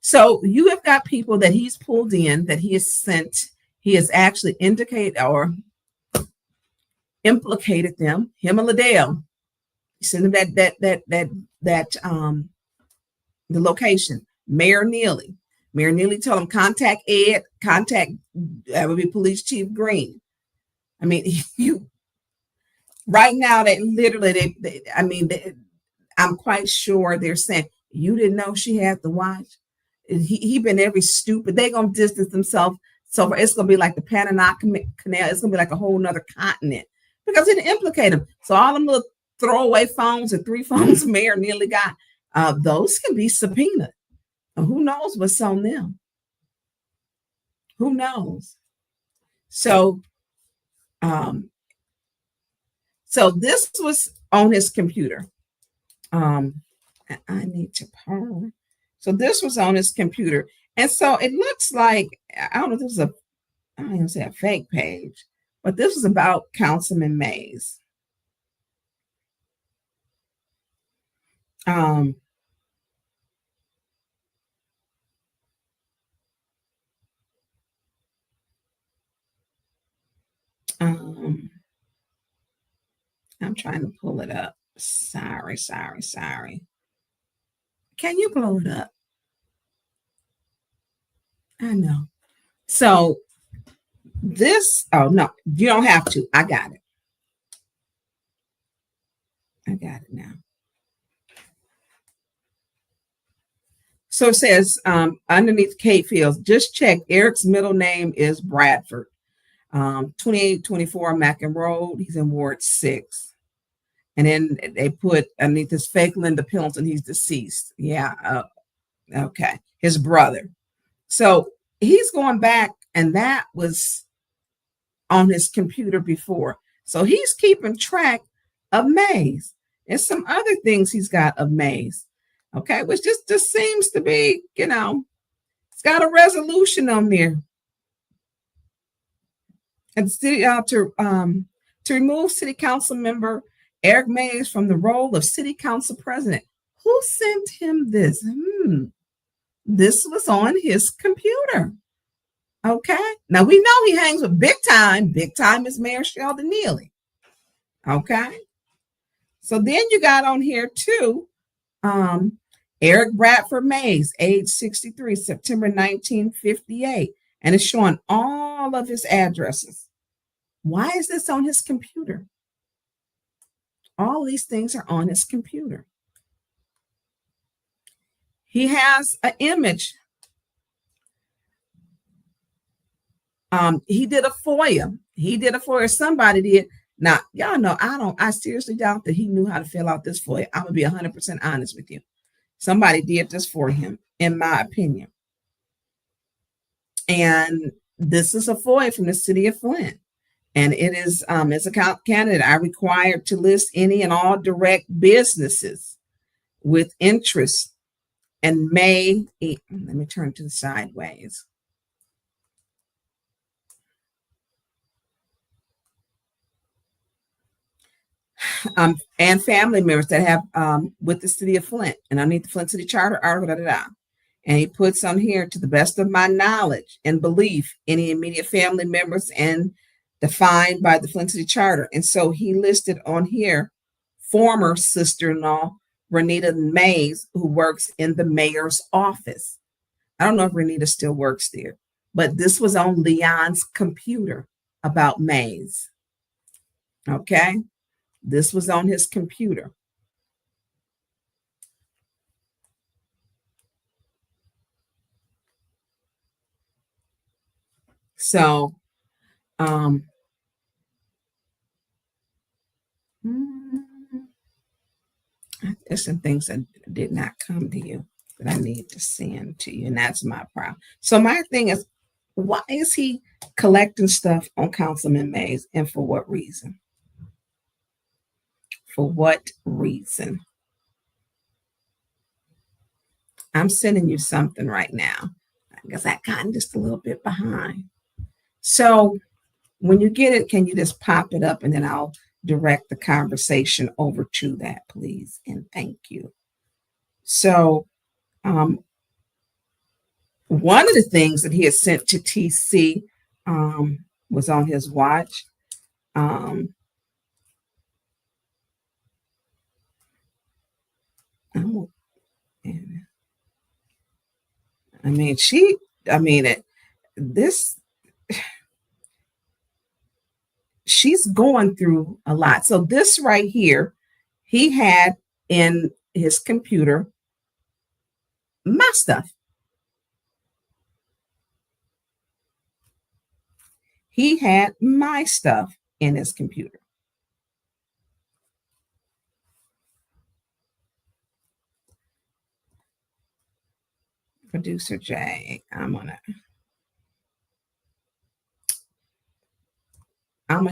So you have got people that he's pulled in, that he has sent. He has actually indicated or implicated them. Him and Liddell. He sent them the location. Mayor Neely. Mayor Neely told him contact Ed. That would be Police Chief Green. I mean, right now that literally, I'm quite sure they're saying, you didn't know she had the watch. He been every stupid. They're gonna distance themselves. So it's gonna be like the Panama Canal. It's gonna be like a whole nother continent because it didn't implicate him. So all them little throwaway phones or 3 phones Mayor Neely got, those can be subpoenaed. And who knows what's on them? Who knows? So this was on his computer. I need to pause. So this was on his computer. And so it looks like, I don't know if this is I don't even say a fake page, but this was about Councilman Mays. I'm trying to pull it up. Sorry. Can you pull it up? I know. So this, oh no, you don't have to. I got it. Now. So it says underneath Kate Fields, just check Eric's middle name is Bradford. 2824 Mackin Road. He's in Ward 6. And then they put underneath this fake Linda Pilton, he's deceased. Yeah. Okay. His brother. So he's going back, and that was on his computer before. So he's keeping track of Mays. And some other things he's got of Mays. Okay. Which just seems to be, it's got a resolution on there. And city to remove city council member Eric Mays from the role of city council president. Who sent him this? This was on his computer. Okay. Now we know he hangs with big time. Big time is Mayor Sheldon Neely. Okay. So then you got on here too, Eric Bradford Mays, age 63, September 1958. And it's showing all of his addresses. Why is this on his computer? All these things are on his computer. He has an image. He did a FOIA. Somebody did. Now, y'all know, I seriously doubt that he knew how to fill out this FOIA. I'm going to be 100% honest with you. Somebody did this for him, in my opinion. And this is a FOIA from the City of Flint. And it is, as a candidate, I'm required to list any and all direct businesses with interest and let me turn to the sideways. And family members that have with the City of Flint. And underneath the Flint City Charter, article, And he puts on here, to the best of my knowledge and belief, any immediate family members and defined by the Flint City Charter. And so he listed on here former sister-in-law Renita Mays, who works in the mayor's office. I don't know if Renita still works there, but this was on Leon's computer. about Mays. Okay, this was on his computer. So, there's some things that did not come to you that I need to send to you, and that's my problem. So my thing is, why is he collecting stuff on Councilman Mays, and for what reason? For what reason? I'm sending you something right now. I guess I got just a little bit behind. So when you get it, can you just pop it up, and then I'll direct the conversation over to that, please, and thank you. So one of the things that he had sent to TC was on his watch. I mean, she's going through a lot. So this right here, he had in his computer my stuff. He had my stuff in his computer. Producer Jay, I'm gonna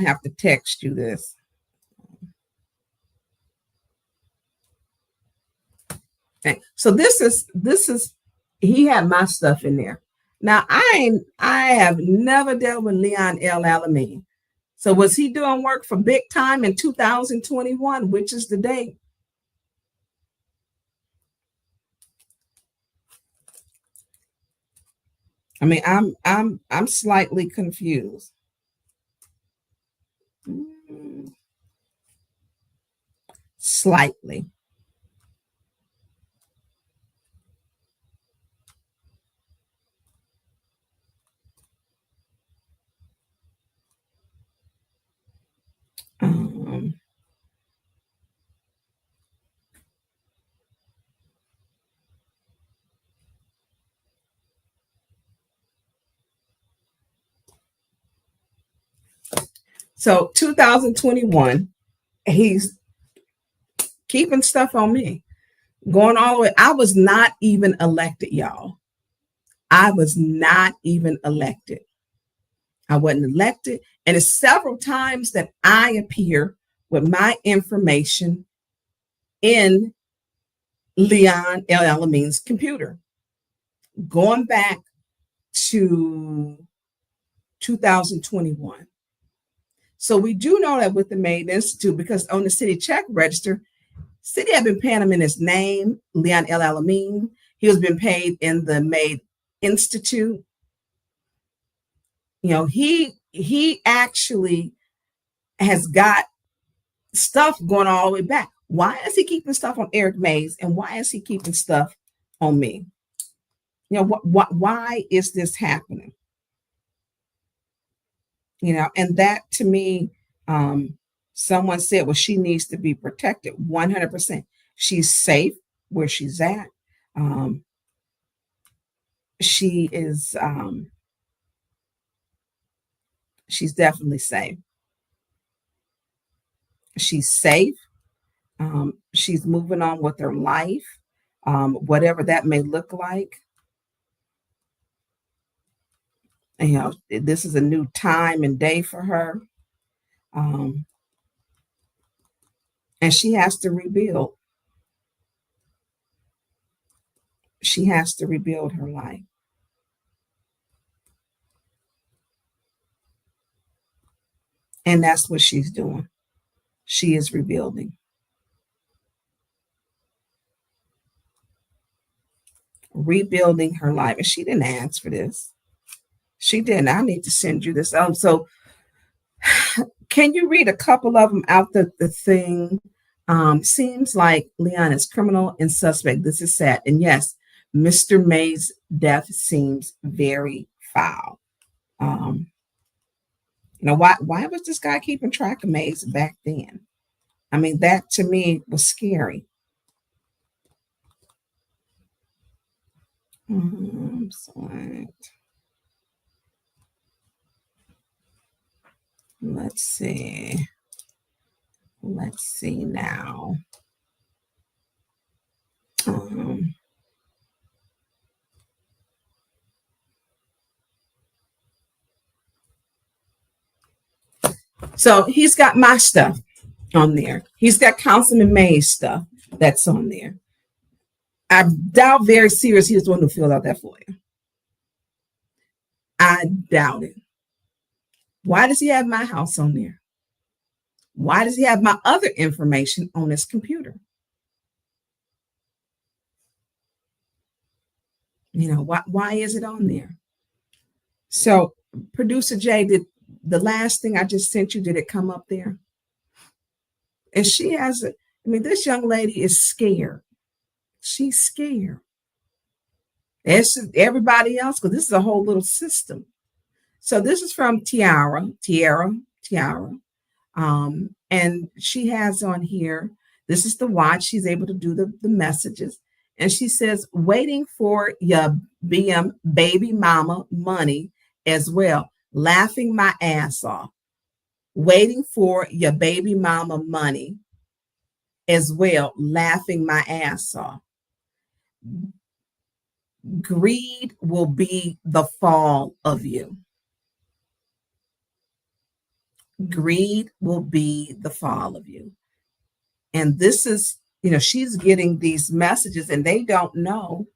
have to text you this. Okay. So this is he had my stuff in there. Now I have never dealt with Leon L. Alameen. So was he doing work for big time in 2021, which is the date? I mean, I'm slightly confused. Slightly. So 2021, he's keeping stuff on me, going all the way. I was not even elected, y'all. I was not even elected. I wasn't elected. And it's several times that I appear with my information in Leon L. Alameen's computer, going back to 2021. So we do know that with the Maid Institute, because on the city check register, city had been paying him in his name, Leon L. Alameen. He was being paid in the Maid Institute. You know, he actually has got stuff going all the way back. Why is he keeping stuff on Eric Mays, and why is he keeping stuff on me? You know, why is this happening? You know, and that to me, someone said, well, she needs to be protected 100%. She's safe where she's at. She is, she's definitely safe. She's safe. She's moving on with her life, whatever that may look like. And, you know, this is a new time and day for her. And she has to rebuild. She has to rebuild her life. And that's what she's doing. She is rebuilding. Rebuilding her life. And she didn't ask for this. She didn't. I need to send you this. So can you read a couple of them out the thing? Seems like Leon is criminal and suspect. This is sad. And yes, Mr. May's death seems very foul. You know, why was this guy keeping track of maids back then? I mean, that to me was scary. Select. Let's see. Let's see now. So he's got my stuff on there. He's got Councilman May's stuff that's on there. I doubt very serious he was the one who filled out that for you. I doubt it. Why does he have my house on there? Why does he have my other information on his computer? You know, why is it on there? So, Producer Jay, did the last thing I just sent you, did it come up there? And she has, I mean, this young lady is scared. She's scared. As everybody else, because this is a whole little system. So this is from Tiara. And she has on here, this is the watch. She's able to do the messages. And she says, waiting for your baby mama money as well. Laughing my ass off. Waiting for your baby mama money as well. Laughing my ass off. Greed will be the fall of you. Greed will be the fall of you. And this is, you know, she's getting these messages and they don't know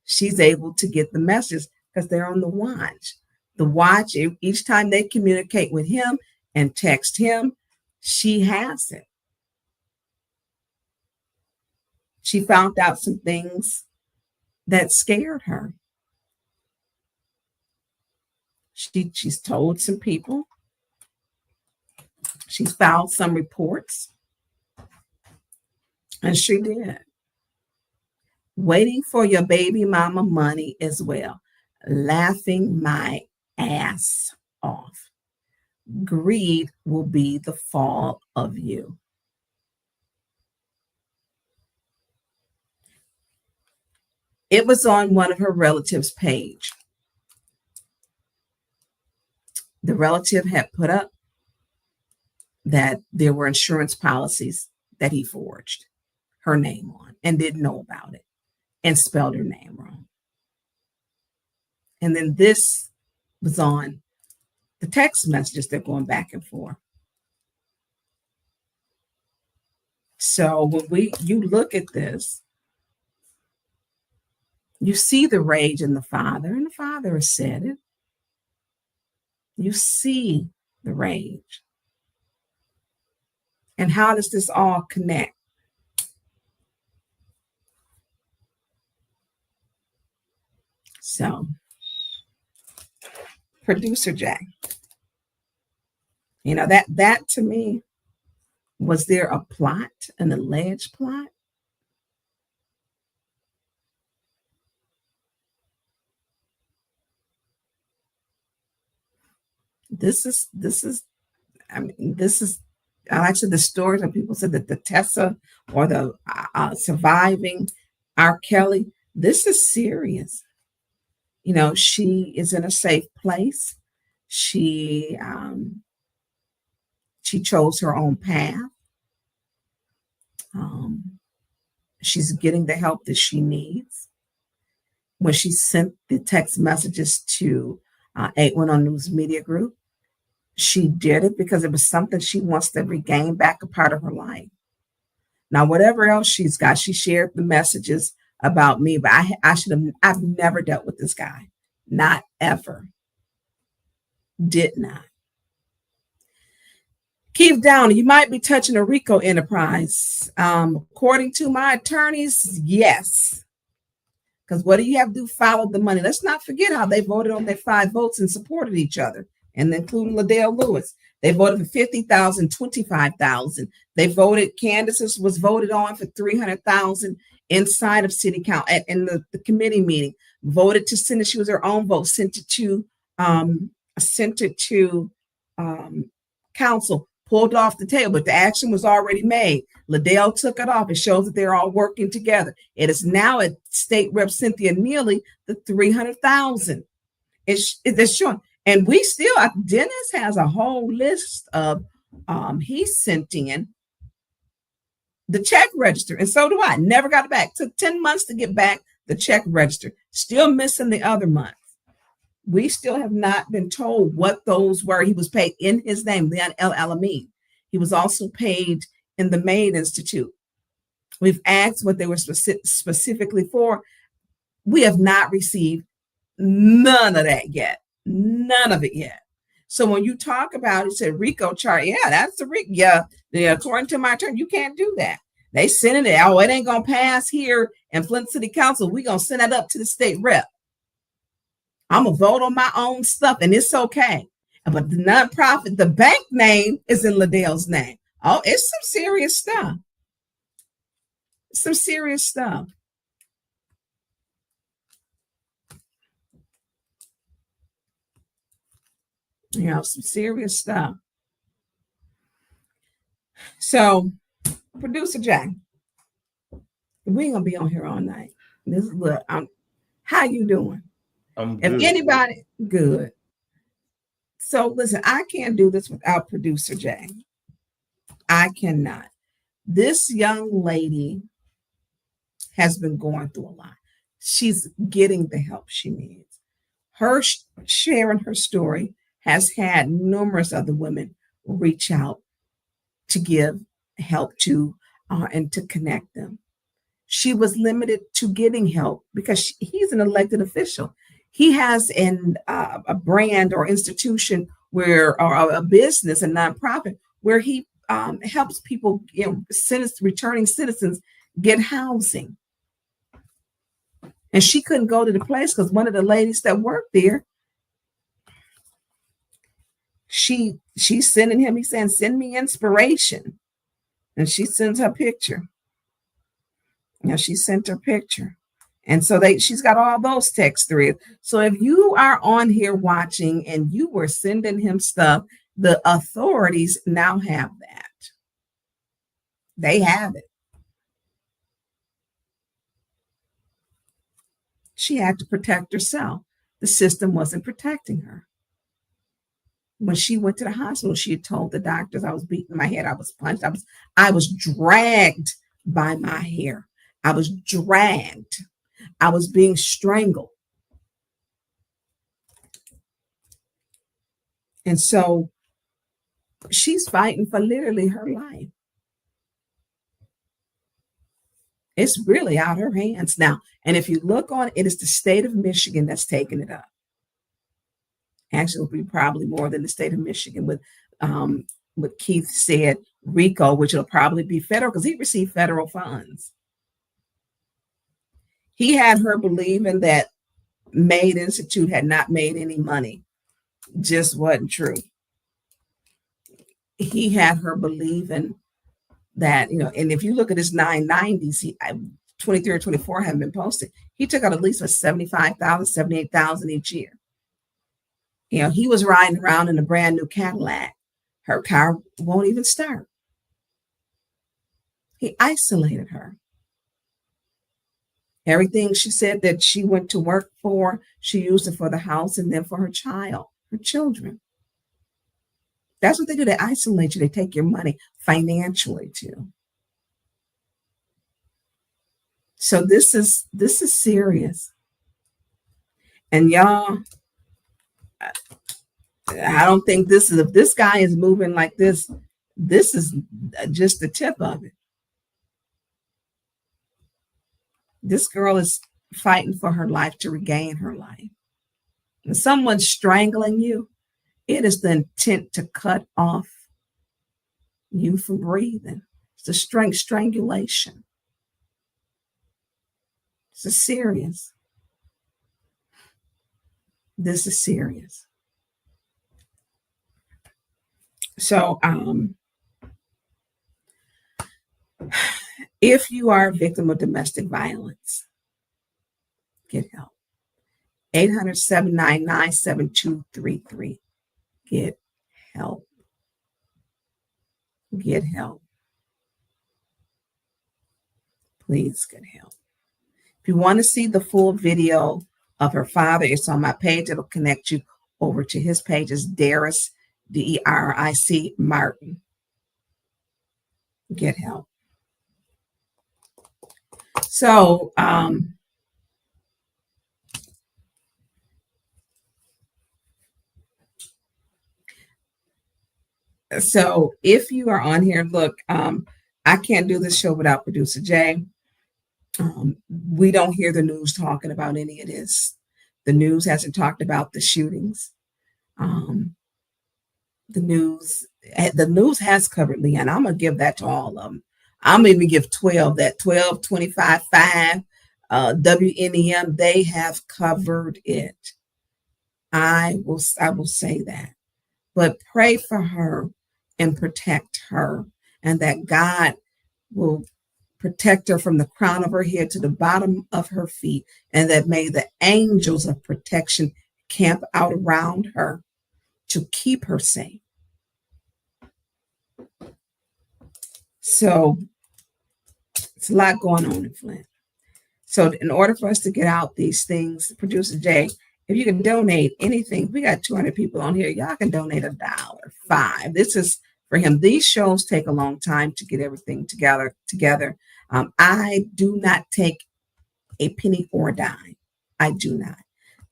she's able to get the messages because they're on the watch. The watch, each time they communicate with him and text him, she has it. She found out some things that scared her. She's told some people. She filed some reports. And she did. Waiting for your baby mama money as well. Laughing my ass off. Greed will be the fall of you. It was on one of her relatives' page. The relative had put up that there were insurance policies that he forged her name on and didn't know about it and spelled her name wrong. And then this was on the text messages that are going back and forth. So when you look at this, you see the rage in the father, and the father has said it. You see the rage. And how does this all connect? So, Producer Jack, you know, that to me, was there a plot, an alleged plot? This is actually the stories of people said that the Tessa or the surviving R. Kelly, this is serious. You know, she is in a safe place. She chose her own path. She's getting the help that she needs. When she sent the text messages to 810 News Media Group, she did it because it was something she wants to regain back a part of her life. Now, whatever else she's got, she shared the messages about me, but I've never dealt with this guy. Not ever. Did not. Keith Downey, you might be touching a RICO enterprise. According to my attorneys, yes. Because what do you have to do? Follow the money. Let's not forget how they voted on their 5 votes and supported each other, and including Liddell Lewis. They voted for 50,000, 25,000. They voted, Candace was voted on for 300,000 inside of City Council in the committee meeting. Voted to send it. She was her own vote. Sent it to council pulled off the table, but the action was already made. Liddell took it off. It shows that they're all working together. It is now at State Rep Cynthia Neely, the 300,000. It's showing. And we still, Dennis has a whole list of, he sent in the check register, and so do I. Never got it back. Took 10 months to get back the check register. Still missing the other month. We still have not been told what those were. He was paid in his name, Leon L. Alameen. He was also paid in the Maid Institute. We've asked what they were specifically for. We have not received none of that yet. None of it yet. So when you talk about it, said RICO chart, yeah, that's the RICO. Yeah, according to my attorney, you can't do that. They sent it. Oh, it ain't gonna pass here in Flint City Council. We're gonna send it up to the state rep. I'm gonna vote on my own stuff, and it's okay. But the nonprofit, the bank name is in Liddell's name. Oh, it's some serious stuff. Some serious stuff. You know, some serious stuff. So, Producer Jack, we ain't gonna be on here all night. This is look. How you doing? I'm good. If anybody, good. So listen, I can't do this without Producer Jay. I cannot. This young lady has been going through a lot. She's getting the help she needs. Her sharing her story has had numerous other women reach out to give help to and to connect them. She was limited to getting help because he's an elected official. He has a brand or institution where, or a business, a nonprofit, where he helps people, returning citizens get housing. And she couldn't go to the place because one of the ladies that worked there, she's sending him, he's saying, send me inspiration. And she sends her picture. She sent her picture. And so she's got all those text threads. So if you are on here watching and you were sending him stuff, the authorities now have that. They have it. She had to protect herself. The system wasn't protecting her. When she went to the hospital, she had told the doctors, I was beating my head, I was punched, I was dragged by my hair. I was dragged. I was being strangled. And so she's fighting for literally her life. It's really out her hands now. And if you look on it, it is the state of Michigan that's taking it up. Actually, it'll be probably more than the state of Michigan with what Keith said, RICO, which will probably be federal because he received federal funds. He had her believing that Maid Institute had not made any money. Just wasn't true. He had her believing that, and if you look at his 990s, 23 or 24 haven't been posted. He took out at least a 75,000, 78,000 each year. He was riding around in a brand new Cadillac. Her car won't even start. He isolated her. Everything she said that she went to work for, she used it for the house and then for her children. That's what they do. They isolate you. They take your money financially too. So this is serious. And y'all, I don't think if this guy is moving like this, this is just the tip of it. This girl is fighting for her life to regain her life. When someone's strangling you, it is the intent to cut off you from breathing. It's a strangulation. This is serious. This is serious. So, if you are a victim of domestic violence, get help. 800-799-7233. Get help. Get help. Please get help. If you want to see the full video of her father, it's on my page. It'll connect you over to his page. It's Deric, Deric Martin. Get help. So, so if you are on here, look, I can't do this show without producer Jay. We don't hear the news talking about any of this. The news hasn't talked about the shootings. The news has covered Leon. I'm gonna give that to all of them. I'm gonna even give 12 that 12, 25, 5, WNEM. They have covered it. I will say that. But pray for her and protect her, and that God will protect her from the crown of her head to the bottom of her feet, and that may the angels of protection camp out around her to keep her safe. So it's a lot going on in Flint. So in order for us to get out these things, producer Jay, if you can donate anything, we got 200 people on here. Y'all can donate $1, $5. This is for him. These shows take a long time to get everything together. I do not take a penny or a dime. I do not.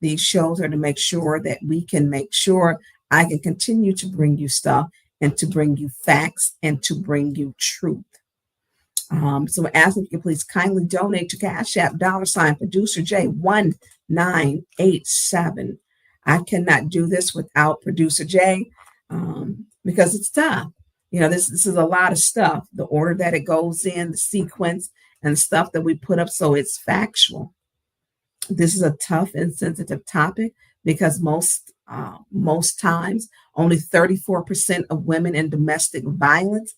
These shows are to make sure that we can make sure I can continue to bring you stuff and to bring you facts and to bring you truth. So ask if you can please kindly donate to Cash App $ producer J 1987. I cannot do this without producer J because it's tough. You know, this is a lot of stuff. The order that it goes in, the sequence, and the stuff that we put up, so it's factual. This is a tough and sensitive topic because most times only 34% of women in domestic violence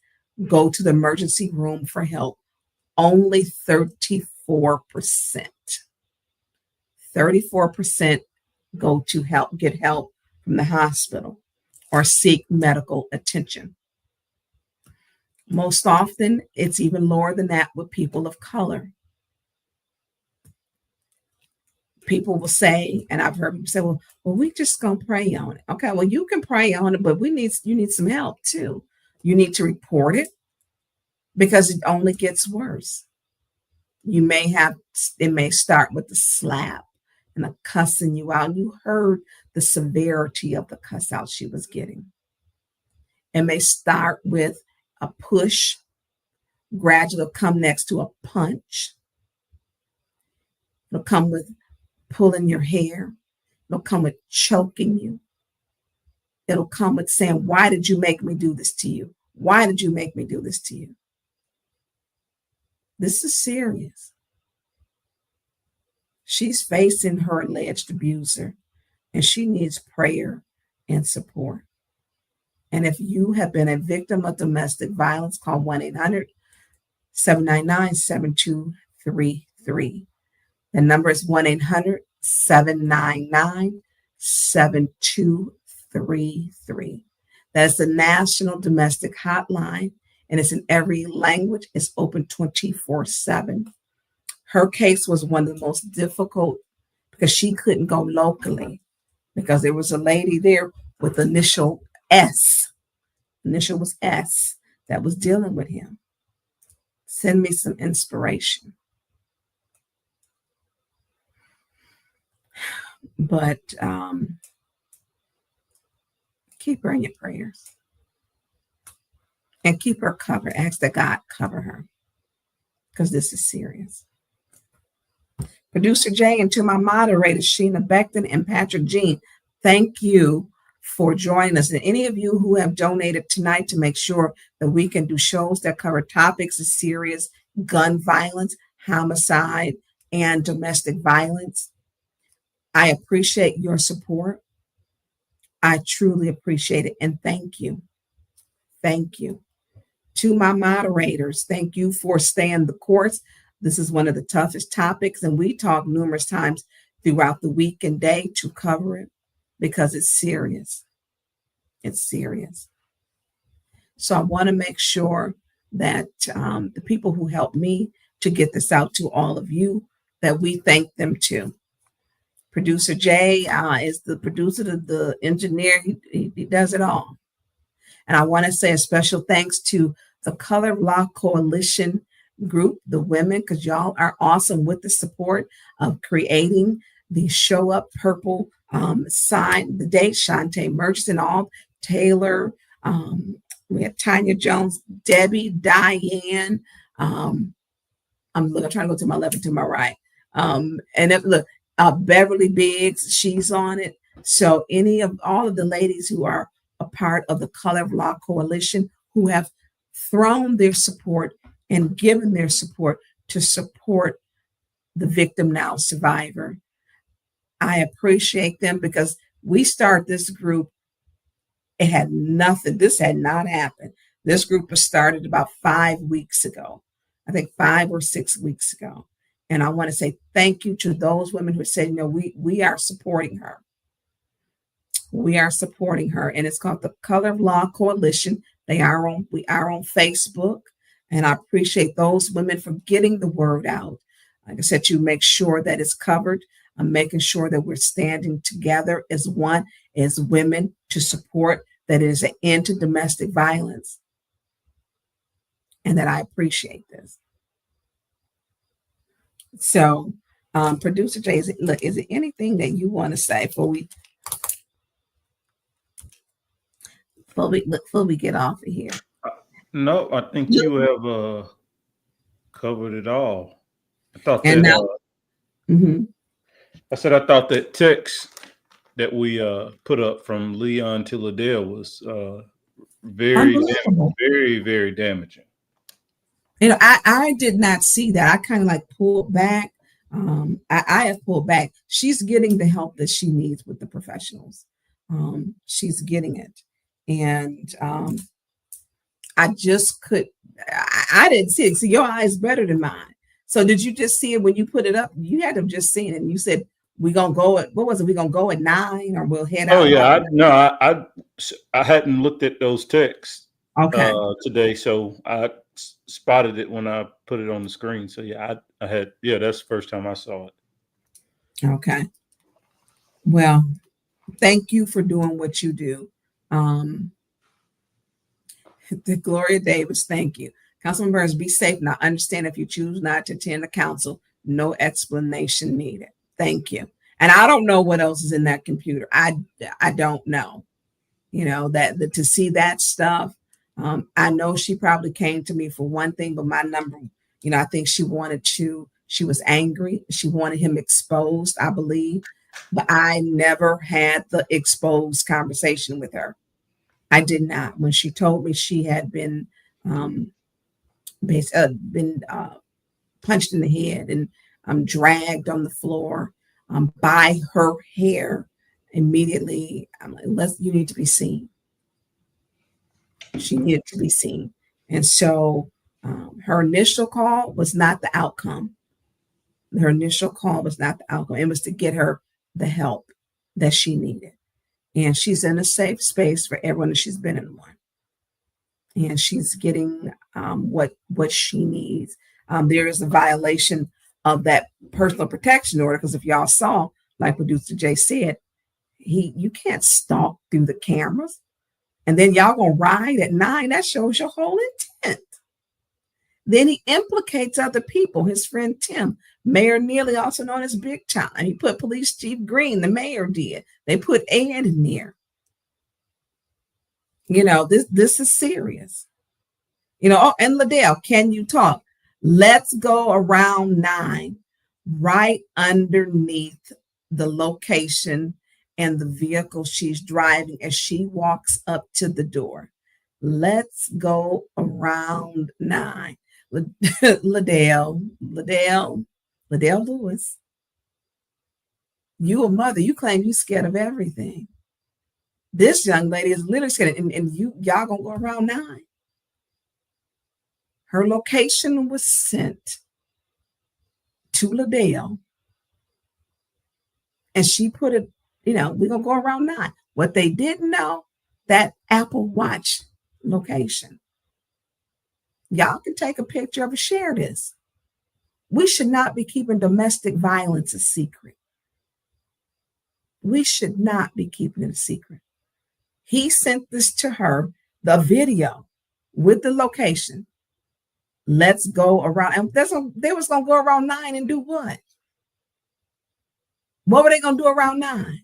go to the emergency room for help. Only 34%. 34% go to get help from the hospital or seek medical attention. Most often, it's even lower than that with people of color. People will say, and I've heard people say, well, we just gonna pray on it. Okay, well, you can pray on it, but you need some help too. You need to report it because it only gets worse. It may start with a slap and a cussing you out. You heard the severity of the cuss out she was getting. It may start with a push, gradually come next to a punch. It'll come with pulling your hair. It'll come with choking you. It'll come with saying, why did you make me do this to you? Why did you make me do this to you? This is serious. She's facing her alleged abuser, and she needs prayer and support. And if you have been a victim of domestic violence, call 1-800-799-7233. The number is 1-800-799-7233. That's the National Domestic Hotline, and it's in every language. It's open 24/7. Her case was one of the most difficult because she couldn't go locally because there was a lady there with initial S. Initial was S that was dealing with him. Send me some inspiration. But keep her in your prayers and keep her covered. Ask that God cover her because this is serious. Producer Jay, and to my moderators, Sheena Beckton and Patrick Jean, thank you for joining us. And any of you who have donated tonight to make sure that we can do shows that cover topics as serious gun violence, homicide, and domestic violence, I appreciate your support. I truly appreciate it. And thank you. Thank you. To my moderators, thank you for staying the course. This is one of the toughest topics, and we talk numerous times throughout the week and day to cover it because it's serious. It's serious. So I want to make sure that the people who helped me to get this out to all of you, that we thank them too. Producer Jay is the producer, the engineer. He does it all. And I want to say a special thanks to the Color Law Coalition group, the women, because y'all are awesome with the support of creating the Show Up Purple sign, the date, Shantae Murchison, all Taylor, we have Tanya Jones, Debbie, Diane. I'm trying to go to my left and to my right. And if, look, Beverly Biggs, she's on it. So all of the ladies who are a part of the Color of Law Coalition, who have thrown their support and given their support to support the victim now survivor. I appreciate them because we start this group. It had nothing. This had not happened. This group was started about 5 weeks ago. I think 5 or 6 weeks ago. And I want to say thank you to those women who said, we are supporting her. We are supporting her. And it's called the Color of Law Coalition. We are on Facebook. And I appreciate those women for getting the word out. Like I said, you make sure that it's covered. I'm making sure that we're standing together as one, as women, to support that it is an end to domestic violence. And that I appreciate this. So, Producer Jay, is there anything that you want to say before we get off of here? No, I think you have covered it all. I thought and that. Now, I said I thought that text that we put up from Leon to Liddell was very, very damaging. I did not see that. I kind of like pulled back. I have pulled back. She's getting the help that she needs with the professionals. She's getting it. And I just I didn't see it. So your eye is better than mine. So did you just see it when you put it up? You had to have just seen it. And you said, we're going to go at, what was it? We're going to go at 9 or we'll head out. Oh, yeah. I hadn't looked at those texts today. So I spotted it when I put it on the screen. So yeah, that's the first time I saw it. Okay. Well, thank you for doing what you do. The Gloria Davis, thank you. Councilman Burns, be safe. Now, understand if you choose not to attend the council, no explanation needed. Thank you. And I don't know what else is in that computer. I don't know. That to see that stuff. I know she probably came to me for one thing, but my number, I think she was angry. She wanted him exposed, I believe. But I never had the exposed conversation with her. I did not. When she told me she had been punched in the head and dragged on the floor by her hair, immediately I'm like, you need to be seen. She needed to be seen. And so her initial call was not the outcome. Her initial call was not the outcome. It was to get her the help that she needed. And she's in a safe space for everyone, and she's been in one. And she's getting what she needs. There is a violation of that personal protection order, because if y'all saw, like Producer Jay said, you can't stalk through the cameras. And then y'all gonna ride at 9. That shows your whole intent. Then he implicates other people. His friend Tim, Mayor Neely, also known as Big Time. He put Police Chief Green, the mayor did. They put Ed in there. This is serious. And Liddell, can you talk? Let's go around 9, right underneath the location and the vehicle she's driving as she walks up to the door. Let's go around 9. Liddell Lewis, you a mother, you claim you scared of everything. This young lady is literally scared, and y'all gonna go around 9. Her location was sent to Liddell, and she put it, we're gonna go around 9. What they didn't know that Apple Watch location. Y'all can take a picture of it, share this. We should not be keeping domestic violence a secret. We should not be keeping it a secret. He sent this to her, the video with the location. Let's go around. And they was going to go around 9 and do what? What were they going to do around 9?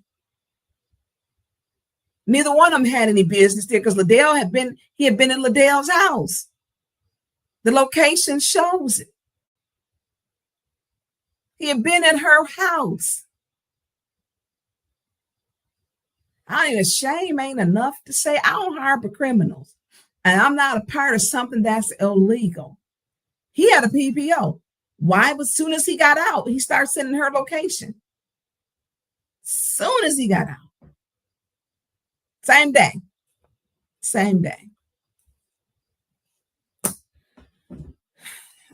Neither one of them had any business there because he had been in Liddell's house. The location shows it. He had been at her house. Shame ain't enough to say I don't harbor criminals. And I'm not a part of something that's illegal. He had a PPO. Why? As soon as he got out, he started sending her location. Soon as he got out. Same day. Same day.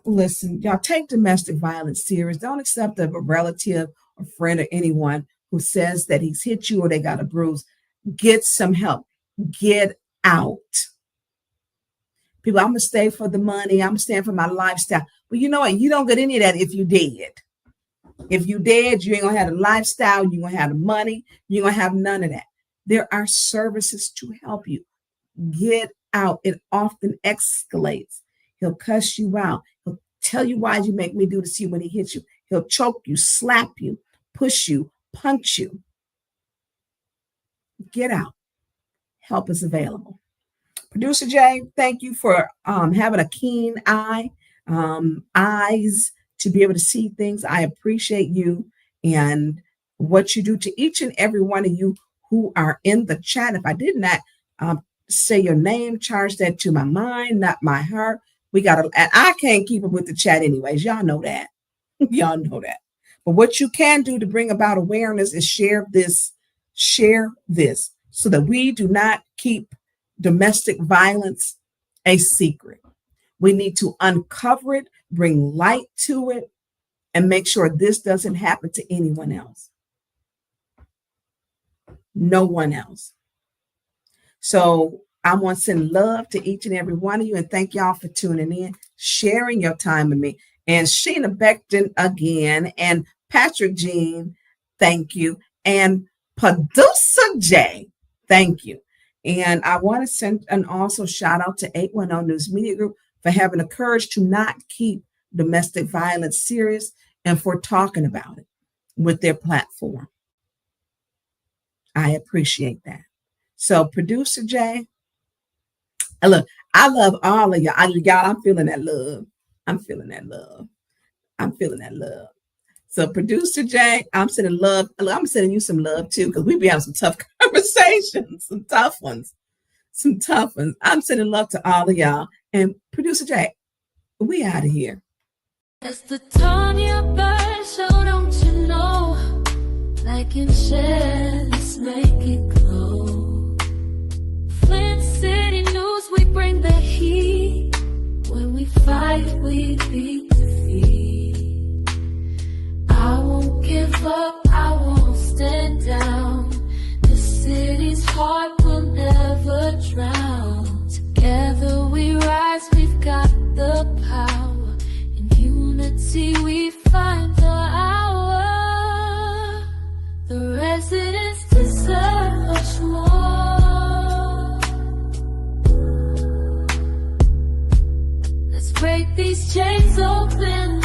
Listen, y'all, take domestic violence serious. Don't accept a relative or friend or anyone who says that he's hit you or they got a bruise. Get some help. Get out. People, I'm going to stay for the money. I'm going to stand for my lifestyle. But you know what? You don't get any of that if you dead. If you dead, you ain't going to have a lifestyle. You're going to have the money. You're going to have none of that. There are services to help you. Get out. It often escalates. He'll cuss you out. He'll tell you, why'd you make me do this to you when he hits you? He'll choke you, slap you, push you, punch you. Get out. Help is available. Producer Jay, thank you for having a keen eye, eyes to be able to see things. I appreciate you and what you do to each and every one of you who are in the chat. If I did not say your name, charge that to my mind, not my heart. And I can't keep up with the chat anyways. Y'all know that. Y'all know that. But what you can do to bring about awareness is share this so that we do not keep domestic violence a secret. We need to uncover it, bring light to it, and make sure this doesn't happen to anyone else. No one else. So I want to send love to each and every one of you and thank y'all for tuning in, sharing your time with me. And Sheena Beckton again, and Patrick Jean, thank you. And Producer Jay, thank you. And I want to send an also shout out to 810 News Media Group for having the courage to not keep domestic violence serious and for talking about it with their platform. I appreciate that. So Producer Jay, look, I love all of y'all. I'm feeling that love. I'm feeling that love. I'm feeling that love. So Producer Jay, I'm sending love. I'm sending you some love too, because we be having some tough conversations, some tough ones. I'm sending love to all of y'all. And Producer Jay, we out of here. It's the time your bird, so don't you know? Like and share, let's make it glow. Flint City News, we bring the heat. When we fight, we beat defeat. I won't give up, I won't stand down. The city's heart will never drown. Together we rise, we've got the power. In unity we find the hour. The residents deserve much more. Let's break these chains open.